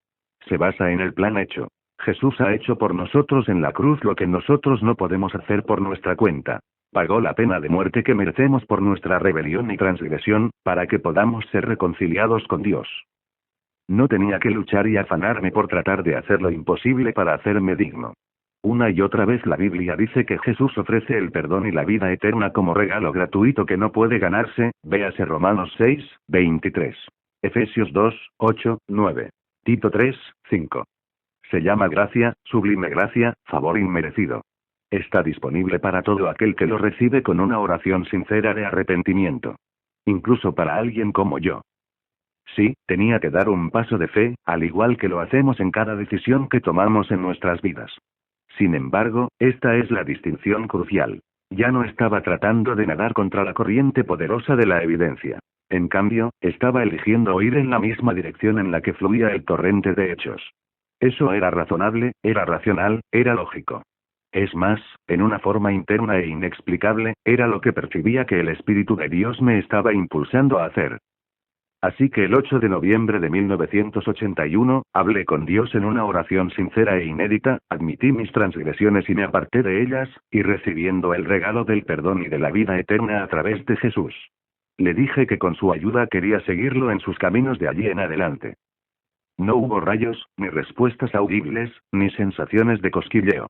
Se basa en el plan hecho. Jesús ha hecho por nosotros en la cruz lo que nosotros no podemos hacer por nuestra cuenta. Pagó la pena de muerte que merecemos por nuestra rebelión y transgresión, para que podamos ser reconciliados con Dios. No tenía que luchar y afanarme por tratar de hacer lo imposible para hacerme digno. Una y otra vez la Biblia dice que Jesús ofrece el perdón y la vida eterna como regalo gratuito que no puede ganarse, véase Romanos 6:23. Efesios 2:8-9. Tito 3:5. Se llama gracia, sublime gracia, favor inmerecido. Está disponible para todo aquel que lo recibe con una oración sincera de arrepentimiento. Incluso para alguien como yo. Sí, tenía que dar un paso de fe, al igual que lo hacemos en cada decisión que tomamos en nuestras vidas. Sin embargo, esta es la distinción crucial. Ya no estaba tratando de nadar contra la corriente poderosa de la evidencia. En cambio, estaba eligiendo ir en la misma dirección en la que fluía el torrente de hechos. Eso era razonable, era racional, era lógico. Es más, en una forma interna e inexplicable, era lo que percibía que el Espíritu de Dios me estaba impulsando a hacer. Así que el 8 de noviembre de 1981, hablé con Dios en una oración sincera e inédita, admití mis transgresiones y me aparté de ellas, y recibiendo el regalo del perdón y de la vida eterna a través de Jesús. Le dije que con su ayuda quería seguirlo en sus caminos de allí en adelante. No hubo rayos, ni respuestas audibles, ni sensaciones de cosquilleo.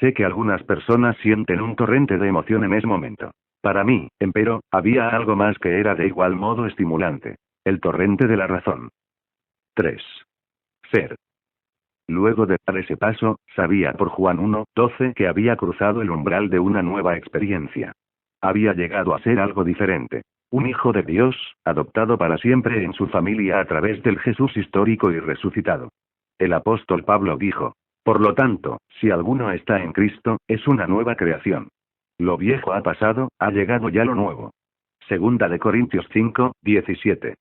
Sé que algunas personas sienten un torrente de emoción en ese momento. Para mí, empero, había algo más que era de igual modo estimulante. El torrente de la razón. 3. Ser. Luego de dar ese paso, sabía por Juan 1:12 que había cruzado el umbral de una nueva experiencia. Había llegado a ser algo diferente. Un hijo de Dios, adoptado para siempre en su familia a través del Jesús histórico y resucitado. El apóstol Pablo dijo: Por lo tanto, si alguno está en Cristo, es una nueva creación. Lo viejo ha pasado, ha llegado ya lo nuevo. Segunda de Corintios 5, 17.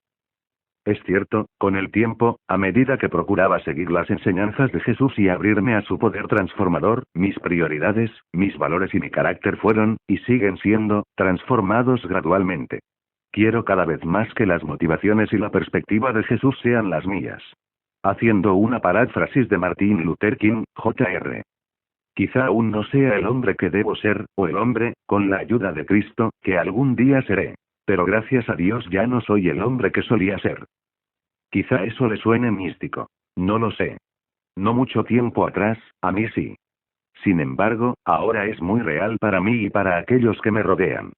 Es cierto, con el tiempo, a medida que procuraba seguir las enseñanzas de Jesús y abrirme a su poder transformador, mis prioridades, mis valores y mi carácter fueron, y siguen siendo, transformados gradualmente. Quiero cada vez más que las motivaciones y la perspectiva de Jesús sean las mías. Haciendo una paráfrasis de Martin Luther King, Jr. Quizá aún no sea el hombre que debo ser, o el hombre, con la ayuda de Cristo, que algún día seré. Pero gracias a Dios ya no soy el hombre que solía ser. Quizá eso le suene místico. No lo sé. No mucho tiempo atrás, a mí sí. Sin embargo, ahora es muy real para mí y para aquellos que me rodean.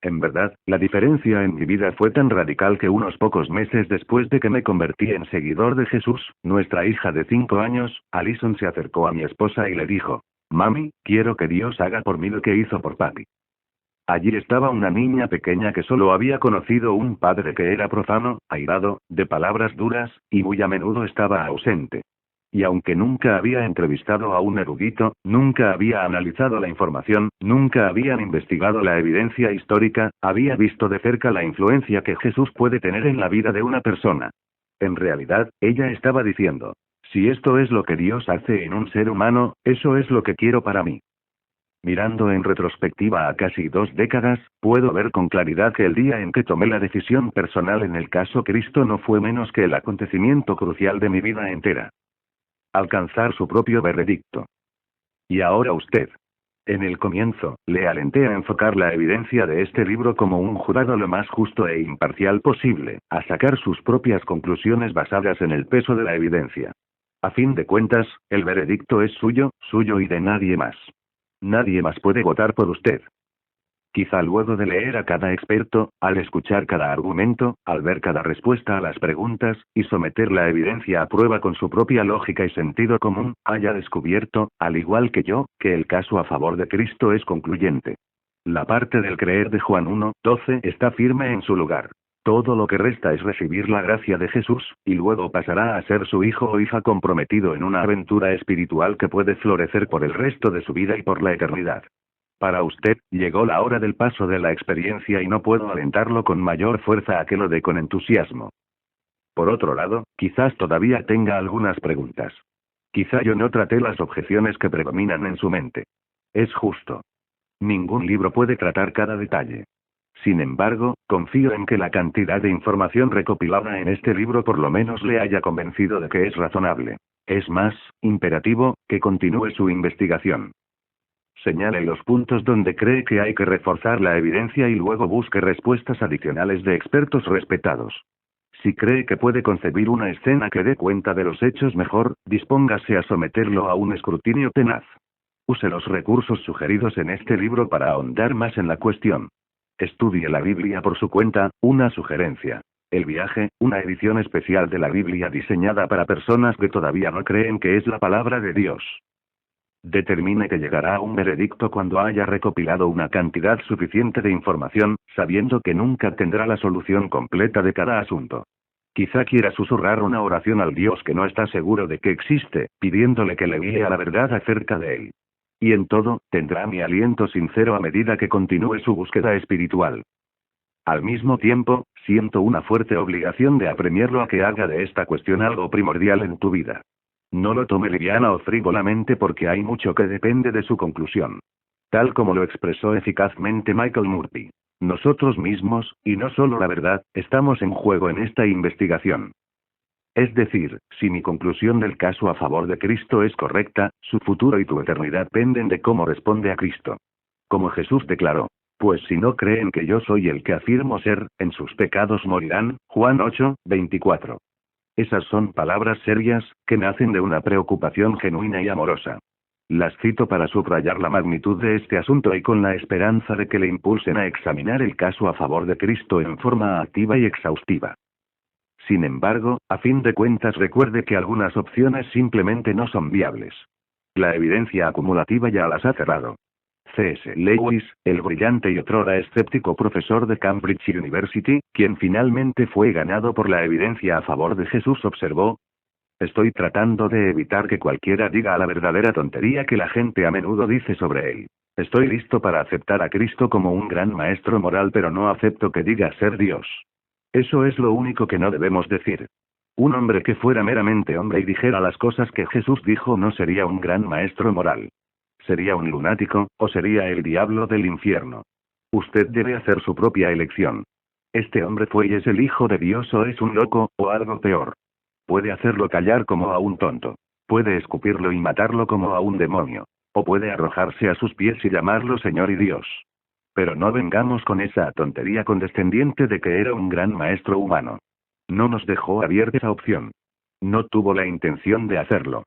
En verdad, la diferencia en mi vida fue tan radical que unos pocos meses después de que me convertí en seguidor de Jesús, nuestra hija de 5 años, Alison, se acercó a mi esposa y le dijo: «Mami, quiero que Dios haga por mí lo que hizo por papi». Allí estaba una niña pequeña que solo había conocido un padre que era profano, airado, de palabras duras, y muy a menudo estaba ausente. Y aunque nunca había entrevistado a un erudito, nunca había analizado la información, nunca habían investigado la evidencia histórica, había visto de cerca la influencia que Jesús puede tener en la vida de una persona. En realidad, ella estaba diciendo: si esto es lo que Dios hace en un ser humano, eso es lo que quiero para mí. Mirando en retrospectiva a casi 2 décadas, puedo ver con claridad que el día en que tomé la decisión personal en el caso Cristo no fue menos que el acontecimiento crucial de mi vida entera. Alcanzar su propio veredicto. Y ahora usted. En el comienzo, le alenté a enfocar la evidencia de este libro como un jurado lo más justo e imparcial posible, a sacar sus propias conclusiones basadas en el peso de la evidencia. A fin de cuentas, el veredicto es suyo, suyo y de nadie más. Nadie más puede votar por usted. Quizá luego de leer a cada experto, al escuchar cada argumento, al ver cada respuesta a las preguntas, y someter la evidencia a prueba con su propia lógica y sentido común, haya descubierto, al igual que yo, que el caso a favor de Cristo es concluyente. La parte del creer de Juan 1:12 está firme en su lugar. Todo lo que resta es recibir la gracia de Jesús, y luego pasará a ser su hijo o hija comprometido en una aventura espiritual que puede florecer por el resto de su vida y por la eternidad. Para usted, llegó la hora del paso de la experiencia y no puedo alentarlo con mayor fuerza a que lo dé con entusiasmo. Por otro lado, quizás todavía tenga algunas preguntas. Quizá yo no traté las objeciones que predominan en su mente. Es justo. Ningún libro puede tratar cada detalle. Sin embargo, confío en que la cantidad de información recopilada en este libro por lo menos le haya convencido de que es razonable. Es más, imperativo, que continúe su investigación. Señale los puntos donde cree que hay que reforzar la evidencia y luego busque respuestas adicionales de expertos respetados. Si cree que puede concebir una escena que dé cuenta de los hechos mejor, dispóngase a someterlo a un escrutinio tenaz. Use los recursos sugeridos en este libro para ahondar más en la cuestión. Estudie la Biblia por su cuenta, una sugerencia. El viaje, una edición especial de la Biblia diseñada para personas que todavía no creen que es la palabra de Dios. Determine que llegará a un veredicto cuando haya recopilado una cantidad suficiente de información, sabiendo que nunca tendrá la solución completa de cada asunto. Quizá quiera susurrar una oración al Dios que no está seguro de que existe, pidiéndole que le guíe a la verdad acerca de él. Y en todo, tendrá mi aliento sincero a medida que continúe su búsqueda espiritual. Al mismo tiempo, siento una fuerte obligación de apremiarlo a que haga de esta cuestión algo primordial en tu vida. No lo tome liviana o frívolamente porque hay mucho que depende de su conclusión. Tal como lo expresó eficazmente Michael Murphy. Nosotros mismos, y no solo la verdad, estamos en juego en esta investigación. Es decir, si mi conclusión del caso a favor de Cristo es correcta, su futuro y tu eternidad penden de cómo responde a Cristo. Como Jesús declaró: pues si no creen que yo soy el que afirmo ser, en sus pecados morirán, Juan 8:24. Esas son palabras serias, que nacen de una preocupación genuina y amorosa. Las cito para subrayar la magnitud de este asunto y con la esperanza de que le impulsen a examinar el caso a favor de Cristo en forma activa y exhaustiva. Sin embargo, a fin de cuentas recuerde que algunas opciones simplemente no son viables. La evidencia acumulativa ya las ha cerrado. C.S. Lewis, el brillante y otrora escéptico profesor de Cambridge University, quien finalmente fue ganado por la evidencia a favor de Jesús, observó: Estoy tratando de evitar que cualquiera diga la verdadera tontería que la gente a menudo dice sobre él. Estoy listo para aceptar a Cristo como un gran maestro moral, pero no acepto que diga ser Dios. Eso es lo único que no debemos decir. Un hombre que fuera meramente hombre y dijera las cosas que Jesús dijo no sería un gran maestro moral. Sería un lunático, o sería el diablo del infierno. Usted debe hacer su propia elección. Este hombre fue y es el Hijo de Dios, o es un loco, o algo peor. Puede hacerlo callar como a un tonto. Puede escupirlo y matarlo como a un demonio. O puede arrojarse a sus pies y llamarlo Señor y Dios. Pero no vengamos con esa tontería condescendiente de que era un gran maestro humano. No nos dejó abierta esa opción. No tuvo la intención de hacerlo.